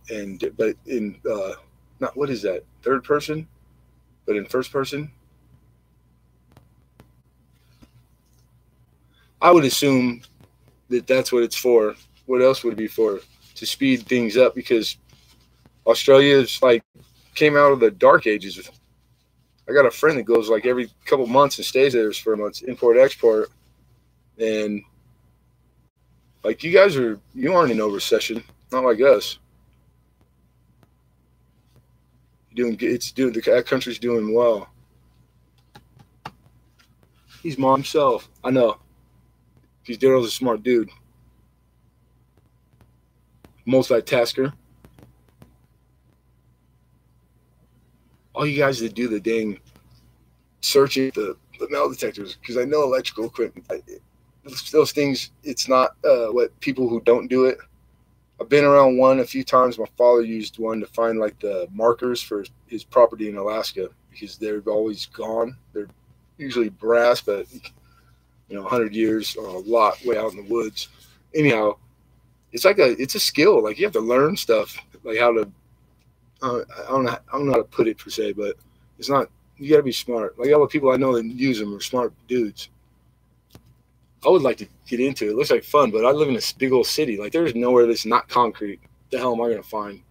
but in not, what is that, third person, but in first person. I would assume that that's what it's for. What else would it be for? To speed things up, because Australia is like came out of the dark ages. I got a friend that goes like every couple months and stays there for months, import export, and like you aren't in no recession, not like us. That country's doing well. He's mom himself. I know. Because Daryl's a smart dude. Multitasker. All you guys that do the dang searching the metal detectors, because I know electrical equipment, those things, it's not what people who don't do it. I've been around one a few times. My father used one to find like the markers for his property in Alaska, because they're always gone. They're usually brass, but 100 years or a lot way out in the woods. Anyhow, it's a skill. Like you have to learn stuff, like how to. I don't know how to put it per se, but it's not. You got to be smart. Like all the people I know that use them are smart dudes. I would like to get into it. It looks like fun, but I live in a big old city. Like there's nowhere that's not concrete. What the hell am I gonna find?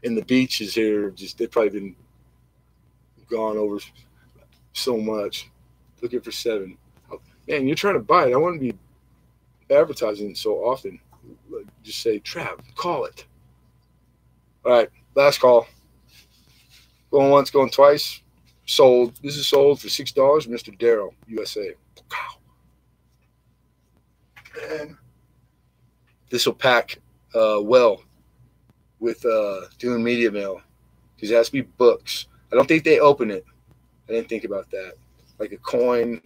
And the beaches here, they've probably been gone over so much. Looking for 7. Man, you're trying to buy it. I wouldn't be advertising so often. Like, just say, Trav, call it. All right, last call. Going once, going twice. Sold. This is sold for $6, Mr. Daryl, USA. Wow. And this will pack well with doing media mail, because it has to be books. I don't think they open it. I didn't think about that. Like a coin.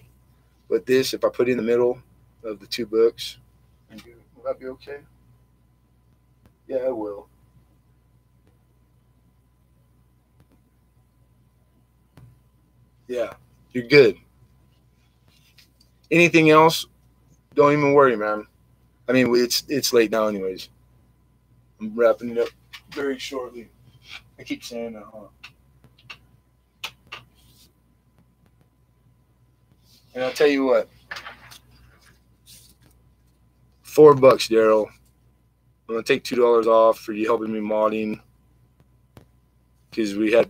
But this, if I put it in the middle of the 2 books, will that be okay? Yeah, it will. Yeah, you're good. Anything else Don't even worry, man. I mean, it's late now, anyways. I'm wrapping it up very shortly. I keep saying that, huh? And I'll tell you what. $4, Daryl. I'm gonna take $2 off for you helping me modding, because we had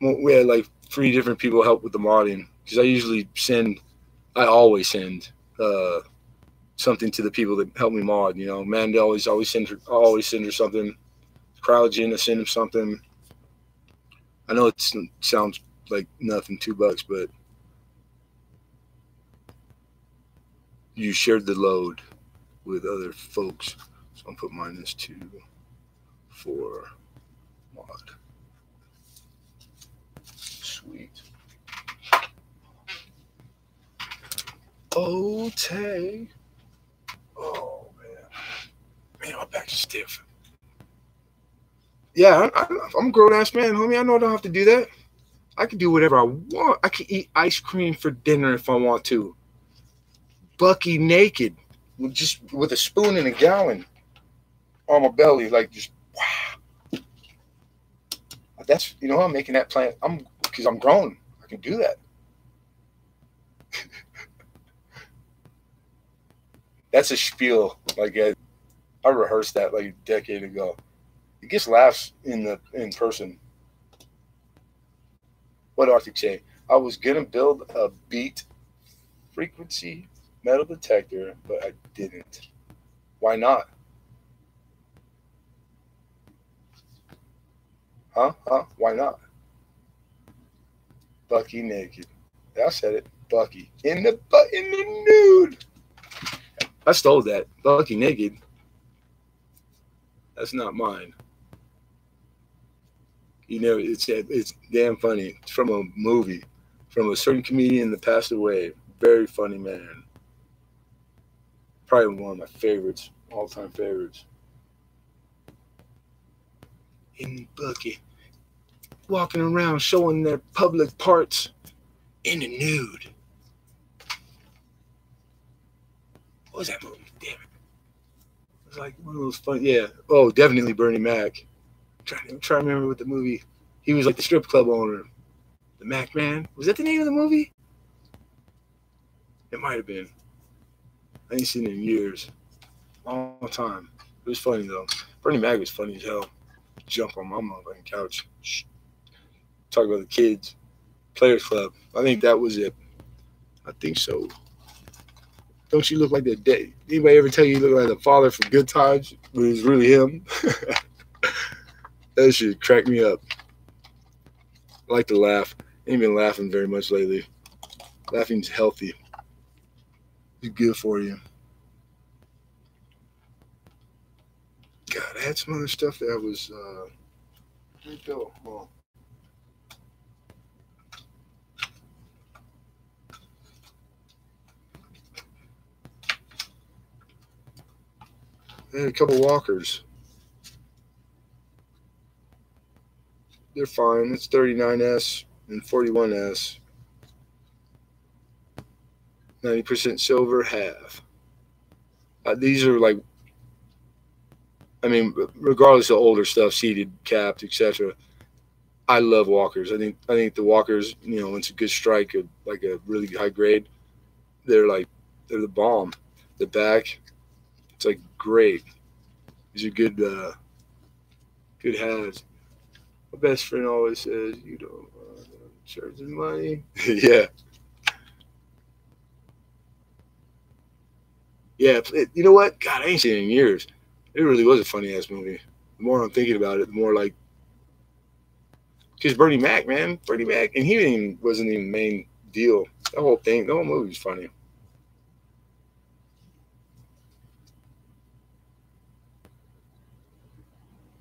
like 3 different people help with the modding. Because I always send something to the people that help me mod. You know, Amanda always send her something. Cryogen, I send him something. I know it sounds like nothing, $2, but you shared the load with other folks. So I'll put -2 for mod. Sweet. Okay. Oh man, my back's stiff. Yeah, I'm a grown ass man, homie. I know I don't have to do that. I can do whatever I want. I can eat ice cream for dinner if I want to. Bucky naked, just with a spoon and a gallon on my belly, like just wow. That's, you know, I'm making that plan. Because I'm grown. I can do that. That's a spiel. Like I rehearsed that like a decade ago. It gets laughs in person. What did Arctic say? I was gonna build a beat frequency metal detector, but I didn't. Why not? Huh? Why not? Bucky naked. I said it. Bucky in the nude. I stole that. Bucky naked. That's not mine. You know, it's damn funny. It's from a movie, from a certain comedian that passed away. Very funny man. Probably one of my favorites, all-time favorites. In Bucky, walking around showing their public parts in the nude. What was that movie? Damn it. It was like one of those fun. Yeah. Oh, definitely Bernie Mac. I'm trying to remember what the movie. He was like the strip club owner. The Mac Man. Was that the name of the movie? It might have been. I ain't seen it in years. Long time. It was funny though. Bernie Mac was funny as hell. Jump on my motherfucking couch. Talk about the kids. Players Club. I think that was it. I think so. Don't you look like that dad? Anybody ever tell you look like the father from Good Times? But it was really him. That shit cracked me up. I like to laugh. Ain't been laughing very much lately. Laughing's healthy. It's good for you. God, I had some other stuff that was where'd it go? Well, I had a couple walkers. They're fine. It's 39S and 41S. 90% silver, half. These are like, I mean, regardless of older stuff, seated, capped, etc. I love walkers. I think the walkers, you know, it's a good strike, like a really high grade. They're the bomb. The back, it's like great. These are good halves. My best friend always says, you don't charge the money. Yeah. Yeah, you know what? God, I ain't seen it in years. It really was a funny ass movie. The more I'm thinking about it, the more like, because Bernie Mac, man, Bernie Mac, and he wasn't even the main deal. The whole movie was funny.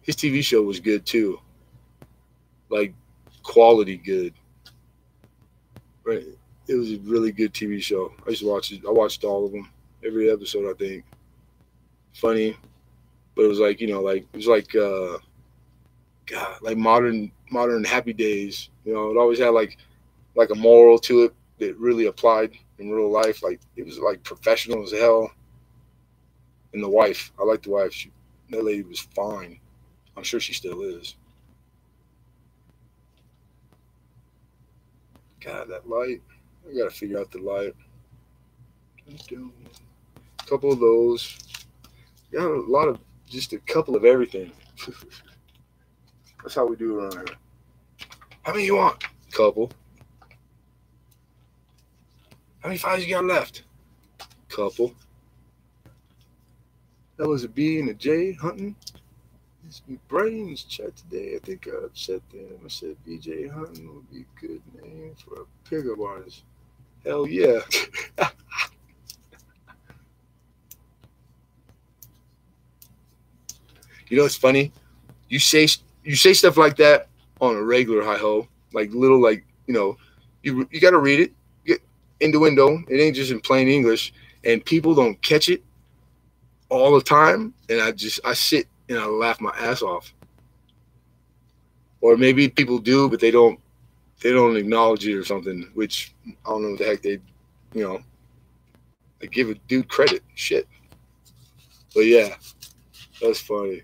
His TV show was good too, like quality good. Right, it was a really good TV show. I used to watch it. I watched all of them, every episode. I think funny, but it was like, you know, like it was like God, like modern Happy Days. You know, it always had like a moral to it. that really applied in real life. Like it was like professional as hell. And the wife, I like the wife. That lady was fine. I'm sure she still is. God, that light. I gotta figure out the light. A couple of those. Got a lot of, just a couple of everything. That's how we do around here. How many you want? Couple. How many fives you got left? Couple. That was a B and a J hunting. It's brains chat today. I think I upset them. I said BJ Hunting would be a good name for a pickup artist. Hell yeah. You know what's funny? You say stuff like that on a regular hi-ho, like little, like, you know, you got to read it, get innuendo. It ain't just in plain English, and people don't catch it all the time. And I sit and I laugh my ass off. Or maybe people do, but they don't acknowledge it or something, which I don't know what the heck they, you know, they give a dude credit. Shit. But yeah, that's funny.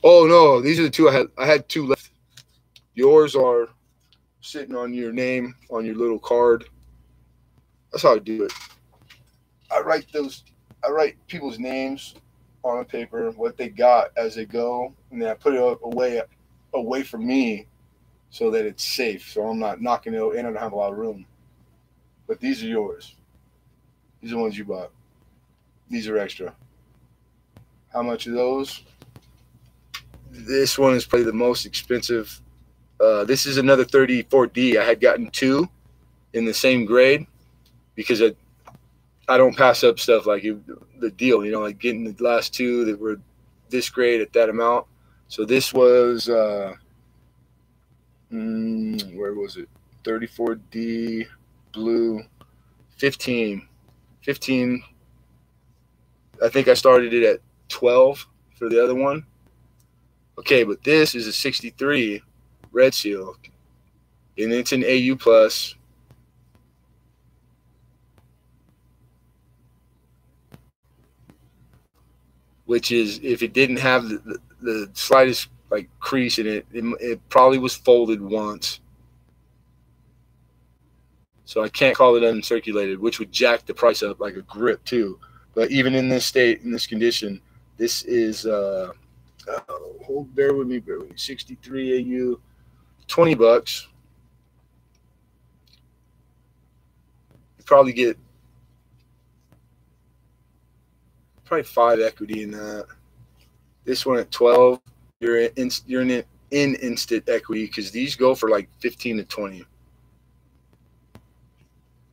Oh no, these are the two I had. I had two left. Yours are sitting on your name on your little card. That's how I do it. I write people's names on a paper, what they got as they go, and then I put it away from me so that it's safe. So I'm not knocking it in. I don't have a lot of room. But these are yours. These are the ones you bought. These are extra. How much are those? This one is probably the most expensive. This is another 34D. I had gotten two in the same grade because I don't pass up stuff like the deal, you know, like getting the last two that were this grade at that amount. So this was, where was it? 34D blue, 15. I think I started it at 12 for the other one. Okay, but this is a 63 red seal, and it's an AU plus. Which is, if it didn't have the slightest like crease in it, it probably was folded once. So I can't call it uncirculated, which would jack the price up like a grip too. But even in this state, in this condition, this is bear with me, 63 AU, $20. You probably get probably 5 equity in that. This one at 12, you're in instant equity because these go for like 15 to 20.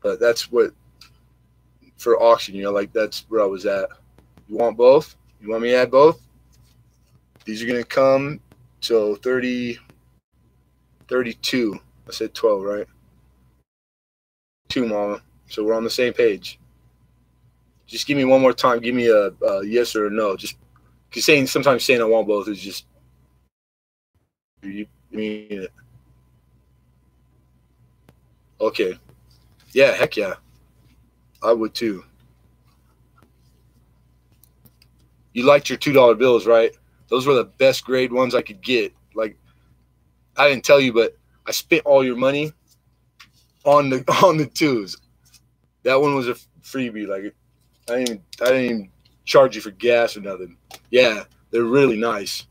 But that's what for auction, you know, like that's where I was at. You want both? You want me to add both? These are gonna come so 30, 32. I said 12, right? 2, mama. So we're on the same page. Just give me one more time. Give me a yes or a no. Just because sometimes saying I want both is just you mean it. Okay. Yeah, heck yeah. I would too. You liked your $2 bills, right? Those were the best grade ones I could get. Like, I didn't tell you, but I spent all your money on the twos. That one was a freebie. Like, I didn't even charge you for gas or nothing. Yeah, they're really nice.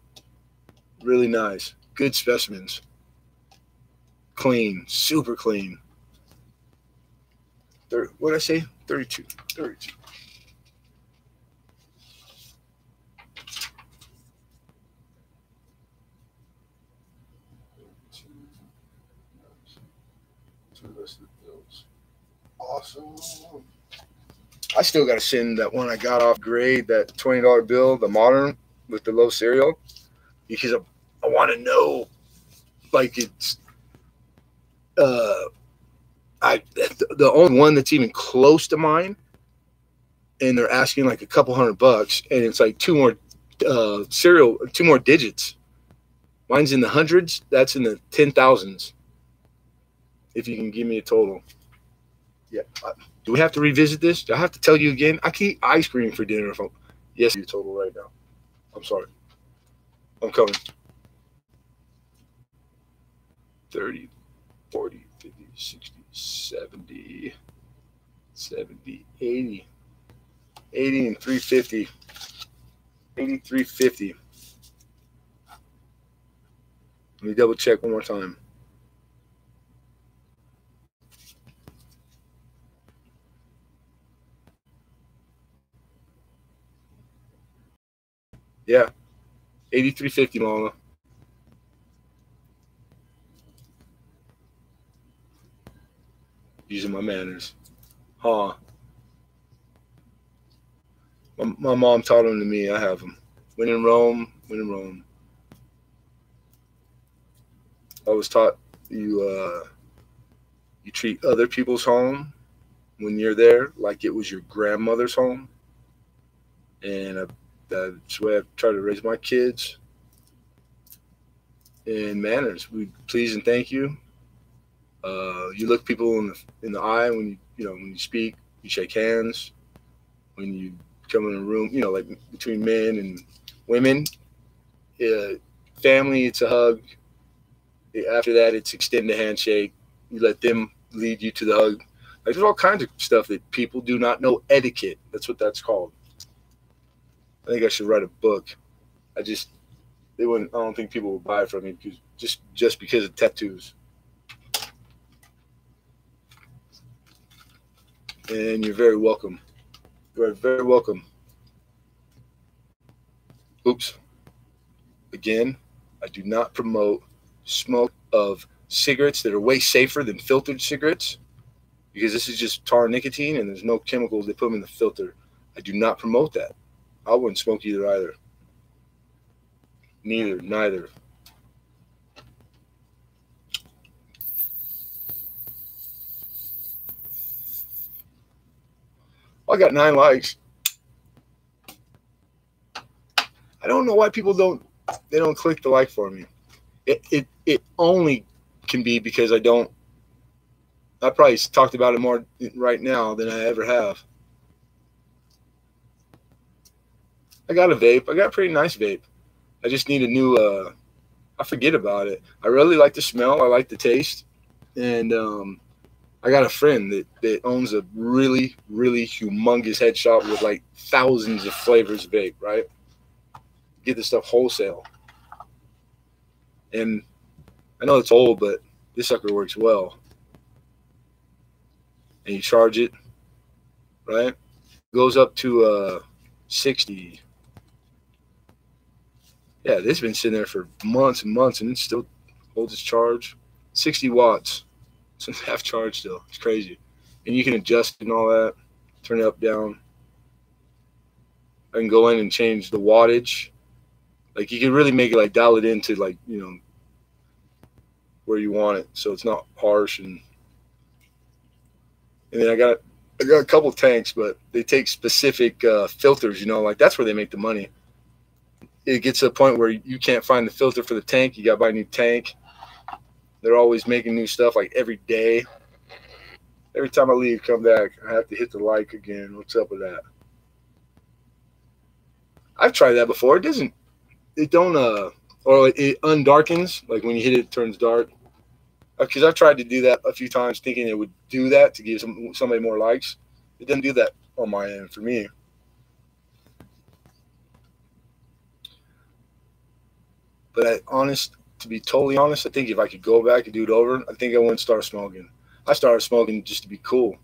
Really nice. Good specimens. Clean. Super clean. What did I say? 32. 32. Awesome. I still got to send that one I got off grade, that $20 bill, the modern with the low serial, because I want to know, like, it's the only one that's even close to mine, and they're asking like a couple $100, and it's like two more digits. Mine's in the hundreds, that's in the 10,000s. if you can give me a total. Yeah. Do we have to revisit this? Do I have to tell you again? I can eat ice cream for dinner if I'm. Yes, you total right now. I'm sorry. I'm coming. 30, 40, 50, 60, 70, 70, 80. 80 and 350. 8350. Let me double check one more time. Yeah. 8350, Mama. Using my manners. Huh. My mom taught them to me. I have them. When in Rome, when in Rome. I was taught you treat other people's home when you're there like it was your grandmother's home. And that's the way I try to raise my kids in manners. We please and thank you. You look people in the eye when when you speak. You shake hands. When you come in a room, like between men and women, family, it's a hug. After that, it's extend a handshake. You let them lead you to the hug. Like, there's all kinds of stuff that people do not know etiquette. That's what that's called. I think I should write a book. I don't think people will buy it from me because just because of tattoos. And you're very welcome. You are very welcome. Oops. Again, I do not promote smoke of cigarettes that are way safer than filtered cigarettes, because this is just tar nicotine and there's no chemicals. They put them in the filter. I do not promote that. I wouldn't smoke either. Neither. I got 9 likes. I don't know why people don't click the like for me. It only can be because I probably talked about it more right now than I ever have. I got a vape. I got a pretty nice vape. I just need a new I forget about it. I really like the smell. I like the taste. And I got a friend that owns a really, really humongous head shop with like thousands of flavors of vape, right? Get this stuff wholesale. And I know it's old, but this sucker works well. And you charge it, right? It goes up to 60. Yeah, this has been sitting there for months and months, and it still holds its charge. 60 watts. It's half charge still. It's crazy. And you can adjust and all that. Turn it up, down. I can go in and change the wattage. Like, you can really make it, like, dial it into, like, where you want it, so it's not harsh. And then I got a couple tanks, but they take specific filters. Like, that's where they make the money. It gets to a point where you can't find the filter for the tank. You got to buy a new tank. They're always making new stuff, like, every day. Every time I leave, come back, I have to hit the like again. What's up with that? I've tried that before. It undarkens. Like, when you hit it, it turns dark. Because I've tried to do that a few times, thinking it would do that to give somebody more likes. It doesn't do that on my end for me. But to be totally honest, I think if I could go back and do it over, I think I wouldn't start smoking. I started smoking just to be cool.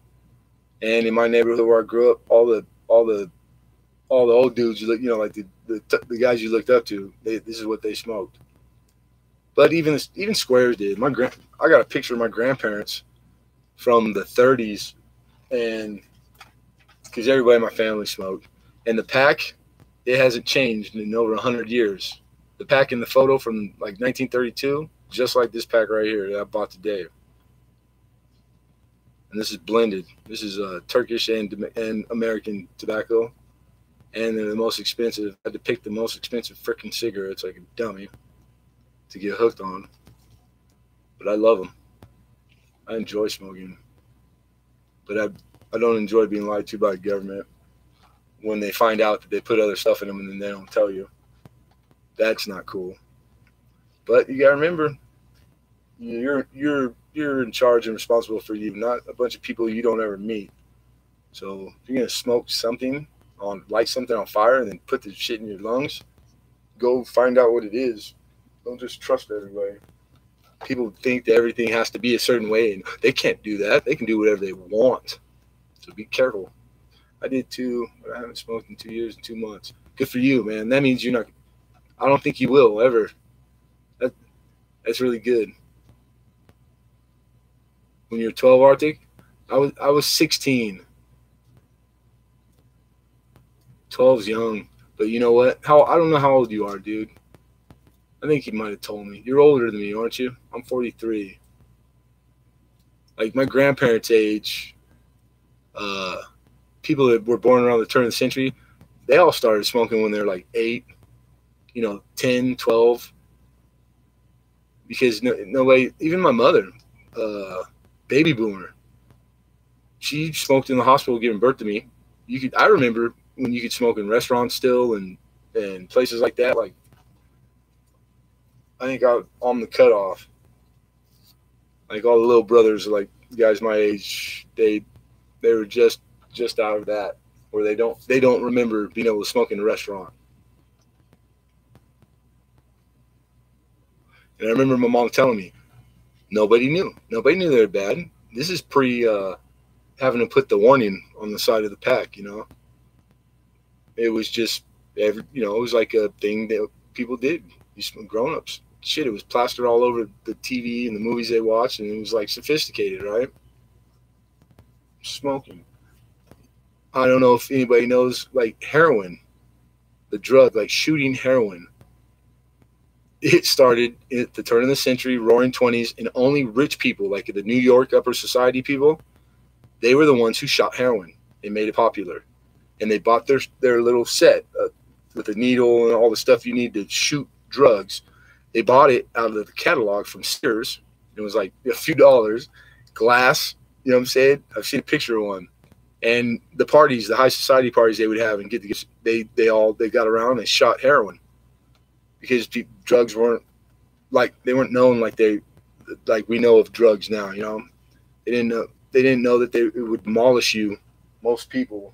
And in my neighborhood where I grew up, all the old dudes, like the guys you looked up to, this is what they smoked. But even squares did. I got a picture of my grandparents from the 30s, and because everybody in my family smoked, and the pack, it hasn't changed in over 100 years. The pack in the photo from like 1932, just like this pack right here that I bought today. And this is blended. This is Turkish and American tobacco, and they're the most expensive. I had to pick the most expensive freaking cigarettes like a dummy to get hooked on. But I love them. I enjoy smoking, but I don't enjoy being lied to by the government when they find out that they put other stuff in them and then they don't tell you. That's not cool. But you gotta remember, you're in charge and responsible for you, not a bunch of people you don't ever meet. So if you're gonna smoke something light something on fire and then put the shit in your lungs, go find out what it is. Don't just trust everybody. People think that everything has to be a certain way, and they can't do that. They can do whatever they want. So be careful. I did too, but I haven't smoked in 2 years and 2 months. Good for you, man. That means you're not. I don't think you will ever. That, that's really good. When you're 12, Arctic, I was 16. 12's young, but you know what? I don't know how old you are, dude. I think he might have told me. You're older than me, aren't you? I'm 43. Like my grandparents' age, people that were born around the turn of the century, they all started smoking when they're like 8, 10, 12. Because nobody, even my mother, baby boomer, she smoked in the hospital giving birth to me. I remember when you could smoke in restaurants still and places like that. Like, I think I'm the cutoff. Like all the little brothers, like guys my age, they were just out of that, where they don't remember being able to smoke in a restaurant. And I remember my mom telling me, nobody knew they were bad. This is pre having to put the warning on the side of the pack. It was just it was like a thing that people did. Grown ups. Shit, it was plastered all over the TV and the movies they watched, and it was like sophisticated, right? Smoking. I don't know if anybody knows, like heroin, the drug, like shooting heroin. It started at the turn of the century, roaring 20s, and only rich people, like the New York upper society people, they were the ones who shot heroin. They made it popular. And they bought their little set with a needle and all the stuff you need to shoot drugs. They bought it out of the catalog from Sears. It was like a few dollars, glass. You know what I'm saying? I've seen a picture of one. And the parties, the high society parties they would have and they got around and they shot heroin because drugs weren't known like we know of drugs now. They didn't know that it would demolish you, most people,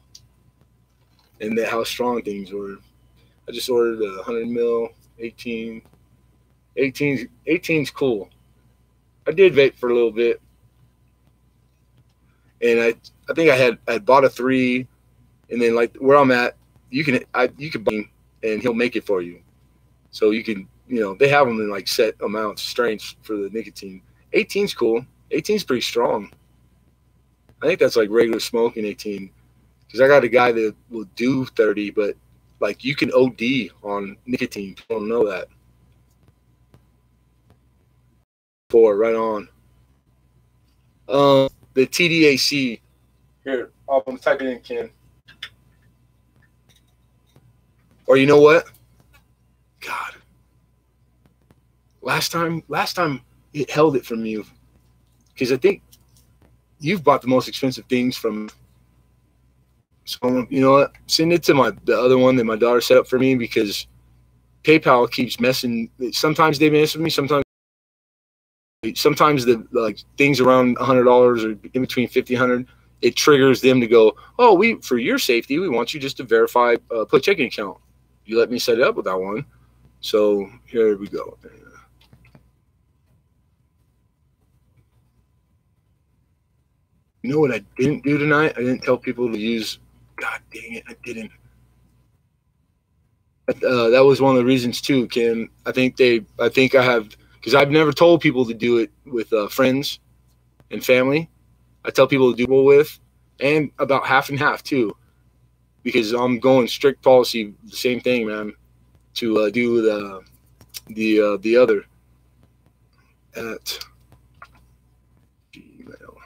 and how strong things were. I just ordered a 100 mil 18. 18's cool. I did vape for a little bit, and I think I had bought a 3, and then like where I'm at, you can buy him and he'll make it for you. So you can they have them in like set amounts, strains for the nicotine. 18's cool. 18's pretty strong. I think that's like regular smoking 18. Because I got a guy that will do 30, but like you can OD on nicotine. People don't know that. 4, right on. The TDAC. Here, I'm gonna type it in, Ken. Or you know what? God. Last time it held it from you. Because I think you've bought the most expensive things from. So you know what? Send it to the other one that my daughter set up for me, because PayPal keeps messing. Sometimes they mess with me. Sometimes the like things around $100 or in between 50, 100, it triggers them to go, oh, for your safety, we want you just to verify, put checking account. You let me set it up with that one. So here we go. You know what I didn't do tonight? I didn't tell people to use. God dang it, I didn't. That was one of the reasons too, Kim. I think I have, because I've never told people to do it with friends and family. I tell people to do it with, and about half and half too, because I'm going strict policy. The same thing, man. To do the other at Gmail.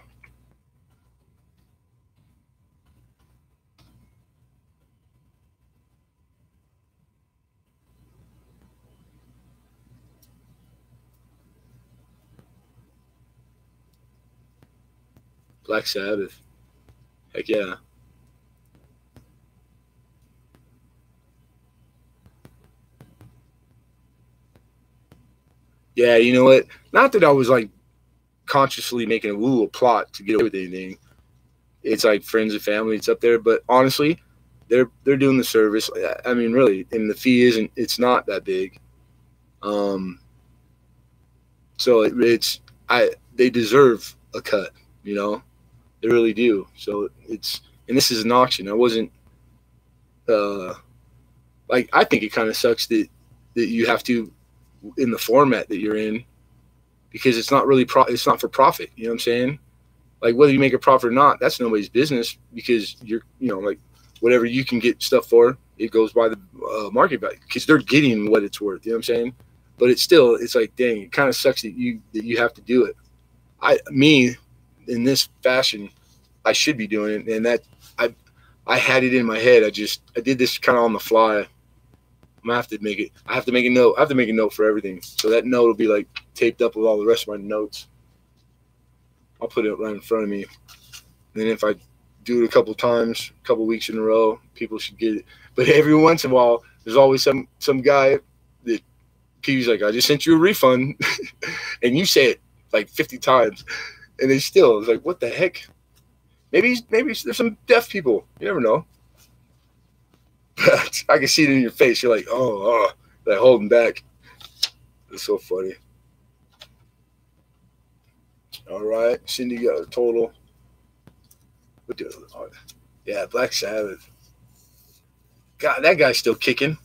Black Sabbath. Heck yeah. Yeah, you know what? Not that I was like consciously making a plot to get away with anything. It's like friends and family. It's up there, but honestly, they're doing the service. I mean, really, and the fee isn't. It's not that big. Um, so it's they deserve a cut. You know, they really do. So it's and this is an auction. I wasn't like I think it kind of sucks that you have to in the format that you're in because it's not really it's not for profit. You know what I'm saying? Like whether you make a profit or not, that's nobody's business because you're like whatever you can get stuff for, it goes by the market value because they're getting what it's worth. You know what I'm saying? But it's like dang, it kind of sucks that you have to do it. Me in this fashion, I should be doing it, and that I had it in my head. I did this kind of on the fly. I'm gonna have to make it. I have to make a note. I have to make a note for everything. So that note will be like taped up with all the rest of my notes. I'll put it right in front of me. And then if I do it a couple times, a couple weeks in a row, people should get it. But every once in a while, there's always some guy that he's like, I just sent you a refund, and you say it like 50 times, and they still it's like, what the heck? Maybe there's some deaf people. You never know. I can see it in your face. You're like, oh, like holding back. It's so funny. All right, Cindy got a total. Yeah, Black Sabbath. God, that guy's still kicking.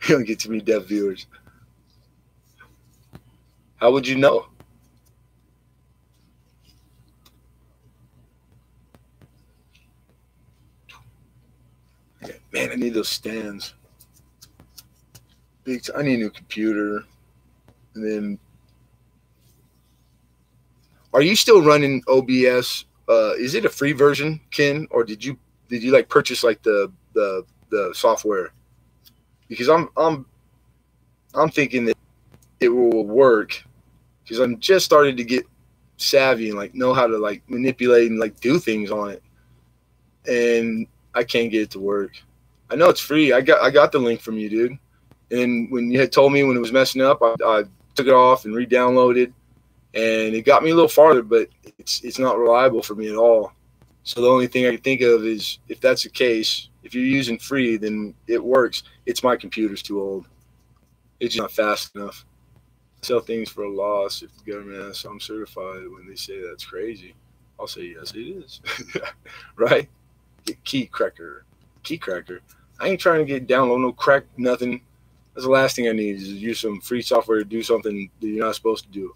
You don't get too many deaf viewers. How would you know? Man, I need those stands. I need a new computer. And then, are you still running OBS? Is it a free version, Ken, or did you like purchase like the software? Because I'm thinking that it will work because I'm just starting to get savvy and like know how to like manipulate and like do things on it, and I can't get it to work. I know it's free. I got the link from you, dude. And when you had told me when it was messing up, I took it off and re-downloaded, and it got me a little farther, but it's not reliable for me at all. So the only thing I can think of is if that's the case, if you're using free, then it works. It's my computer's too old. It's not fast enough. Sell things for a loss if the government asks I'm certified. When they say that's crazy, I'll say yes, it is. Right? Get key cracker. I ain't trying to get download no crack nothing. That's the last thing I need is use some free software to do something that you're not supposed to do.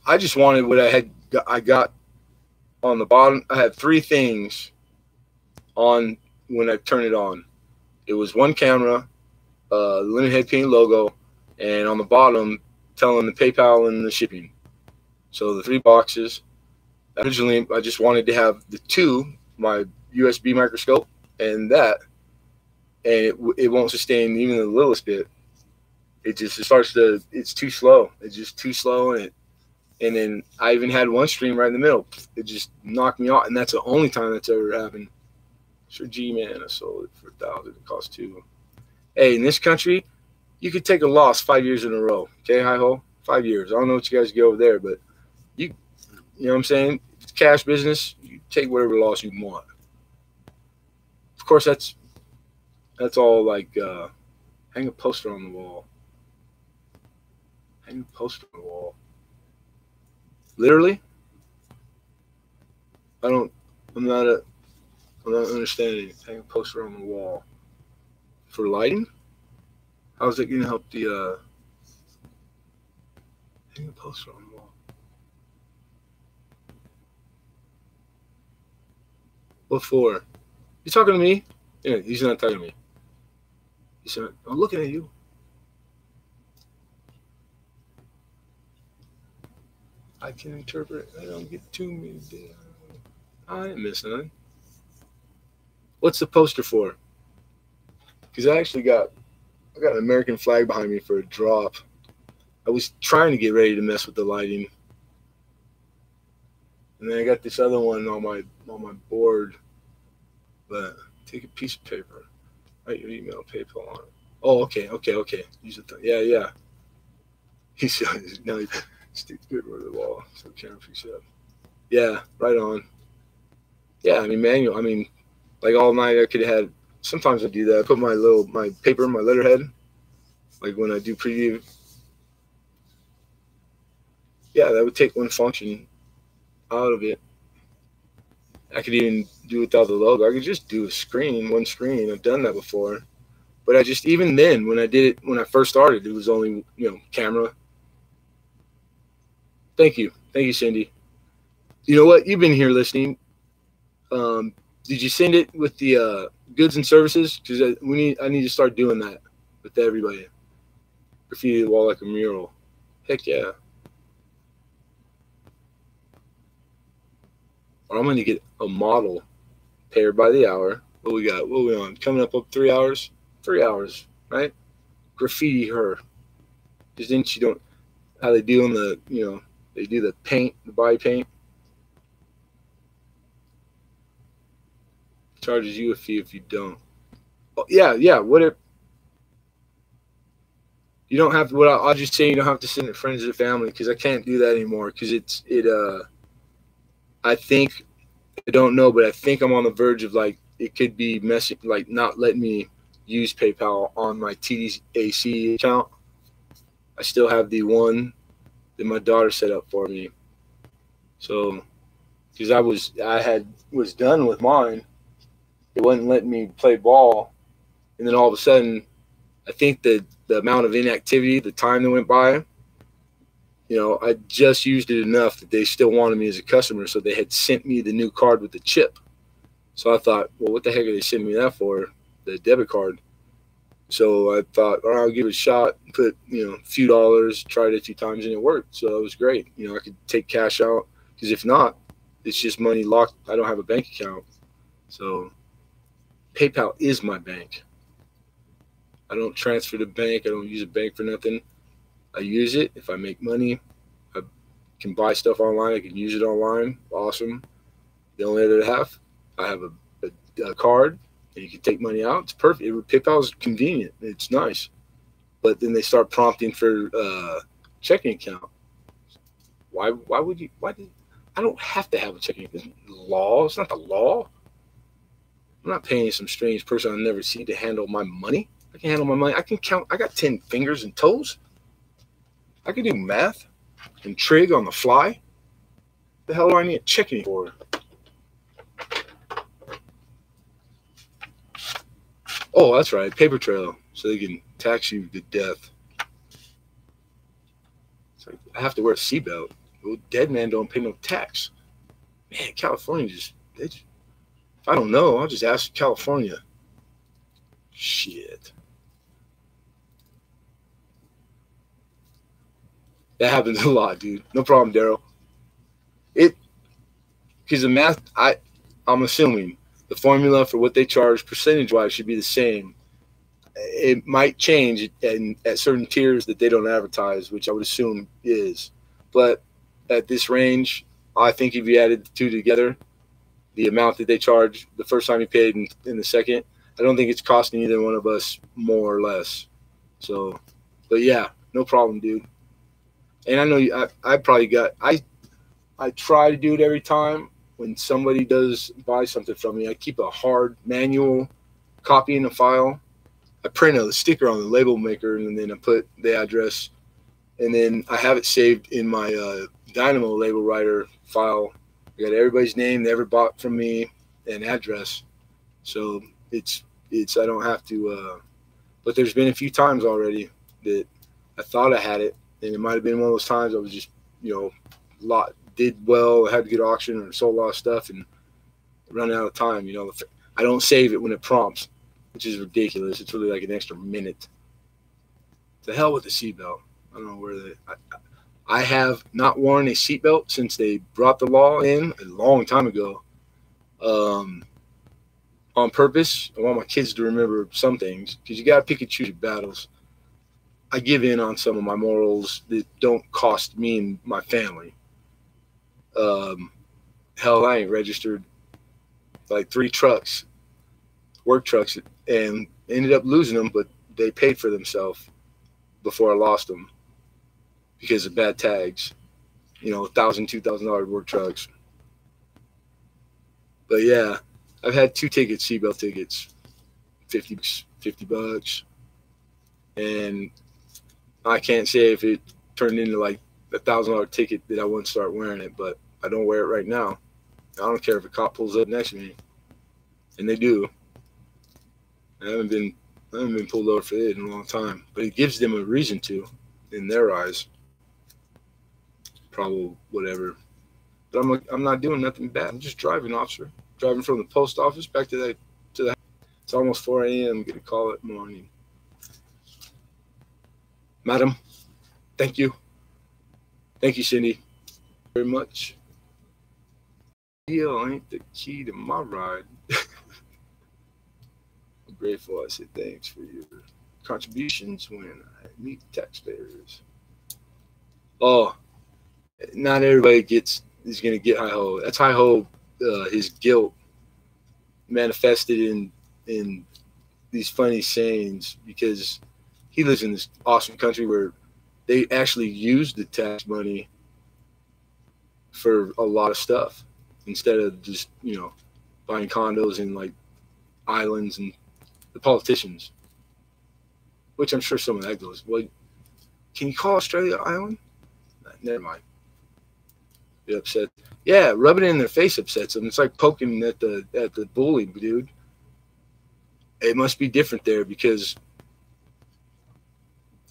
I just wanted what I got on the bottom. I had three things on when I turned it on. It was one camera, Linen Head Paint logo, and on the bottom telling the PayPal and the shipping. So the 3 boxes. Originally, I just wanted to have the 2, my USB microscope, and that, and it won't sustain even the littlest bit. It starts to, it's too slow. It's just too slow, and then I even had one stream right in the middle. It just knocked me off, and that's the only time that's ever happened. Sure, G-Man, I sold it for $1,000. It cost $2. Hey, in this country, you could take a loss 5 years in a row. Okay, hi-ho? 5 years. I don't know what you guys get over there, but you know what I'm saying? It's cash business. You take whatever loss you want. Of course, that's all like hang a poster on the wall. Hang a poster on the wall. Literally? I'm not understanding. Hang a poster on the wall. For lighting? How's it going to help the hang a poster on the wall? What for? You talking to me? Yeah, he's not talking to me. He said, I'm looking at you. I can interpret. I don't get too many. I ain't missing nothing. What's the poster for? Because I got an American flag behind me for a drop. I was trying to get ready to mess with the lighting. And then I got this other one on my board. But take a piece of paper, write your email, PayPal on it. Oh, okay. Use it. Yeah. He's now he sticks paper to the wall so camera picks it up. Yeah, right on. Yeah, I mean manual. I mean, like all night I could have had. Sometimes I do that. I put my paper, my letterhead, like when I do preview. Yeah, that would take one function out of it. I could even do without the logo. I could just do one screen. I've done that before. But I just, even then, when I did it, when I first started, it was only, camera. Thank you, Cindy. You know what? You've been here listening. Did you send it with the goods and services? Because I need to start doing that with everybody. Graffiti the wall like a mural. Heck yeah. Or I'm going to get a model paired by the hour. What we got? What are we on? Coming up 3 hours? 3 hours, right? Graffiti her. Because then she don't, how they do on the, they do the paint, the body paint. Charges you a fee if you don't. Oh, yeah. What if you don't have to? I'll just say you don't have to send it to friends or family because I can't do that anymore because I think, I don't know, but I think I'm on the verge of like it could be messing, like not letting me use PayPal on my TDAC account. I still have the one that my daughter set up for me. So, because I was done with mine, it wasn't letting me play ball, and then all of a sudden, I think the amount of inactivity, the time that went by, I just used it enough that they still wanted me as a customer, so they had sent me the new card with the chip. So I thought, well, what the heck are they sending me that for? The debit card. So I thought, I'll give it a shot, put, a few dollars, tried it a few times, and it worked. So it was great. I could take cash out, because if not, it's just money locked. I don't have a bank account. So PayPal is my bank. I don't transfer to bank. I don't use a bank for nothing. I use it if I make money. I can buy stuff online. I can use it online. Awesome. The only other half, I have a card, and you can take money out. It's perfect. PayPal is convenient. It's nice. But then they start prompting for checking account. Why would you? I don't have to have a checking account. Law. It's not the law. I'm not paying some strange person I've never seen to handle my money. I can handle my money. I can count. I got 10 fingers and toes. I can do math and trig on the fly. The hell do I need a checking for? Oh, that's right. Paper trail. So they can tax you to death. It's like, I have to wear a seatbelt. Well, dead man don't pay no tax. Man, California if I don't know, I'll just ask California. Shit. That happens a lot, dude. No problem, Daryl. Because the math, I'm assuming the formula for what they charge percentage-wise should be the same. It might change at certain tiers that they don't advertise, which I would assume is. But at this range, I think if you added the two together, the amount that they charge the first time you paid and the second, I don't think it's costing either one of us more or less. So, but yeah, no problem, dude. And I know I probably got, I try to do it every time when somebody does buy something from me. I keep a hard manual copy in the file. I print a sticker on the label maker, and then I put the address, and then I have it saved in my Dynamo label writer file. I got everybody's name they ever bought from me and address. So it's I don't have to, but there's been a few times already that I thought I had it, and it might have been one of those times I was just, did well, I had to get auction or sold a lot of stuff and run out of time. I don't save it when it prompts, which is ridiculous. It's really like an extra minute. To hell with the seatbelt. I don't know where I have not worn a seatbelt since they brought the law in a long time ago. On purpose. I want my kids to remember some things because you got to pick and choose your battles. I give in on some of my morals that don't cost me and my family. Hell, I ain't registered like 3 trucks, work trucks, and ended up losing them, but they paid for themselves before I lost them because of bad tags. You know, $1,000, $2,000 work trucks. But yeah, I've had 2 tickets, seatbelt tickets, $50, and I can't say if it turned into like $1,000 ticket that I wouldn't start wearing it, but I don't wear it right now. I don't care if a cop pulls up next to me, and they do. I haven't been pulled over for it in a long time, but it gives them a reason to, in their eyes. Probably whatever. But I'm not doing nothing bad. I'm just driving, officer. Driving from the post office back to the house. It's almost 4 a.m. I'm gonna call it morning. Madam, thank you. Thank you, Cindy, very much. Deal ain't the key to my ride. I'm grateful. I said thanks for your contributions when I meet taxpayers. Oh, not everybody is going to get Hi-Ho. That's Hi-Ho, his guilt manifested in these funny sayings, because he lives in this awesome country where they actually use the tax money for a lot of stuff instead of just, you know, buying condos in like islands and the politicians, which I'm sure some of that goes. Well, can you call Australia an island? Never mind. Be upset. Yeah, rubbing it in their face upsets them. It's like poking at the bully, dude. It must be different there because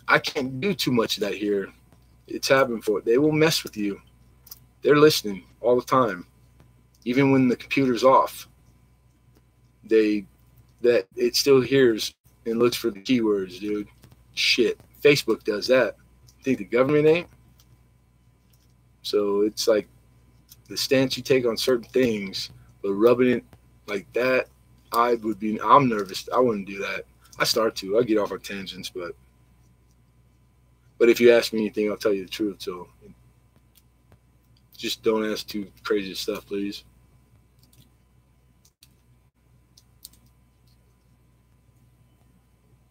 I can't do too much of that here. It's happening for it. They will mess with you. They're listening all the time, even when the computer's off. It still hears and looks for the keywords, dude. Shit, Facebook does that. Think the government ain't? So it's like the stance you take on certain things, but rubbing it like that, I'm nervous. I wouldn't do that. I start to. I get off on tangents, but if you ask me anything, I'll tell you the truth. So just don't ask too crazy stuff, please.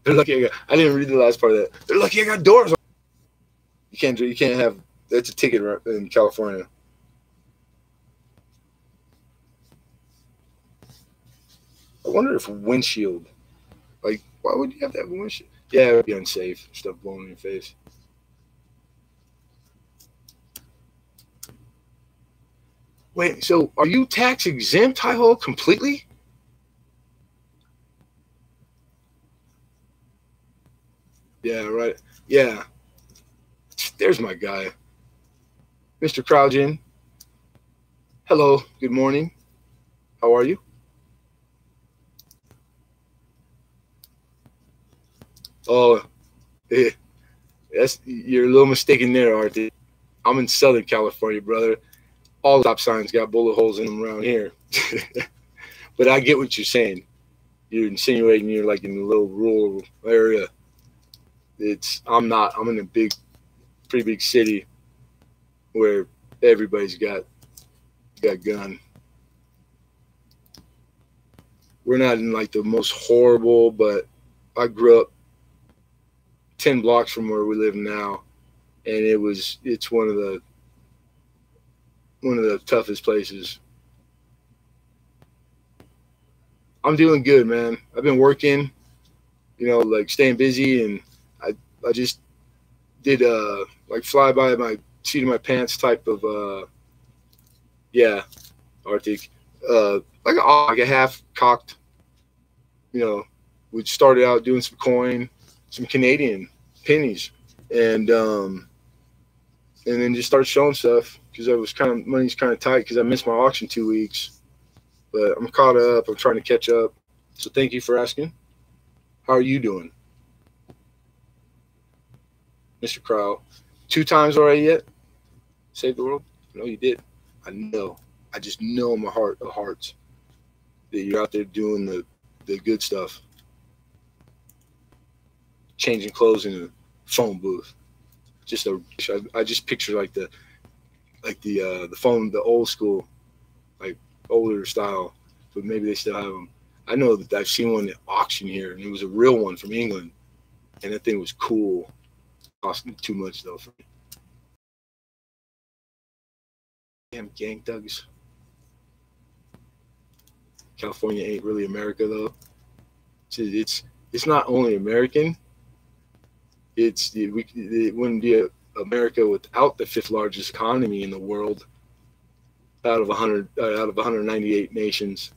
They're lucky I didn't read the last part of that. They're lucky I got doors on. You can't have, that's a ticket in California. I wonder if windshield, like, why would you have to have a windshield? Yeah, it would be unsafe. Stuff blowing in your face. Wait, so are you tax exempt, Hi-Ho, completely? Yeah, right. Yeah. There's my guy. Mr. Crouchin. Hello, good morning. How are you? Oh, yeah. You're a little mistaken there, Artie. I'm in Southern California, brother. All stop signs got bullet holes in them around here. But I get what you're saying. You're insinuating you're like in a little rural area. I'm not. I'm in a pretty big city where everybody's got gun. We're not in like the most horrible, but I grew up 10 blocks from where we live now, and it's one of the toughest places. I'm doing good, man. I've been working, like staying busy, and I just did like fly by my seat of my pants type of Arctic, like a half cocked, we started out doing some Canadian pennies, and then just started showing stuff because money's kind of tight because I missed my auction 2 weeks, but I'm caught up. I'm trying to catch up. So thank you for asking. How are you doing, Mr. Crow? 2 times already yet? Save the world? No, you did. I know. I just know in my heart of hearts that you're out there doing the good stuff. Changing clothes in a phone booth. I just picture like the phone, the old school, like older style, but maybe they still have them. I know that I've seen one at auction here, and it was a real one from England, and that thing was cool. Cost me too much though for me. Damn gang thugs. California ain't really America though. It's not only American. It wouldn't be America without the fifth largest economy in the world out of 198 nations.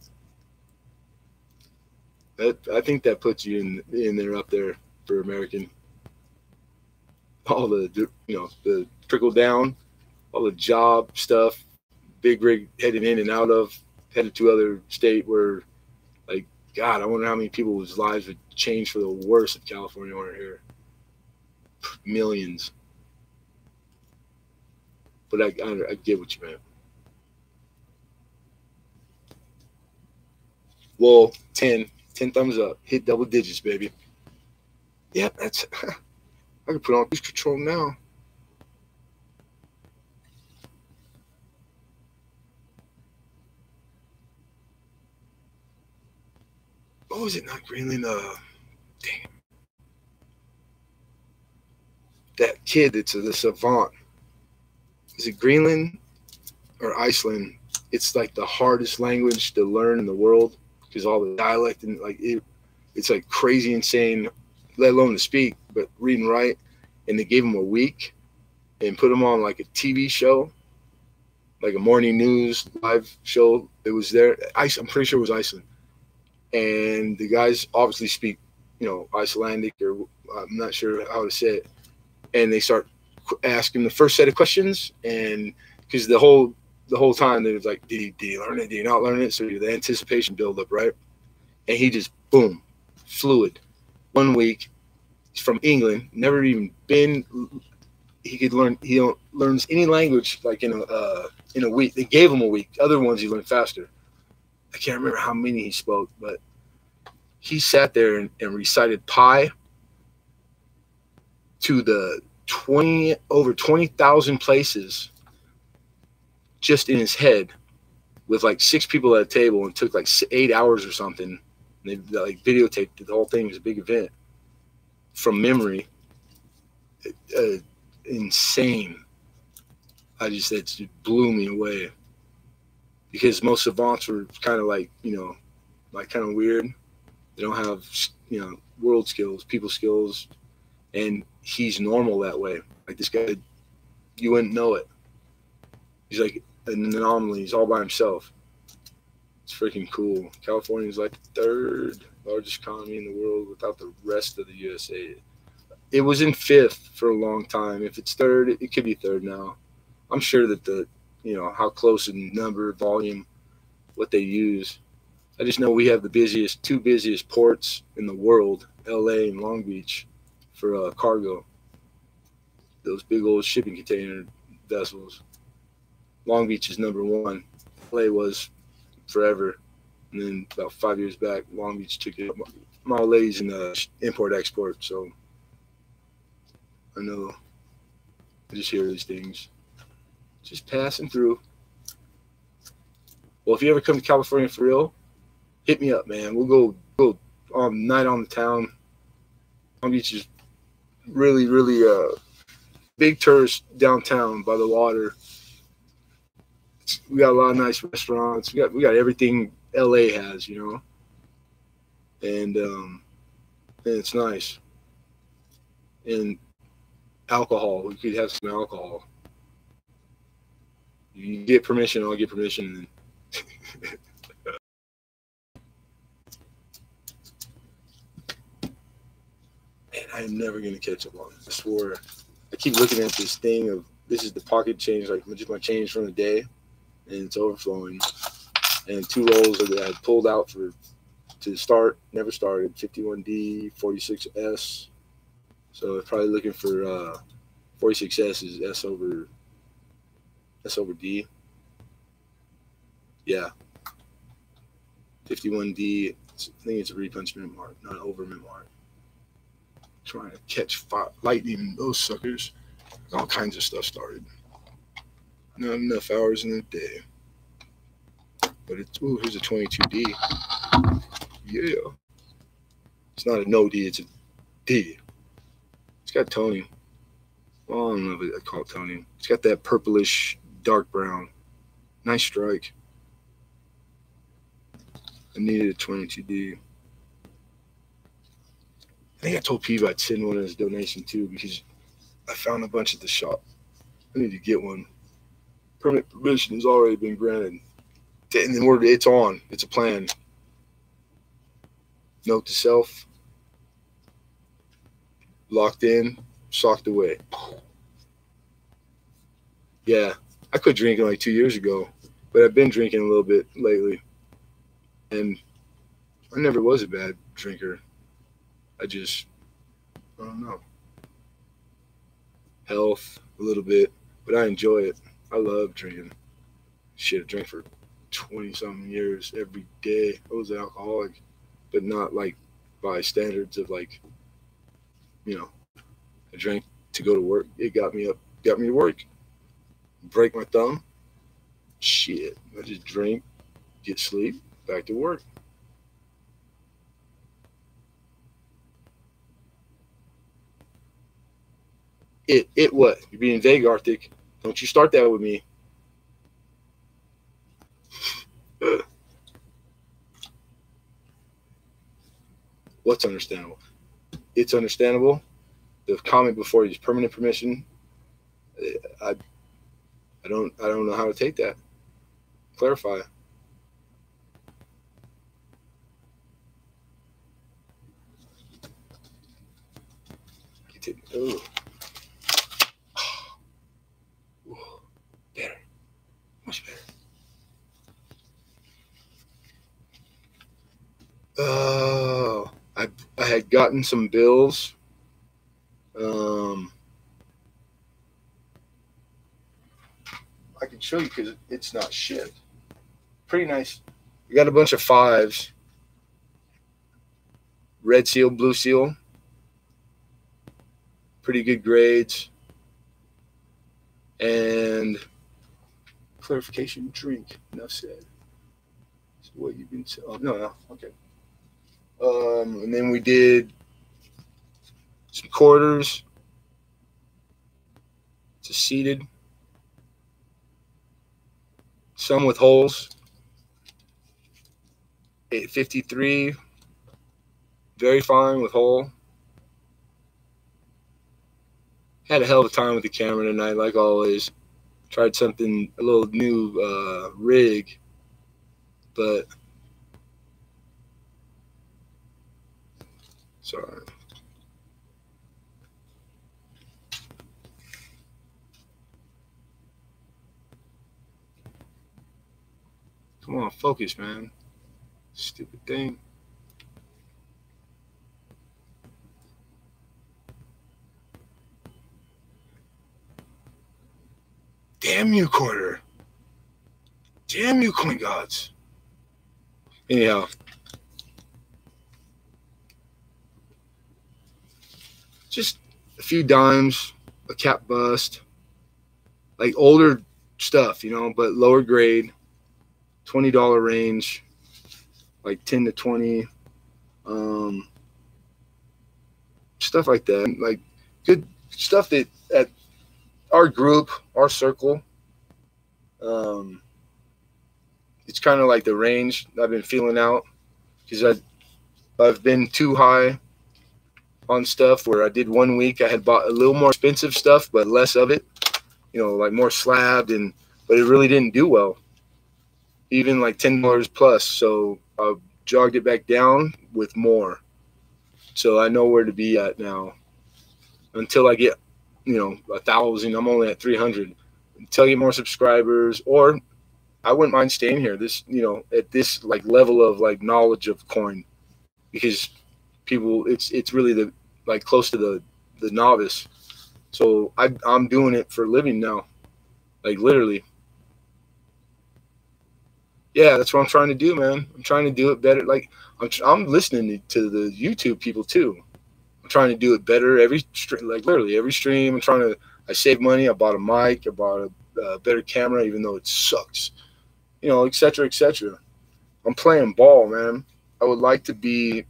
I think that puts you in there up there for American. All the the trickle down, all the job stuff, big rig headed in and out of, headed to other state where, like, God, I wonder how many people's lives would change for the worse if California weren't here. Millions. But I get what you meant. Well, 10 thumbs up. Hit double digits, baby. Yeah, that's... I can put on cruise control now. Oh, is it not Greenland? Dang it. That kid that's the savant. Is it Greenland or Iceland? It's like the hardest language to learn in the world because all the dialect and it's like crazy insane, let alone to speak, but read and write. And they gave him a week and put him on like a TV show, like a morning news live show. It was there. I'm pretty sure it was Iceland. And the guys obviously speak, Icelandic, or I'm not sure how to say it. And they start asking the first set of questions, and because the whole time they was like, did you learn it? Did you not learn it? So the anticipation build up, right? And he just boom, fluid. 1 week. He's from England, never even been. He could learn. He learns any language like in a week. They gave him a week. Other ones he learned faster. I can't remember how many he spoke, but he sat there and recited pi to the over 20,000 places just in his head with like 6 people at a table, and took like 8 hours or something. And they like videotaped the whole thing. It was a big event from memory. Insane. It just blew me away because most savants were kind of like, like kind of weird. They don't have, world skills, people skills, and he's normal that way. Like this guy, you wouldn't know it. He's like an anomaly. He's all by himself. It's freaking cool. California is like the 3rd largest economy in the world without the rest of the USA. It was in 5th for a long time. If it's 3rd, it could be 3rd now. I'm sure that how close in number, volume, what they use. I just know we have the 2 busiest ports in the world, LA and Long Beach, for cargo. Those big old shipping container vessels. Long Beach is number 1. LA was forever. And then about 5 years back, Long Beach took it. My old lady's in import-export, so I know. I just hear these things. Just passing through. Well, if you ever come to California for real, hit me up, man. We'll go night on the town. Long Beach is really, really big tourist downtown by the water. We got a lot of nice restaurants. We got everything LA has, and it's nice. And alcohol, we could have some alcohol. You get permission, I'll get permission. Man, I am never gonna catch up on it. I swear. I keep looking at this thing of this is the pocket change, like just my change from the day, and it's overflowing. And 2 rolls that I had pulled out to start, never started. 51D, 46S. So I'm probably looking for 46S is S over D. Yeah. 51D, I think it's a repunch mint mark, not over mint mark. trying to catch lightning in those suckers. All kinds of stuff started. Not enough hours in the day. But it's, ooh, here's a 22D. Yeah. It's not a no D, it's a D. It's got toning. Well, I don't know if I call it toning. It's got that purplish dark brown. Nice strike. I needed a 22D. I think I told Peeve I'd send one as a donation too, because I found a bunch at the shop. I need to get one. Permit permission has already been granted. And then it's on. It's a plan. Note to self. Locked in, socked away. Yeah, I quit drinking like 2 years ago, but I've been drinking a little bit lately. And I never was a bad drinker. I don't know. Health, a little bit, but I enjoy it. I love drinking. Shit, I drank for 20-something years every day. I was an alcoholic, but not like by standards of like, you know, I drank to go to work. It got me to work. Break my thumb. Shit, I just drink, get sleep, back to work. It what? You're being vague, Arctic. Don't you start that with me. What's understandable? It's understandable. The comment before is permanent permission. I don't know how to take that. Clarify. Oh. Better. Much better. I had gotten some bills. I can show you because it's not shit. Pretty nice. We got a bunch of 5s. Red seal, blue seal. Pretty good grades. And clarification, drink. Enough said. So what you've been saying? Oh, no, okay. And then we did some quarters. It's seated. Some with holes. 853. Very fine with hole. Had a hell of a time with the camera tonight, like always. Tried something, a little new rig, but sorry. Come on, focus, man. Stupid thing. Damn you, quarter. Damn you, coin gods. Anyhow. Just a few dimes, a cap bust. Like older stuff, you know, but lower grade. $20 range. Like 10 to 20. Stuff like that. Like good stuff that at our group, our circle, it's kind of like the range I've been feeling out, because I've been too high on stuff where I did 1 week. I had bought a little more expensive stuff, but less of it, you know, like more slabbed, but it really didn't do well, even like $10 plus. So I jogged it back down with more. So I know where to be at now until I get, you know, 1,000. I'm only at 300. Until I get more subscribers, or I wouldn't mind staying here. This, you know, at this like level of like knowledge of coin, because people, it's really the like close to the novice. So I'm doing it for a living now, like literally. Yeah, that's what I'm trying to do, man. I'm trying to do it better. Like I'm listening to the YouTube people too. I'm trying to do it better every stream, like literally every stream. I save money. I bought a mic. I bought a better camera, even though it sucks, et cetera, et cetera. I'm playing ball, man. I would like to be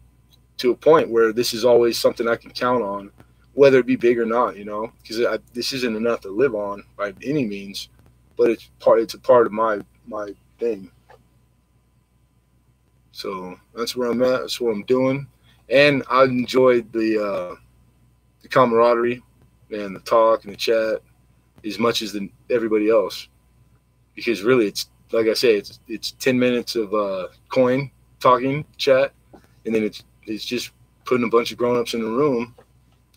to a point where this is always something I can count on, whether it be big or not, because this isn't enough to live on by any means, but it's a part of my thing. So that's where I'm at. That's what I'm doing, and I enjoyed the camaraderie and the talk and the chat as much as everybody else, because really it's like I say, it's 10 minutes of coin talking chat, and then it's just putting a bunch of grown-ups in the room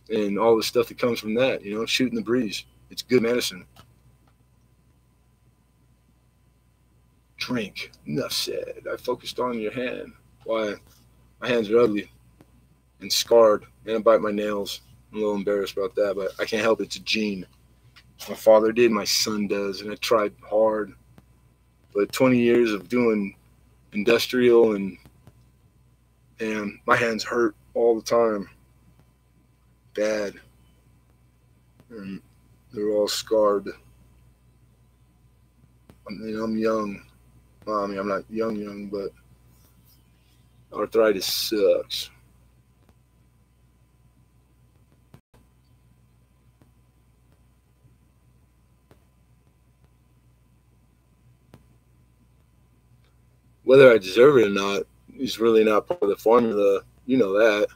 and all the stuff that comes from that, shooting the breeze. It's good medicine. Drink. Enough said. I focused on your hand. Why? My hands are ugly and scarred, and I bite my nails. I'm a little embarrassed about that, but I can't help it. It's a gene. My father did, my son does, and I tried hard. But 20 years of doing industrial and my hands hurt all the time. Bad. And they're all scarred. I'm young. Well, I mean, I'm not young, but arthritis sucks. Whether I deserve it or not is really not part of the formula. You know that.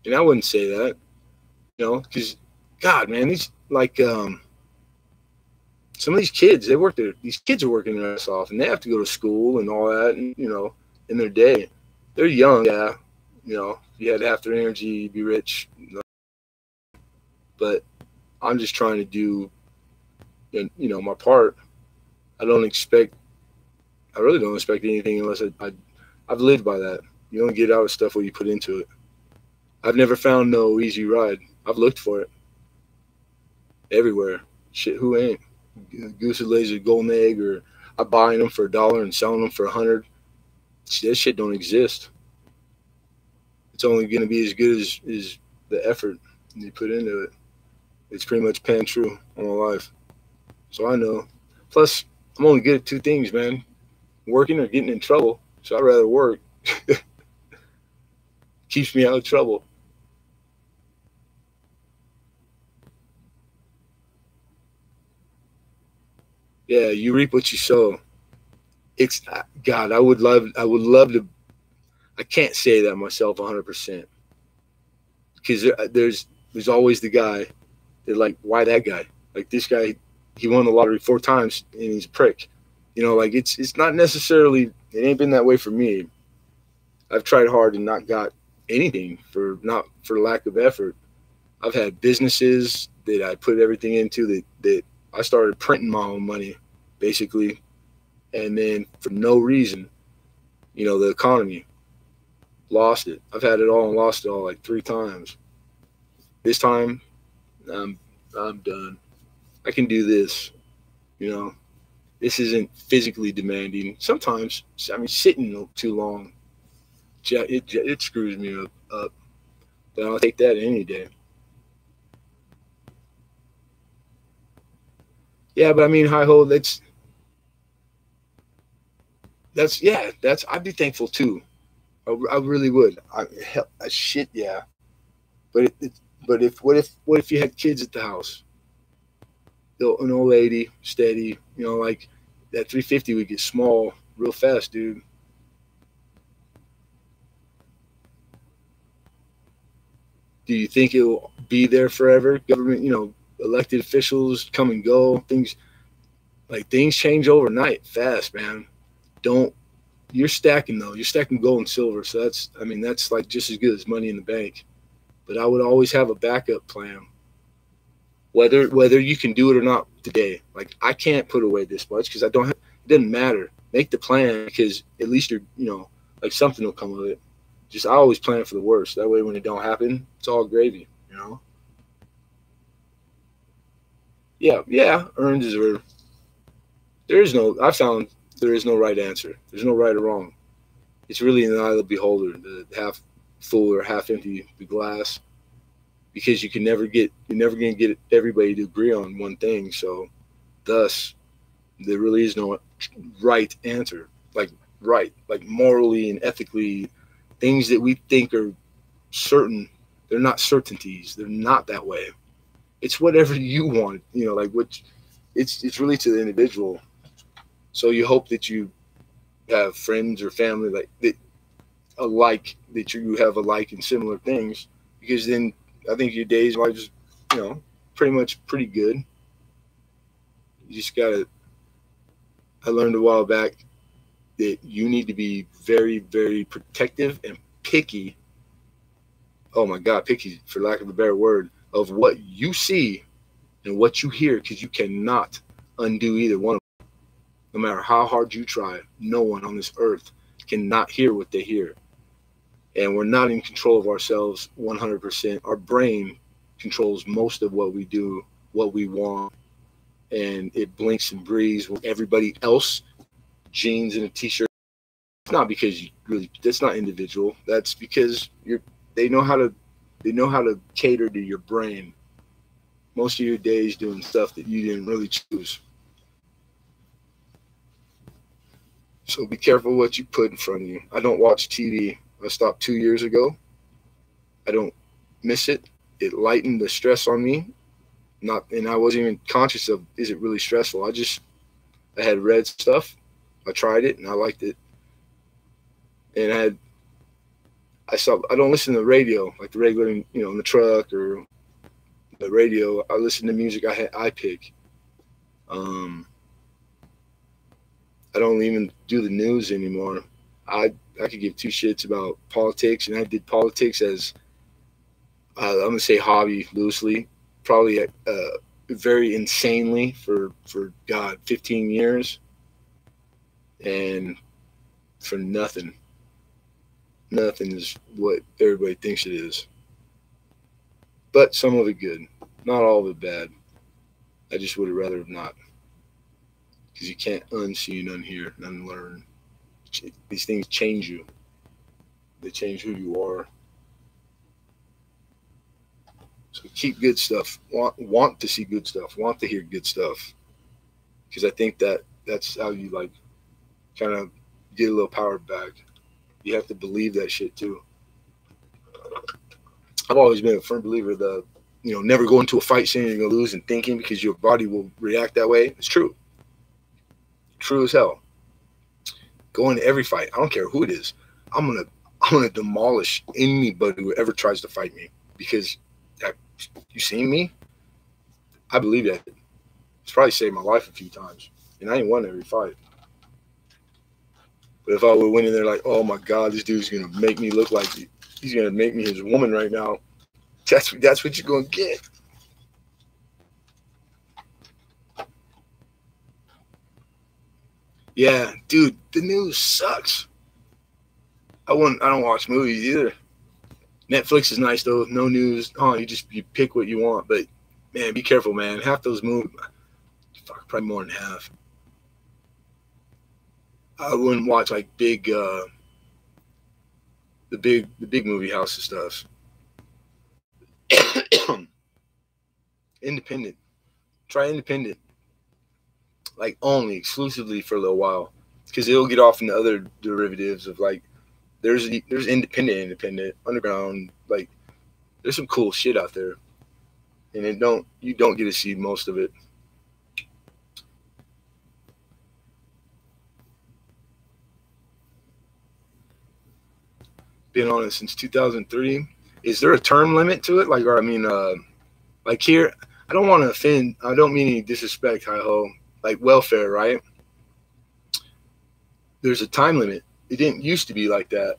And I wouldn't say that, because, God, man, these, some of these kids, these kids are working their ass off, and they have to go to school and all that, and, in their day. They're young, yeah. You had half their energy, you'd be rich. But I'm just trying to do, my part. I really don't expect anything unless I've lived by that. You don't get out of stuff what you put into it. I've never found no easy ride. I've looked for it everywhere. Shit, who ain't? Goose that lays a golden egg, or I'm buying them for $1 and selling them for $100. That shit don't exist. It's only going to be as good as the effort you put into it. It's pretty much pan true on my life. So I know. Plus, I'm only good at two things, man. Working or getting in trouble. So I'd rather work. Keeps me out of trouble. Yeah, you reap what you sow. It's God. I would love to. I can't say that myself 100%, because there's always the guy that, like, why that guy? Like, this guy, he won the lottery 4 times and he's a prick. It's not necessarily. It ain't been that way for me. I've tried hard and not got anything for lack of effort. I've had businesses that I put everything into that I started printing my own money, basically. And then for no reason, the economy, lost it. I've had it all and lost it all like 3 times. This time, I'm done. I can do this, This isn't physically demanding. Sometimes, sitting too long, it screws me up. But I'll take that any day. Yeah, but hi-ho, I'd be thankful too. I really would. Shit, yeah. But what if you had kids at the house? An old lady, steady, like that 350 would get small real fast, dude. Do you think it will be there forever? Government, elected officials come and go. Things change overnight fast, man. You're stacking though. You're stacking gold and silver. So that's like just as good as money in the bank. But I would always have a backup plan. Whether you can do it or not today. Like, I can't put away this much because it doesn't matter. Make the plan, because at least you're, like, something will come of it. I always plan for the worst. That way when it don't happen, it's all gravy, Yeah, earned deserved. I found there is no right answer. There's no right or wrong. It's really in the eye of the beholder. full or half empty the glass, because you're never going to get everybody to agree on one thing. So thus, there really is no right answer. Like right, like morally and ethically, things that we think are certain, they're not certainties. They're not that way. It's whatever you want, like what it's really to the individual. So you hope that you have friends or family like that alike, that you have alike in similar things, because then I think your days might just, pretty much pretty good. You just gotta. I learned a while back that you need to be very, very protective and picky. Oh my God, picky, for lack of a better word, of what you see and what you hear, because you cannot undo either one of them. No matter how hard you try, no one on this earth cannot hear what they hear. And we're not in control of ourselves 100%. Our brain controls most of what we do, what we want, and it blinks and breathes with everybody else. Jeans and a t-shirt. It's not because you really. That's not individual. That's because they know how to cater to your brain. Most of your days doing stuff that you didn't really choose. So be careful what you put in front of you. I don't watch TV. I stopped 2 years ago. I don't miss it. It lightened the stress on me. And I wasn't even conscious of, is it really stressful? I had read stuff. I tried it and I liked it. And I don't listen to the radio, like the regular, in the truck or the radio. I listen to music I pick. I don't even do the news anymore. I could give two shits about politics, and I did politics as I'm gonna say hobby loosely, probably very insanely for 15 years, and for nothing. Nothing is what everybody thinks it is. But some of it good, not all of it bad. I just would have rather have not, because you can't unsee and unhear and unlearn. These things change you. They change who you are. So keep good stuff. Want to see good stuff. Want to hear good stuff. Because I think that's how you kind of get a little power back. You have to believe that shit too. I've always been a firm believer that never go into a fight saying you're gonna lose and thinking, because your body will react that way. It's true. True as hell. Go into every fight. I don't care who it is. I'm gonna demolish anybody who ever tries to fight me, because you seen me. I believe that. It's probably saved my life a few times, and I ain't won every fight. But if I would win in there like, oh my God, this dude's gonna make me look like he's gonna make me his woman right now, that's what you're gonna get. Yeah, dude, the news sucks. I don't watch movies either. Netflix is nice though. No news. Oh, you pick what you want. But man, be careful, man. Half those movies, probably more than half. I wouldn't watch like the big movie houses stuff. Independent. Try independent. Like only exclusively for a little while, because it'll get off into other derivatives of like there's independent underground, like there's some cool shit out there, and you don't get to see most of it. Been on it since 2003. Is there a term limit to it? Like here, I don't want to offend. I don't mean any disrespect, hi-ho. Like welfare, right? There's a time limit. It didn't used to be like that.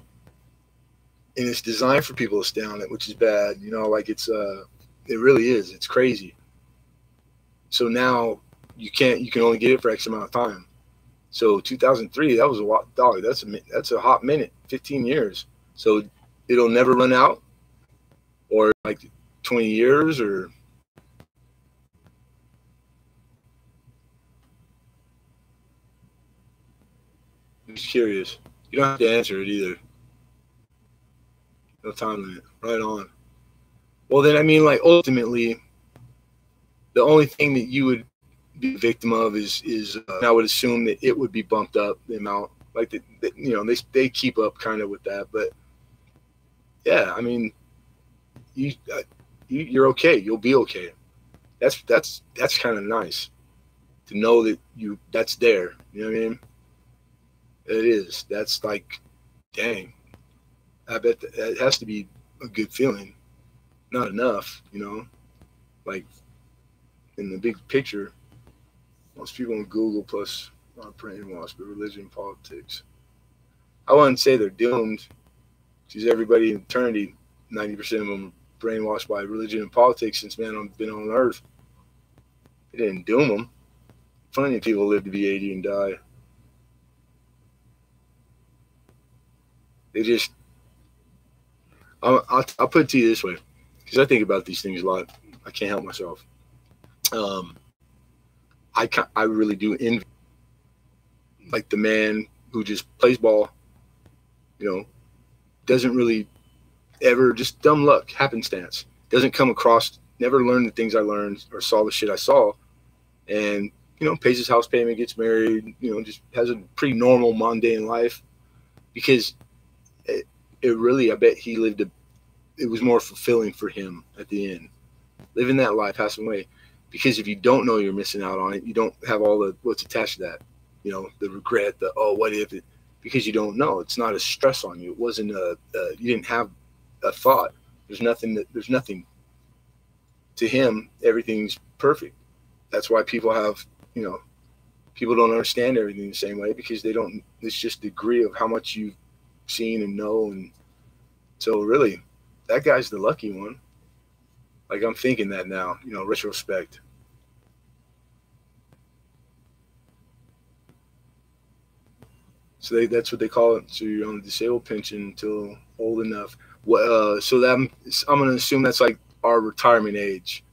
And it's designed for people to stay on it, which is bad. It really is. It's crazy. So now you can only get it for X amount of time. So 2003, that was a lot, dog. That's a hot minute, 15 years. So it'll never run out, or like 20 years, or I'm just curious. You don't have to answer it either. No time limit. Right on. Well, then, I mean, like, ultimately, the only thing that you would be a victim of is I would assume that it would be bumped up the amount, like you know, they keep up kind of with that, but yeah, I mean, you, you're okay. You'll be okay. That's kind of nice to know that that's there. You know what I mean? It is. That's like, dang. I bet that has to be a good feeling. Not enough, you know. Like in the big picture, most people on Google plus are brainwashed by religion and politics. I wouldn't say they're doomed, because everybody in eternity, 90% of them are brainwashed by religion and politics since man has been on Earth. It didn't doom them. Plenty of people live to be 80 and die. They just, I'll put it to you this way, because I think about these things a lot. I can't help myself. I really do envy, like, the man who just plays ball, you know, doesn't really ever, just dumb luck, happenstance, doesn't come across, never learned the things I learned or saw the shit I saw, and, you know, pays his house payment, gets married, you know, just has a pretty normal, mundane life, because it really, I bet he lived it was more fulfilling for him at the end, living that life, passing away. Because if you don't know you're missing out on it, you don't have all the what's attached to that, you know, the regret, the what if it, because you don't know. It's not a stress on you. It wasn't you didn't have a thought. There's nothing to him. Everything's perfect. That's why people have, you know, people don't understand everything the same way, because they don't. It's just degree of how much you've seen and know, and so really, that guy's the lucky one. Like, I'm thinking that now, you know, retrospect. So that's what they call it. So you're on the disabled pension until old enough. So that I'm going to assume that's like our retirement age,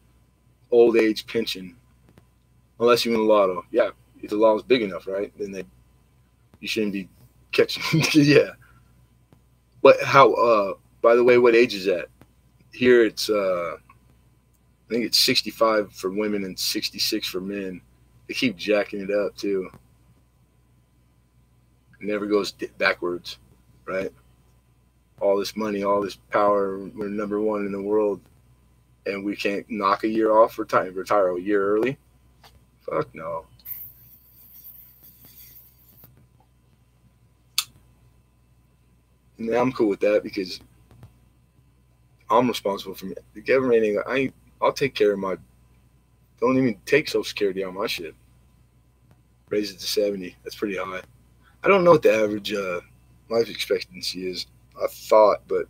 old age pension, unless you win the lotto. Yeah, if the law is big enough, right? Then you shouldn't be catching. Yeah. But how? By the way, what age is that? Here it's I think it's 65 for women and 66 for men. They keep jacking it up too. It never goes backwards, right? All this money, all this power. We're number one in the world, and we can't knock a year off, retire a year early. Fuck no. And I'm cool with that, because I'm responsible for me. The government I'll take care of my. Don't even take Social Security on my shit. Raise it to 70. That's pretty high. I don't know what the average life expectancy is. I thought, but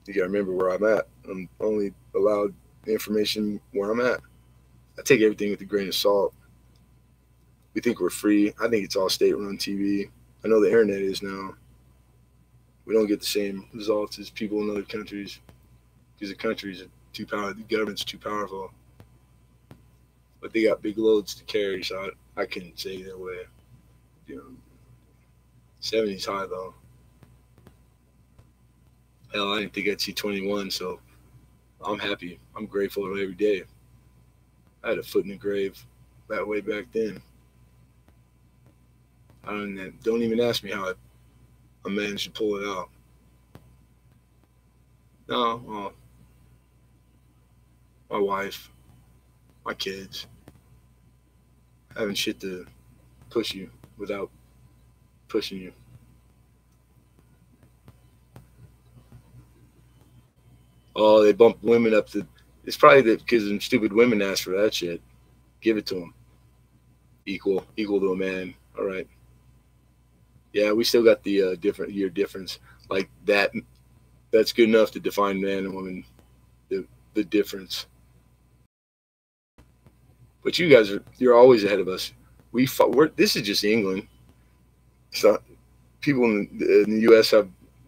you gotta remember where I'm at. I'm only allowed information where I'm at. I take everything with a grain of salt. We think we're free. I think it's all state-run TV. I know the internet is now. We don't get the same results as people in other countries, because the countries are too powerful. The government's too powerful. But they got big loads to carry, so I couldn't say that way. You know, 70's high though. Hell, I didn't think I'd see 21, so I'm happy. I'm grateful every day. I had a foot in the grave that way back then. Don't even ask me how I managed to pull it out. No, well, my wife, my kids, having shit to push you without pushing you. Oh, they bump women up to. It's probably because them stupid women asked for that shit. Give it to them. Equal to a man. All right. Yeah, we still got the different year difference. Like that. That's good enough to define man and woman. The difference. But you guys you're always ahead of us. This is just England. So people in the U.S.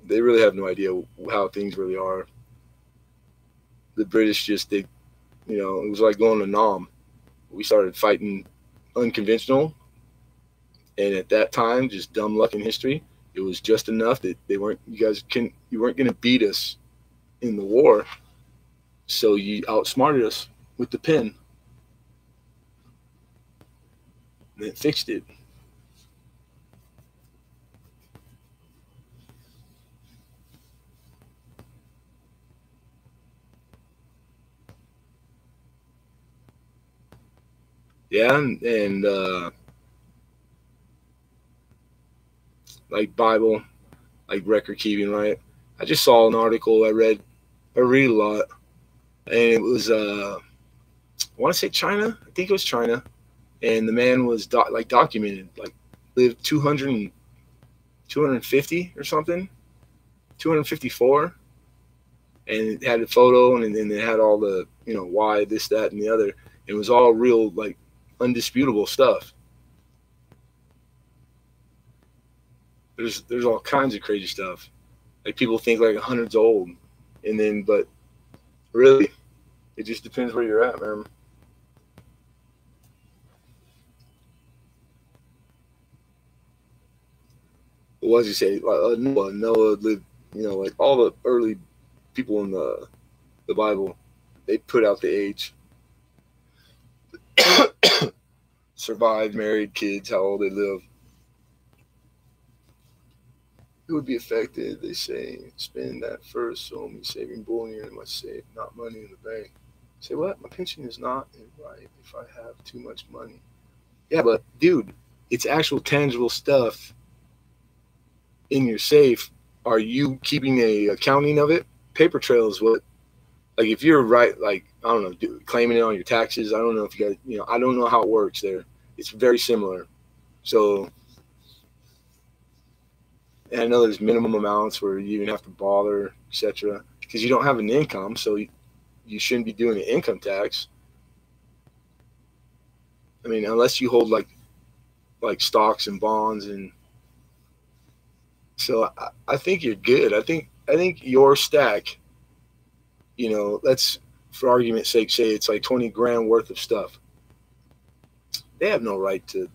they really have no idea how things really are. The British it was like going to Nam. We started fighting unconventional, and at that time, just dumb luck in history. It was just enough that you weren't going to beat us in the war. So you outsmarted us with the pen. And it fixed it. Yeah, and like Bible, like record keeping, right? I just saw an article I read a lot, and it was I want to say China. I think it was China, and the man was like documented, like lived 250 or something, 254, and it had a photo, and then it had all the why this, that, and the other. It was all real, like undisputable stuff. There's all kinds of crazy stuff. Like people think like 100's old, and then but really, it just depends where you're at, man. What does he say? Noah lived, like all the early people in the Bible, they put out the age, survived, married, kids, how old they live. It would be affected, they say, spend that first, so me saving bullion in my safe, not money in the bank. Say what? My pension is not right if I have too much money. Yeah, but dude, it's actual tangible stuff in your safe. Are you keeping a accounting of it? Paper trail is what, like if you're right, like, I don't know, claiming it on your taxes. I don't know if you guys, I don't know how it works there. It's very similar. So, and I know there's minimum amounts where you even have to bother, etc. Because you don't have an income, so you shouldn't be doing an income tax. I mean, unless you hold like stocks and bonds, and so I think you're good. I think your stack, let's for argument's sake say it's like 20 grand worth of stuff. They have no right to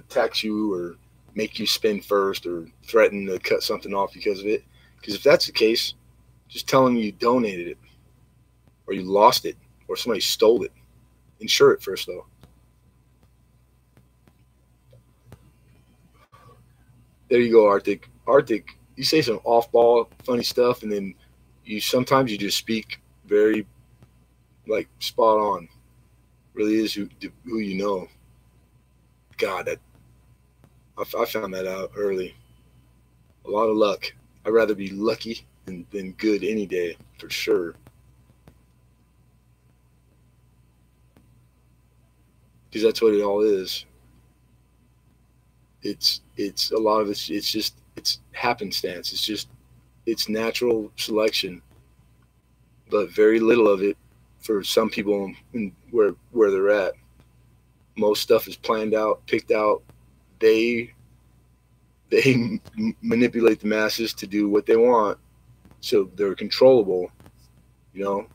tax you or make you spend first or threaten to cut something off because of it. Because if that's the case, just tell them you donated it or you lost it or somebody stole it. Insure it first, though. There you go, Arctic. Arctic, you say some off-ball funny stuff, and then sometimes you just speak very, like, spot on. Really is who you know. God, I found that out early. A lot of luck. I'd rather be lucky than good any day, for sure. Because that's what it all is. It's a lot of it's happenstance. It's natural selection, but very little of it for some people where they're at. Most stuff is planned out, picked out. They manipulate the masses to do what they want, so they're controllable. The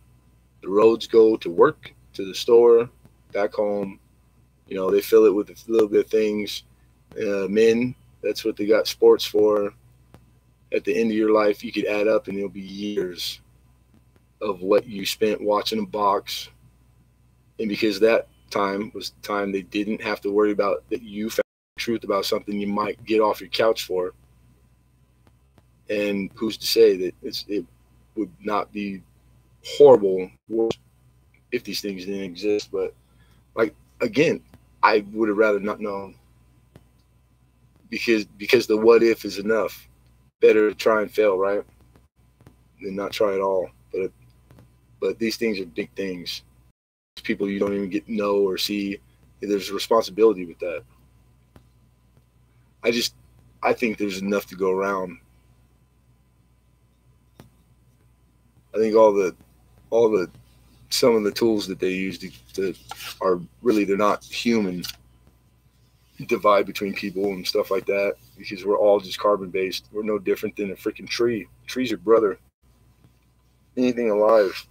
roads go to work, to the store, back home. They fill it with a little bit of things. Men, that's what they got sports for. At the end of your life, you could add up and it'll be years of what you spent watching a box. And because that time was the time they didn't have to worry about that you found the truth about something you might get off your couch for. And who's to say that it would not be horrible if these things didn't exist? But like, again, I would have rather not known, because the what if is enough. Better to try and fail, right, than not try at all. But these things are big things. People you don't even get to know or see. There's a responsibility with that. I think there's enough to go around. I think some of the tools that they use are really, they're not human. Divide between people and stuff like that, because we're all just carbon based. We're no different than a freaking tree. Tree's your brother. Anything alive.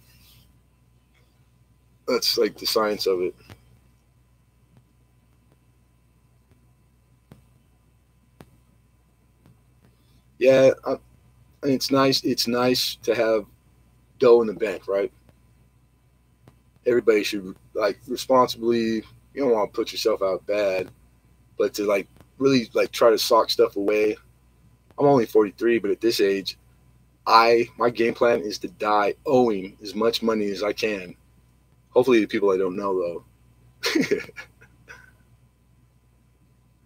That's like the science of it. Yeah, And it's nice. It's nice to have dough in the bank, right? Everybody should like responsibly. You don't want to put yourself out bad, but to like really like try to sock stuff away. I'm only 43, but at this age, my game plan is to die owing as much money as I can. Hopefully, the people I don't know though.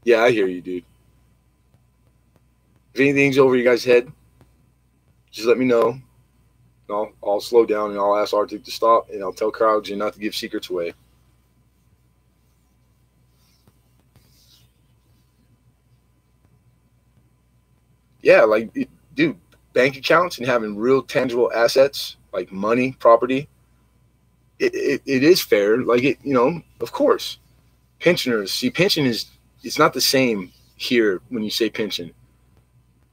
Yeah, I hear you, dude. If anything's over your guys' head, just let me know. I'll slow down and I'll ask Arctic to stop, and I'll tell CryoGen not to give secrets away. Yeah, like, dude, bank accounts and having real tangible assets like money, property, it is fair. Like, of course. Pensioners, see, pension it's not the same here when you say pension.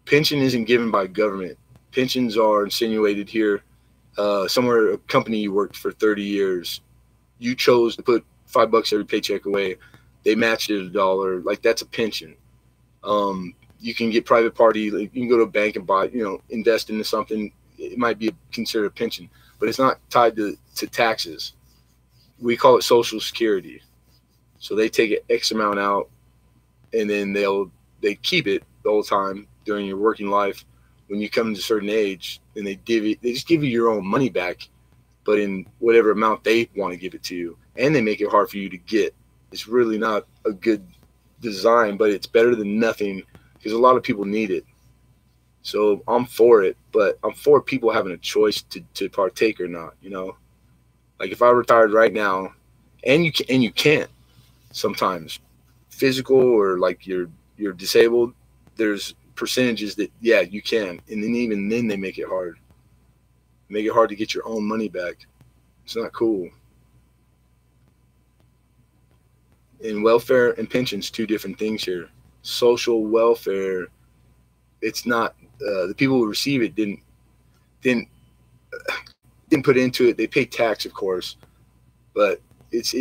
Pension isn't given by government. Pensions are insinuated here. Somewhere, a company you worked for 30 years, you chose to put $5 every paycheck away. They matched it $1. Like, that's a pension. You can get private party. Like, you can go to a bank and buy, invest into something. It might be considered a pension, but it's not tied to taxes. We call it Social Security. So they take an X amount out, and then they keep it the whole time during your working life. When you come to a certain age, and they just give you your own money back, but in whatever amount they want to give it to you, and they make it hard for you to get. It's really not a good design, but it's better than nothing because a lot of people need it. So I'm for it, but I'm for people having a choice to partake or not. Like if I retired right now, and you can't sometimes, physical or like you're disabled, there's percentages that you can, and then even then they make it hard to get your own money back. It's not cool. And welfare and pensions, two different things here. Social welfare, it's not the people who receive it didn't put into it. They pay tax, of course, but it's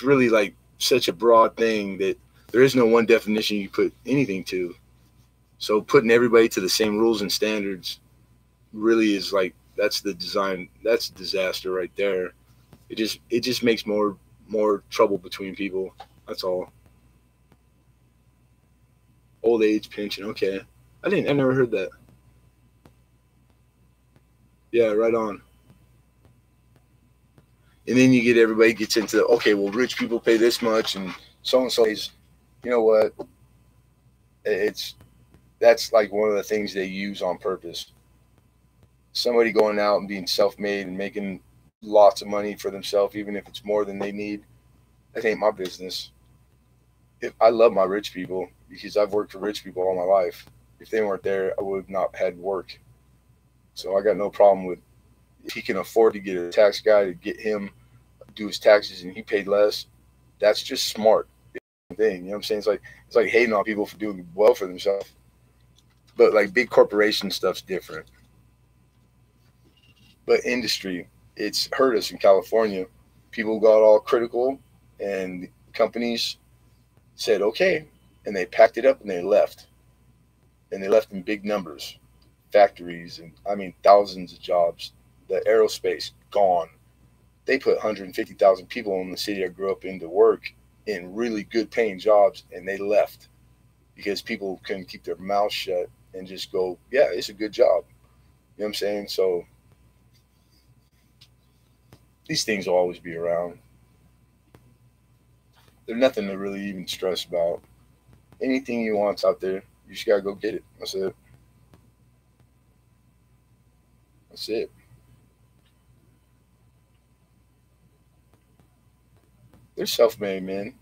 really like such a broad thing that there is no one definition you put anything to. So putting everybody to the same rules and standards really is like, that's the design. That's a disaster right there. It just makes more trouble between people. That's all. Old age pension. Okay. I never heard that. Yeah, right on. And then you get everybody gets into, okay, well, rich people pay this much and so is, you know what? That's like one of the things they use on purpose. Somebody going out and being self-made and making lots of money for themselves, even if it's more than they need, that ain't my business. I love my rich people because I've worked for rich people all my life. If they weren't there, I would have not had work. So I got no problem with, if he can afford to get a tax guy to get him do his taxes and he paid less, that's just smart thing. You know what I'm saying? It's like hating on people for doing well for themselves. But like big corporation stuff's different. But industry, it's hurt us in California. People got all critical and companies said, okay. And they packed it up and they left. And they left in big numbers. Factories and thousands of jobs. The aerospace, gone. They put 150,000 people in the city I grew up in to work in really good paying jobs, and they left because people couldn't keep their mouths shut and just go, yeah, it's a good job. You know what I'm saying? So these things will always be around. They're nothing to really even stress about. Anything you want's out there. You just gotta go get it. That's it. That's it. They're self-made, man.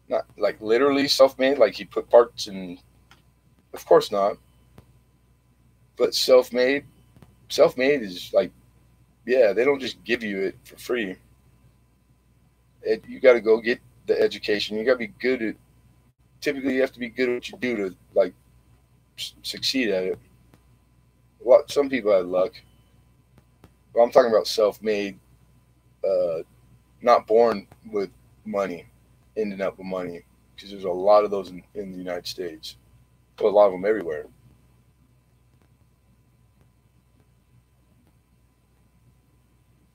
Not like literally self-made, like he put parts in. Of course not. But self-made is like, yeah, they don't just give you it for free. You got to go get the education. You got to be good at. Typically, you have to be good at what you do to like succeed at it. Some people have luck. But I'm talking about self-made, not born with money, ending up with money, because there's a lot of those in the United States. Well, a lot of them everywhere.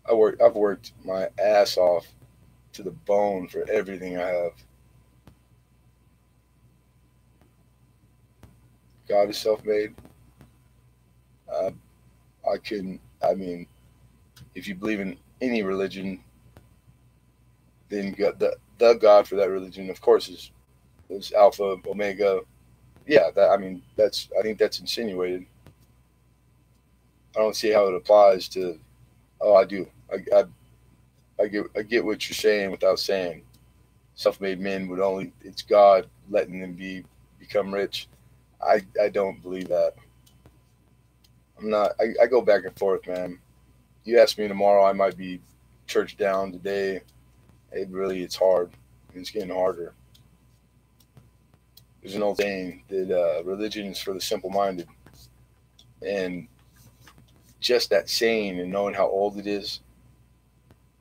I've worked my ass off to the bone for everything I have. God is self-made. Uh, I couldn't. I mean, if you believe in any religion, then the God for that religion, of course, is Alpha, Omega. Yeah, that I mean, I think that's insinuated. I don't see how it applies to. Oh, I do. I get what you're saying without saying. Self-made men would only. It's God letting them become rich. I don't believe that. I'm not. I go back and forth, man. You ask me tomorrow, I might be church down today. It's hard. It's getting harder. There's an old saying that religion is for the simple-minded, and just that saying and knowing how old it is,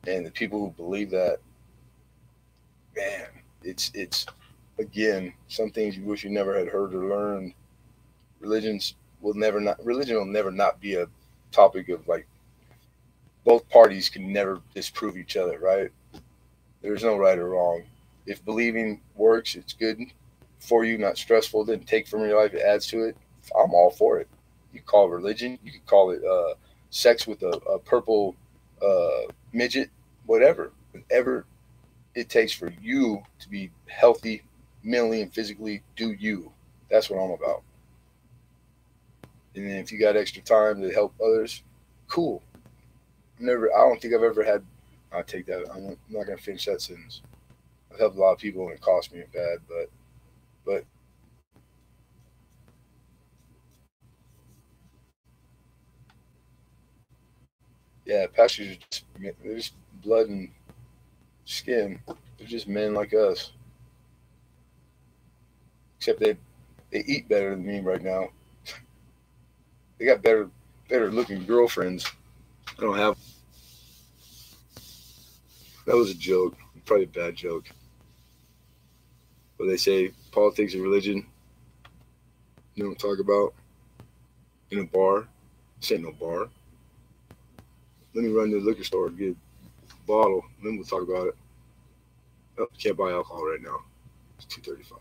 and the people who believe that, man, it's again some things you wish you never had heard or learned. Religion will never not be a topic of like both parties can never disprove each other, right? There's no right or wrong. If believing works, it's good for you, not stressful, doesn't take from your life, it adds to it. I'm all for it. You call it religion, you could call it sex with a purple midget, whatever. Whatever it takes for you to be healthy, mentally and physically, do you. That's what I'm about. And then if you got extra time to help others, cool. I don't think I've ever had. I'll take that. I'm not gonna finish that sentence. I've helped a lot of people and it cost me bad, but yeah, pastors they're just blood and skin. They're just men like us. Except they eat better than me right now. They got better looking girlfriends. I don't have. That was a joke. Probably a bad joke. But they say politics and religion, you don't talk about in a bar. This ain't no bar. Let me run to the liquor store and get a bottle, and then we'll talk about it. Oh, can't buy alcohol right now. It's $2.35.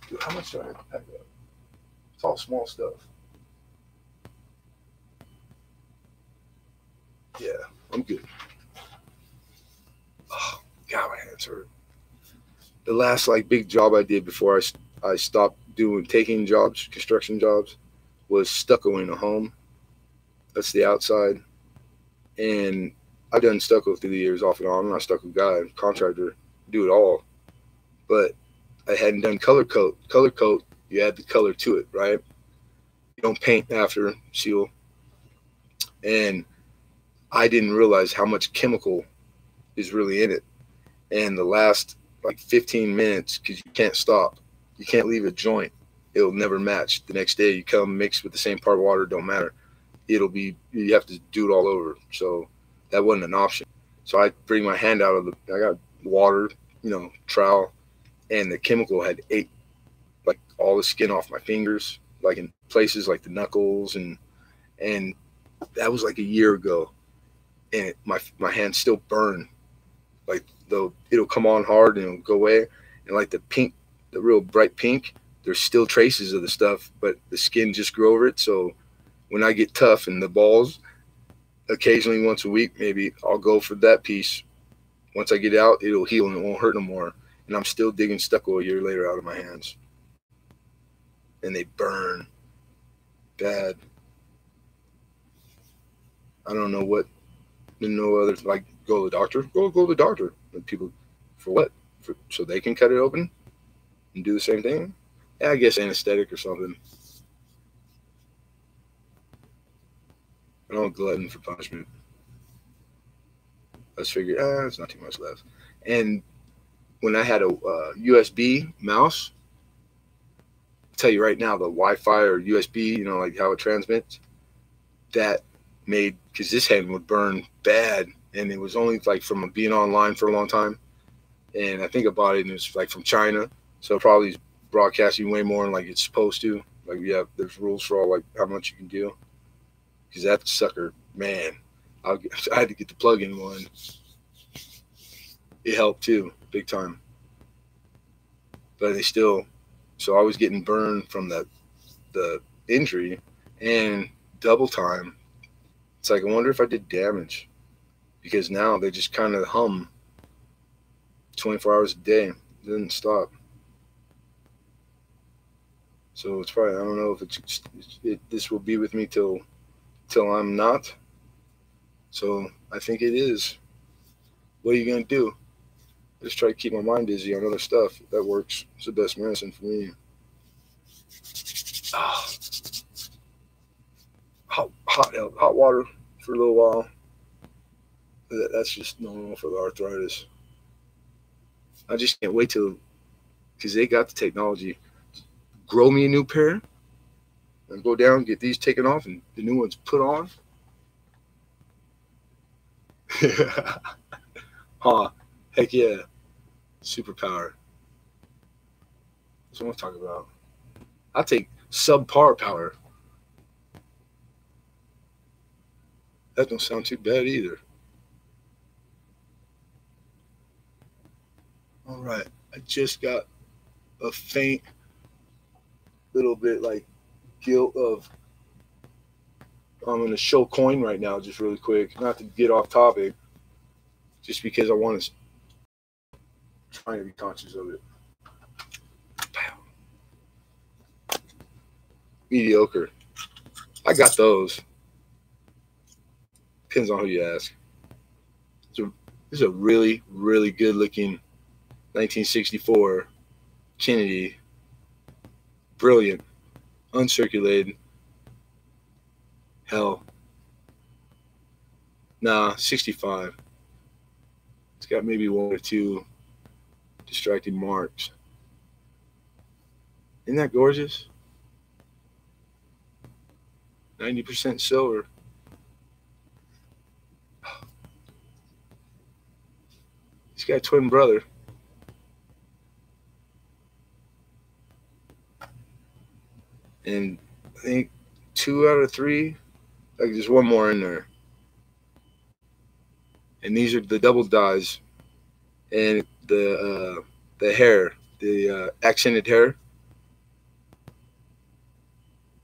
Dude, how much do I have to pack up? It's all small stuff. Yeah, I'm good. Oh, God, my hands hurt. The last big job I did before I stopped taking jobs, construction jobs, was stuccoing a home. That's the outside. And I've done stucco through the years off and on. I'm not a stucco guy, contractor, do it all. But I hadn't done color coat. Color coat, you add the color to it, right? You don't paint after seal. And I didn't realize how much chemical is really in it. And the last 15 minutes, because you can't stop. You can't leave a joint. It'll never match. The next day you come mix with the same part of water, don't matter. You have to do it all over. So that wasn't an option. So I bring my hand out I got water, trowel, and the chemical had ate all the skin off my fingers, in places like the knuckles, and that was a year ago. And my hands still burn. Though it'll come on hard and it'll go away. And the pink, the real bright pink, there's still traces of the stuff, but the skin just grew over it. So when I get tough and the balls, occasionally once a week, maybe I'll go for that piece. Once I get out, it'll heal and it won't hurt no more. And I'm still digging stucco a year later out of my hands. And they burn bad. I don't know what, no other, go to the doctor, go to the doctor. And people, for what? So they can cut it open and do the same thing? Yeah, I guess anesthetic or something. I don't glutton for punishment. Let's figure, it's not too much left. And when I had a USB mouse, I'll tell you right now, the Wi-Fi or USB, how it transmits, that made, because this hand would burn bad. And it was only from being online for a long time. And I think about it, and it's from China. So probably broadcasting way more than like it's supposed to. Like, yeah, there's rules for all like how much you can do. Because that sucker, man, I had to get the plug-in one. It helped too, big time. But they still, so I was getting burned from the injury and double time. It's like, I wonder if I did damage, because now they just kind of hum 24 hours a day. It doesn't stop. So it's probably, I don't know if this will be with me till I'm not. So I think it is. What are you going to do? I just try to keep my mind busy on other stuff. That works. It's the best medicine for me. Hot water for a little while. That's just normal for the arthritis. I just can't wait till, because they got the technology. Grow me a new pair and go down, get these taken off, and the new ones put on. Heck yeah. Superpower. That's what I'm talking about. I'll take subpar power. That don't sound too bad either. All right. I just got a faint little bit like guilt of, I'm going to show coin right now just really quick. Not to get off topic. Just because I want to try to be conscious of it. Mediocre. I got those. Depends on who you ask. This is a really, really good looking 1964 Kennedy. Brilliant. Uncirculated. Hell. Nah, 65. It's got maybe one or two distracting marks. Isn't that gorgeous? 90% silver. He's got a twin brother. And I think 2 out of 3, like there's one more in there. And these are the double dyes. And the hair, the accented hair.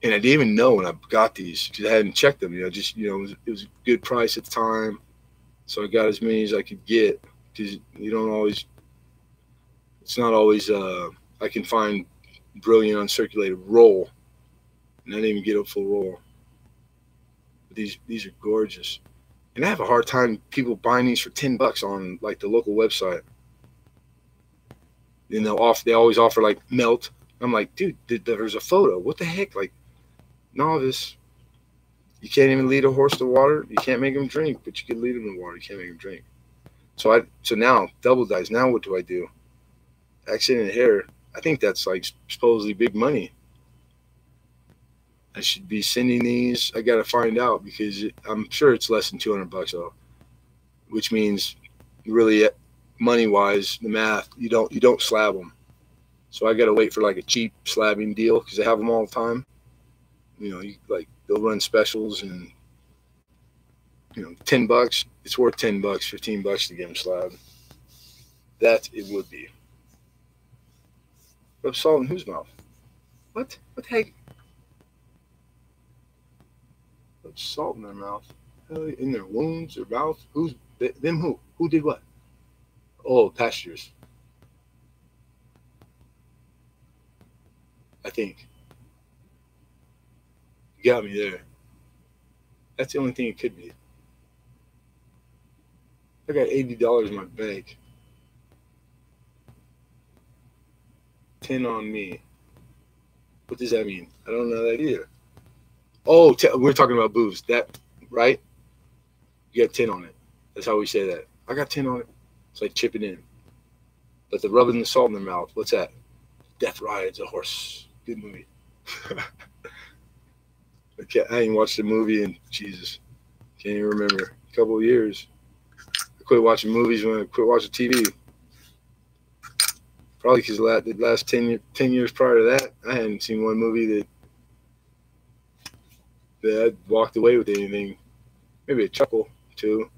And I didn't even know when I got these because I hadn't checked them. It was a good price at the time, so I got as many as I could get. Because you don't always, it's not always. I can find brilliant uncirculated roll, and I didn't even get a full roll. But these are gorgeous, and I have a hard time people buying these for $10 on like the local website. And they always offer like melt. I'm like, dude, there's a photo. What the heck? Like, novice. You can't even lead a horse to water. You can't make him drink, but you can lead him to water. You can't make him drink. So now double dyes. Now what do I do? Accented hair. I think that's like supposedly big money. I should be sending these. I got to find out because I'm sure it's less than $200 though, which means really money wise, the math, you don't slab them. So I got to wait for like a cheap slabbing deal because they have them all the time. They'll run specials and $10. It's worth $10, $15 to get them slabbed. That it would be. Rub salt in whose mouth? What? What the heck? Rub salt in their mouth? In their wounds, their mouth? Them who? Who did what? Oh, pastures. I think. You got me there. That's the only thing it could be. I got $80 in my bank. 10 on me. What does that mean? I don't know that either. Oh, we're talking about booze. That, right? You got 10 on it. That's how we say that. I got 10 on it. It's like chipping in. But the rubbing the salt in their mouth, what's that? Death Rides a Horse. Good movie. I ain't watched the movie in, Jesus, can't even remember, a couple of years. I quit watching movies when I quit watching TV. Probably because the last 10 years prior to that, I hadn't seen one movie that I walked away with anything. Maybe a chuckle, too.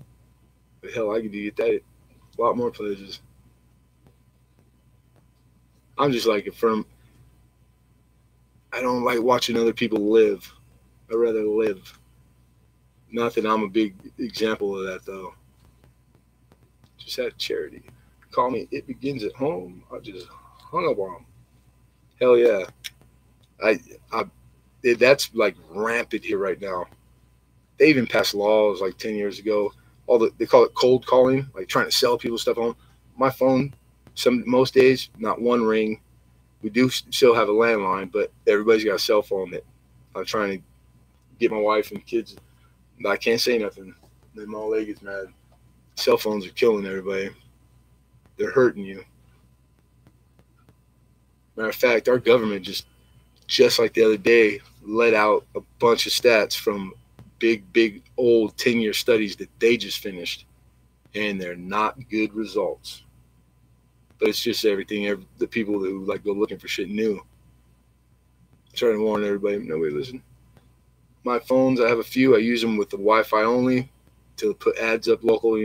But hell, I could get that at a lot more places. I'm just like I don't like watching other people live. I'd rather live. Not that I'm a big example of that, though. Just had charity. Call me It Begins at Home. I just hung up on them. Hell yeah. That's like rampant here right now. They even passed laws like 10 years ago. They call it cold calling, like trying to sell people stuff home. My phone, most days, not one ring. We do still have a landline, but everybody's got a cell phone that I'm trying to get my wife and kids. But I can't say nothing. Then my old lady gets mad. Cell phones are killing everybody. They're hurting you. Matter of fact, our government just like the other day, let out a bunch of stats from big old 10-year studies that they just finished, and they're not good results. But it's just everything. The people who like go looking for shit new. I'm trying to warn everybody. Nobody listen. My phones, I have a few. I use them with the Wi-Fi only to put ads up local,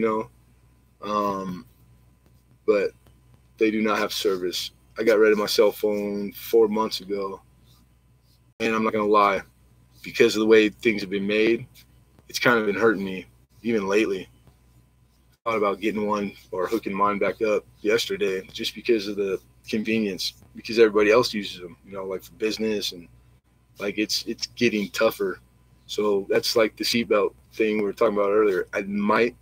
but they do not have service. I got rid of my cell phone 4 months ago, and I'm not gonna lie, because of the way things have been made, it's kind of been hurting me even lately. I thought about getting one or hooking mine back up yesterday just because of the convenience, because everybody else uses them, like for business, and like it's getting tougher. So that's like the seatbelt thing we were talking about earlier. I might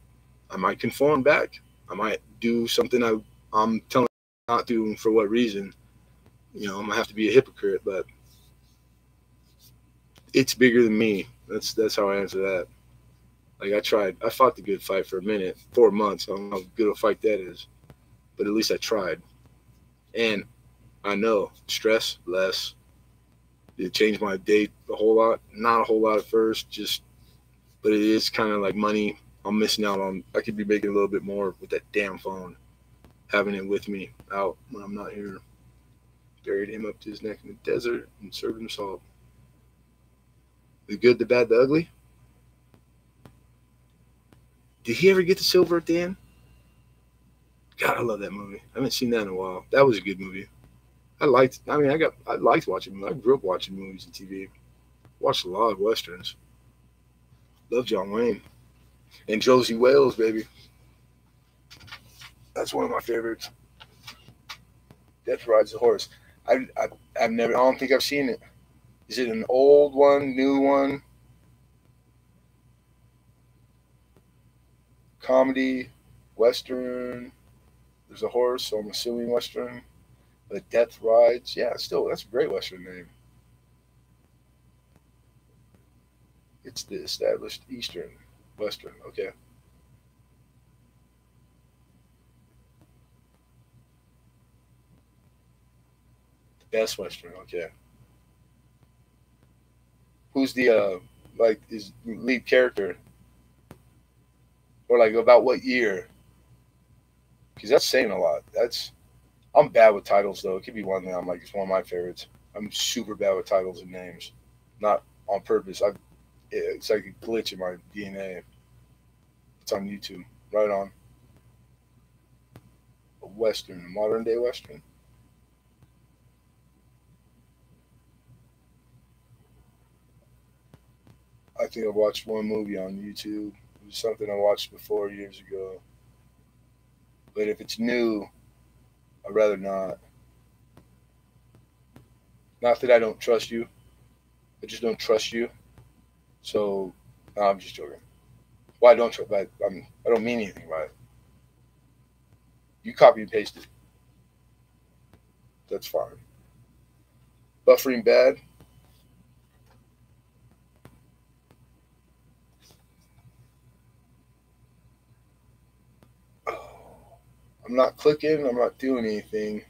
conform back. I might do something I'm telling you not doing. For what reason? I'm gonna have to be a hypocrite, but it's bigger than me. That's how I answer that. Like I fought the good fight for a minute, 4 months. I don't know how good a fight that is, but at least I tried. And I know stress less. It changed my day a whole lot. Not a whole lot at first, but it is kind of like money I'm missing out on. I could be making a little bit more with that damn phone, having it with me out when I'm not here. Buried him up to his neck in the desert and served him salt. The good, the bad, the ugly. Did he ever get the silver at the end? God, I love that movie. I haven't seen that in a while. That was a good movie. I liked watching movies. I grew up watching movies and TV. Watched a lot of Westerns. Love John Wayne. And Josie Wales, baby. That's one of my favorites. Death Rides the Horse. I don't think I've seen it. Is it an old one, new one? Comedy, Western. There's a horse, so I'm assuming Western. But Death Rides, yeah, still, that's a great Western name. It's the established Eastern Western, okay. The best Western, okay. Who's the his lead character? Or like about what year? Because that's saying a lot. I'm bad with titles though. It could be one thing. It's one of my favorites. I'm super bad with titles and names, not on purpose. It's like a glitch in my DNA. It's on YouTube. Right on. A Western, a modern day Western. I think I watched one movie on YouTube. It was something I watched before years ago. But if it's new, I'd rather not. Not that I don't trust you. I just don't trust you. So, no, I'm just joking. Well, I don't trust, but I don't mean anything by it. You copy and paste it. That's fine. Buffering bad. I'm not clicking. I'm not doing anything.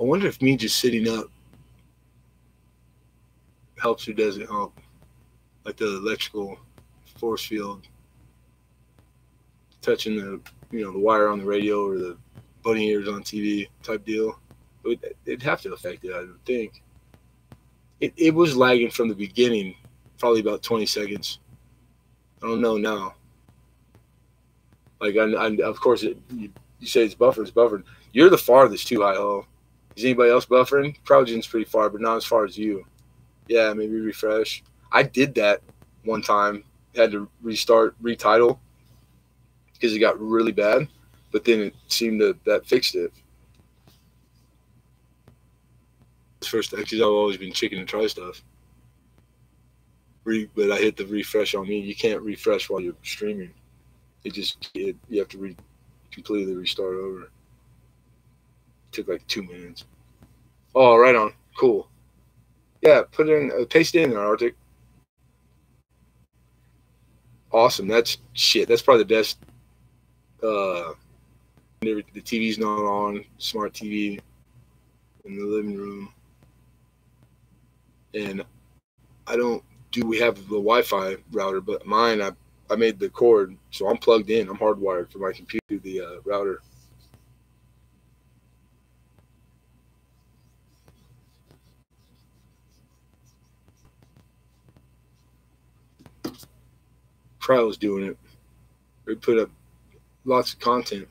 I wonder if me just sitting up helps or doesn't help. Like the electrical force field touching the the wire on the radio or the bunny ears on TV type deal. It'd have to affect it, I would think. It was lagging from the beginning, probably about 20 seconds. I don't know now. Like, of course, you say it's buffered. You're the farthest too, Hi-Ho. Is anybody else buffering? CryoGen's pretty far, but not as far as you. Yeah, maybe refresh. I did that one time. Had to retitle because it got really bad, but then it seemed that fixed it. First, because I've always been chicken to try stuff. But I hit the refresh on me. You can't refresh while you're streaming. You have to completely restart over. It took like 2 minutes. Oh, right on. Cool. Yeah, put it in, paste it in there, Arctic. Awesome. That's probably the best. The TV's not on. Smart TV in the living room. And we have the Wi-Fi router, but mine, I made the cord, so I'm plugged in. I'm hardwired for my computer to the router. Cryo's doing it. We put up lots of content.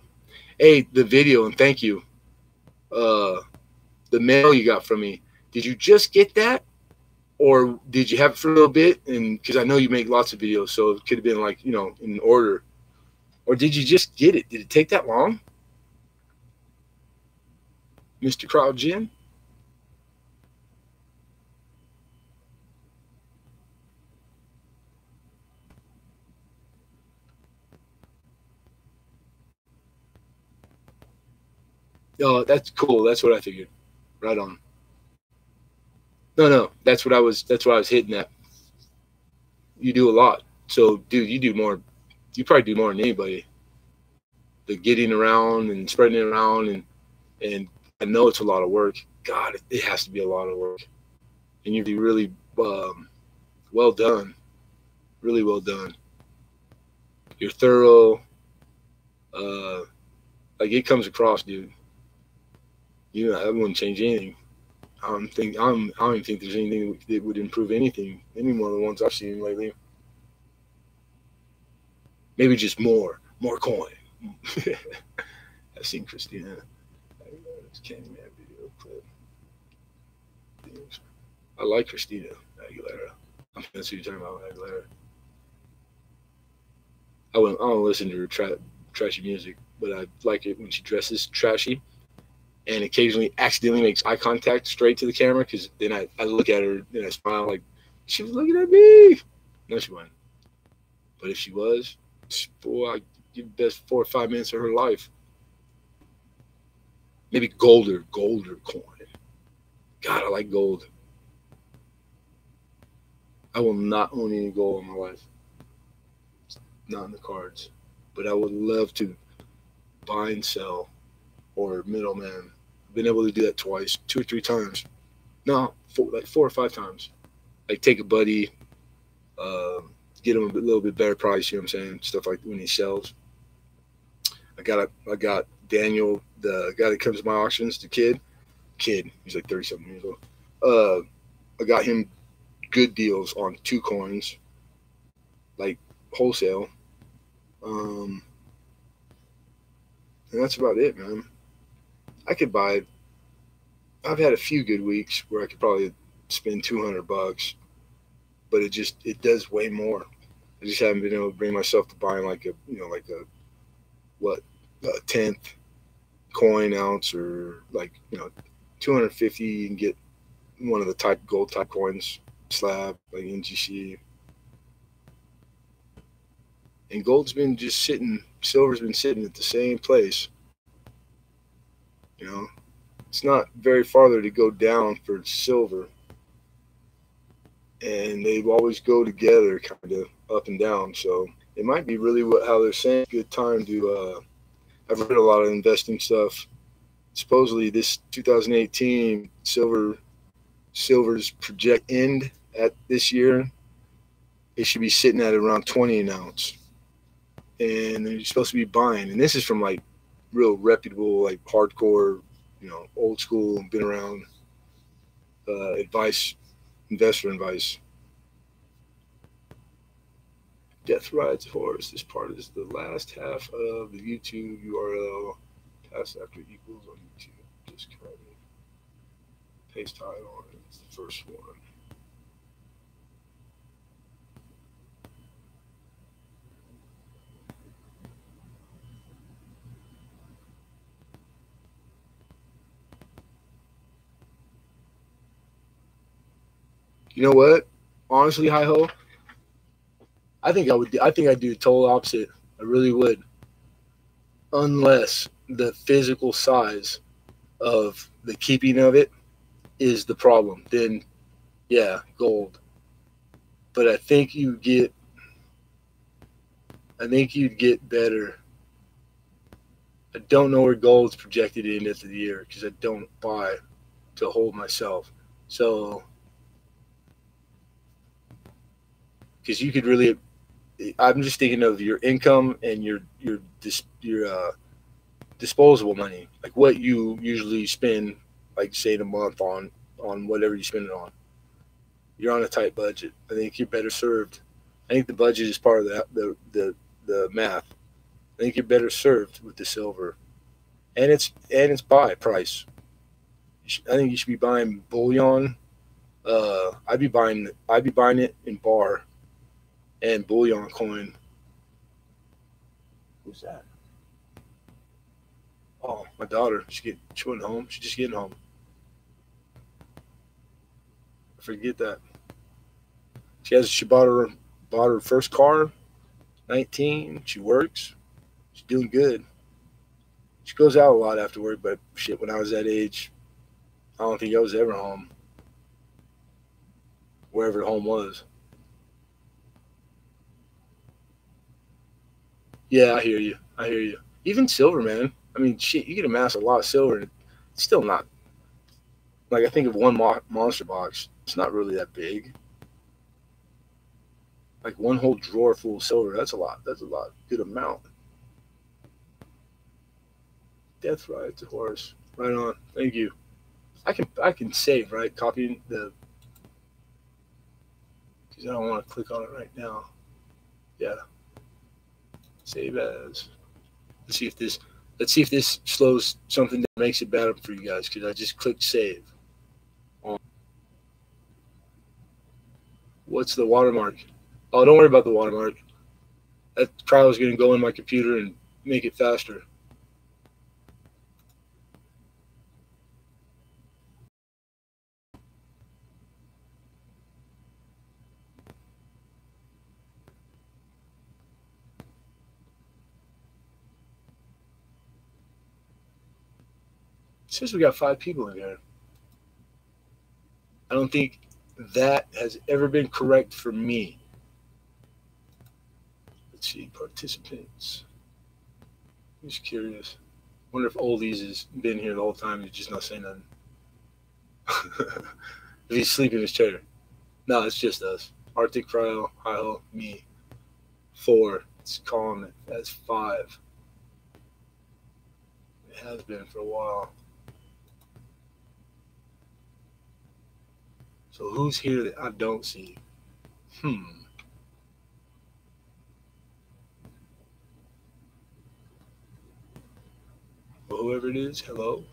Hey, the video, and thank you. The mail you got from me. Did you just get that? Or did you have it for a little bit? And because I know you make lots of videos, so it could have been like, in order. Or did you just get it? Did it take that long? Mr. CryoGen? Oh, that's cool. That's what I figured. Right on. No, that's what I was hitting at. You do a lot. So, dude, you probably do more than anybody. The getting around and spreading it around, and I know it's a lot of work. God, it has to be a lot of work. And you'd be really well done. Really well done. You're thorough. Like, it comes across, dude. I wouldn't change anything. I don't even think there's anything that would improve anything any more than the ones I've seen lately. Maybe just more coin. I've seen Christina. Candyman video clip. I like Christina Aguilera. That's who you're talking about, Aguilera. I don't listen to her trashy music, but I like it when she dresses trashy and occasionally accidentally makes eye contact straight to the camera, because then I look at her and I smile like, she was looking at me. No, she wasn't. But if she was, boy, I'd give the best 4 or 5 minutes of her life. Maybe golder coin. God, I like gold. I will not own any gold in my life. It's not in the cards. But I would love to buy and sell, or middleman. I've been able to do that twice, 2 or 3 times. No, 4 or 5 times. Like, take a buddy, get him a little bit better price, you know what I'm saying? Stuff like when he sells. I got Daniel, the guy that comes to my auctions, the kid, he's like 30-something years old. I got him good deals on 2 coins, like wholesale. And that's about it, man. I've had a few good weeks where I could probably spend $200, but it does way more. I just haven't been able to bring myself to buying like a 10th coin ounce, or 250. You can get one of the gold type coins, slab, like NGC. And gold's been just sitting, silver's been sitting at the same place. It's not very farther to go down for silver. And they always go together, kind of up and down. So it might be really how they're saying, good time to, I've read a lot of investing stuff. Supposedly this 2018 silver's project end at this year, it should be sitting at around 20 an ounce. and you're supposed to be buying. And this is from like real reputable, like hardcore, old school, been around advice, investor advice. Death Rides Horse. This part is the last half of the YouTube URL. Pass after equals on YouTube. Discard it. Paste title. It's the first one. You know what? Honestly, hi ho. I think I'd do the total opposite. I really would. Unless the physical size of the keeping of it is the problem, then yeah, gold. But I think you'd get better. I don't know where gold's projected in at the year because I don't buy to hold myself. So, because you could really, I'm just thinking of your income and your disposable money, like what you usually spend, like say in a month on whatever you spend it on. You're on a tight budget. I think you're better served. I think the budget is part of the math. I think you're better served with the silver, and it's buy price. I think you should be buying bullion. I'd be buying it in bar and bullion coin. Who's that? Oh, my daughter. She went home. She's just getting home. I forget that. She bought her first car. 19. She works. She's doing good. She goes out a lot after work, but shit, when I was that age, I don't think I was ever home. Wherever home was. Yeah, I hear you. Even silver, man. I mean, shit, you can amass a lot of silver, and it's still not. Like, I think of one monster box. It's not really that big. Like one whole drawer full of silver. That's a lot. Good amount. Death Rides Horse. Right on. Thank you. I can save, right? Copying the. Because I don't want to click on it right now. Yeah. Save as. Let's see if this slows something that makes it better for you guys. Because I just clicked save. What's the watermark? Oh, don't worry about the watermark. That probably is going to go in my computer and make it faster. It says we got 5 people in here. I don't think that has ever been correct for me. Let's see, participants. I'm just curious. Wonder if Oldies has been here the whole time. He's just not saying nothing. If he's sleeping in his chair. No, it's just us. Arctic Cryo, Hi-Ho, me. 4. It's calling it as 5. It has been for a while. So who's here that I don't see? Well, whoever it is, hello.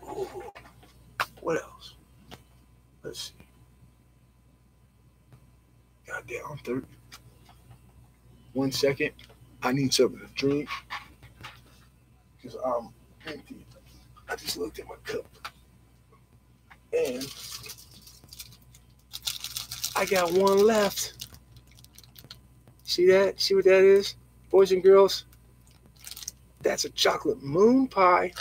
Ooh. What else? Let's see. Goddamn, 30. 1 second. I need something to drink because I'm empty. I just looked at my cup and I got 1 left. See that? See what that is? Boys and girls, that's a chocolate moon pie.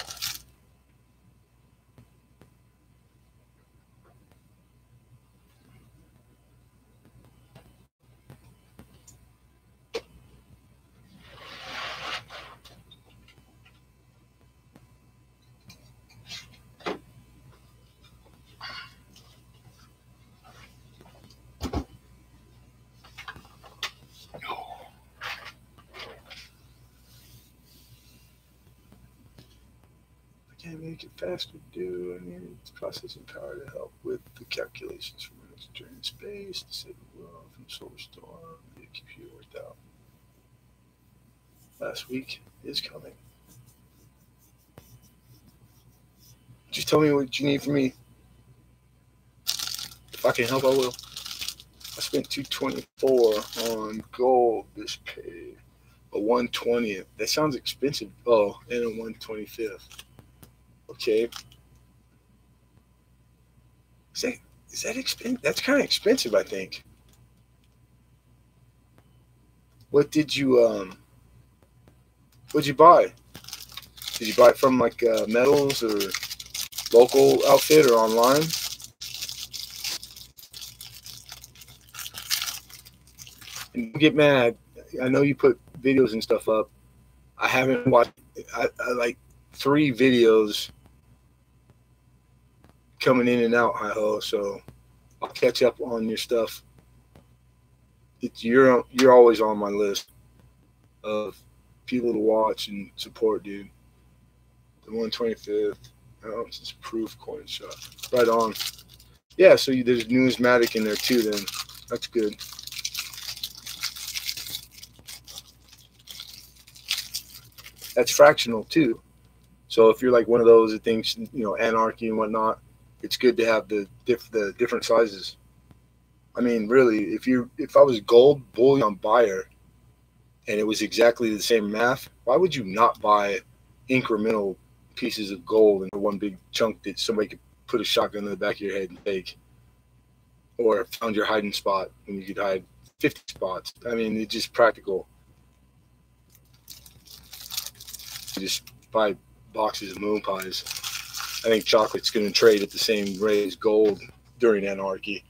can't make it faster, dude. I need processing power to help with the calculations for minutes during space to save the world from solar storm. The computer worked out. Last week is coming. Just tell me what you need from me. If I can help, I will. I spent $224 on gold this pay. A 120th. That sounds expensive. Oh, and a 125th. Okay. Is that expensive? That's kind of expensive, I think. What did you what'd you buy? Did you buy it from like Metals or local outfit or online? And don't get mad. I know you put videos and stuff up. I haven't watched. I like 3 videos coming in and out, hi-ho, so I'll catch up on your stuff. You're always on my list of people to watch and support, dude. The 125th ounces proof coin shop. Right on. Yeah, so there's numismatic in there too then. That's good. That's fractional too. So if you're like one of those that thinks, anarchy and whatnot, it's good to have the different sizes. I mean, really, if I was gold bullion buyer and it was exactly the same math, why would you not buy incremental pieces of gold into one big chunk that somebody could put a shotgun in the back of your head and take? Or found your hiding spot when you could hide 50 spots. I mean, it's just practical. You just buy boxes of moon pies. I think chocolate's going to trade at the same rate as gold during anarchy.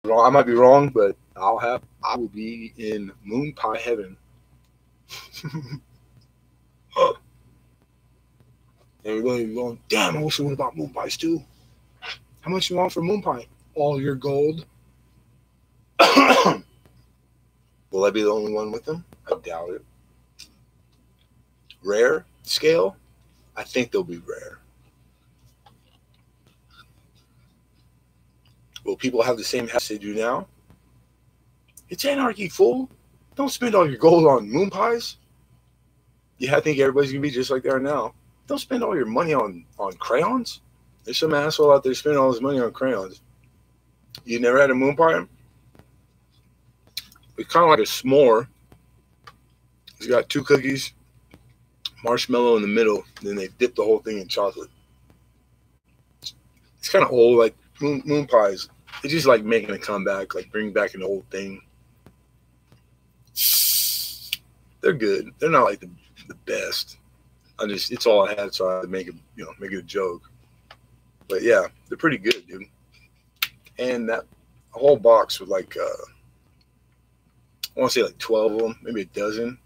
I might be wrong, but I will be in moon pie heaven. Everybody going, damn, I wish I would have bought moon pies too. How much you want for moon pie? All your gold. Will I be the only one with them? I doubt it. Rare scale? I think they'll be rare. Will people have the same house they do now? It's anarchy, fool. Don't spend all your gold on moon pies. Yeah, I think everybody's going to be just like they are now. Don't spend all your money on crayons. There's some asshole out there spending all his money on crayons. You never had a moon pie? It's kind of like a s'more. It's got 2 cookies, marshmallow in the middle, and then they dip the whole thing in chocolate. It's kind of old, like moon pies. They just like making a comeback, like bring back an old thing. They're good. They're not like the best. It's all I had, so I had to make it, make it a joke. But yeah, they're pretty good, dude. And that whole box with like, I want to say like 12 of them, maybe a dozen.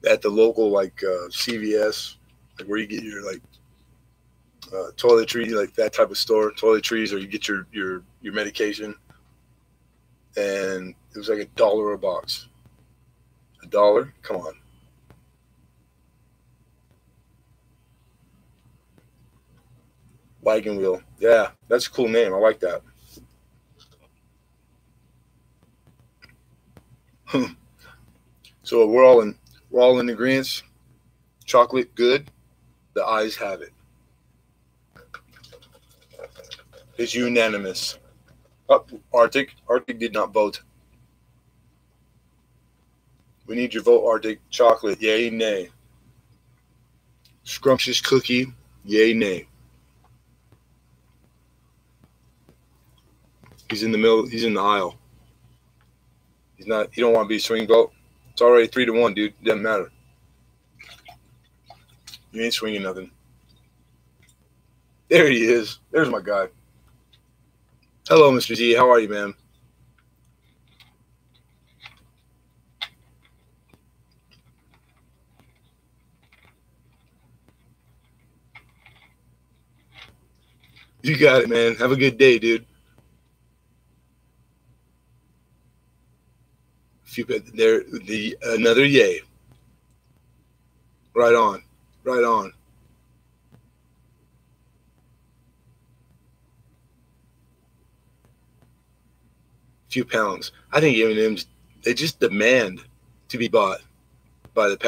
At the local like CVS, like where you get your like toiletries, like that type of store, toiletries, or you get your medication. And it was like $1 a box. $1? Come on. Wagon Wheel. Yeah, that's a cool name. I like that. So we're all in agreement. Chocolate, good. The eyes have it. It's unanimous. Oh, Arctic did not vote. We need your vote, Arctic. Chocolate, yay, nay. Scrumptious cookie, yay, nay. He's in the middle. He's in the aisle. He don't want to be a swing vote. It's already 3-1, dude. Doesn't matter. You ain't swinging nothing. There he is. There's my guy. Hello, Mr. Z. How are you, man? You got it, man. Have a good day, dude. Another yay. Right on. Right on. few pounds. I think M&M's, they just demand to be bought by the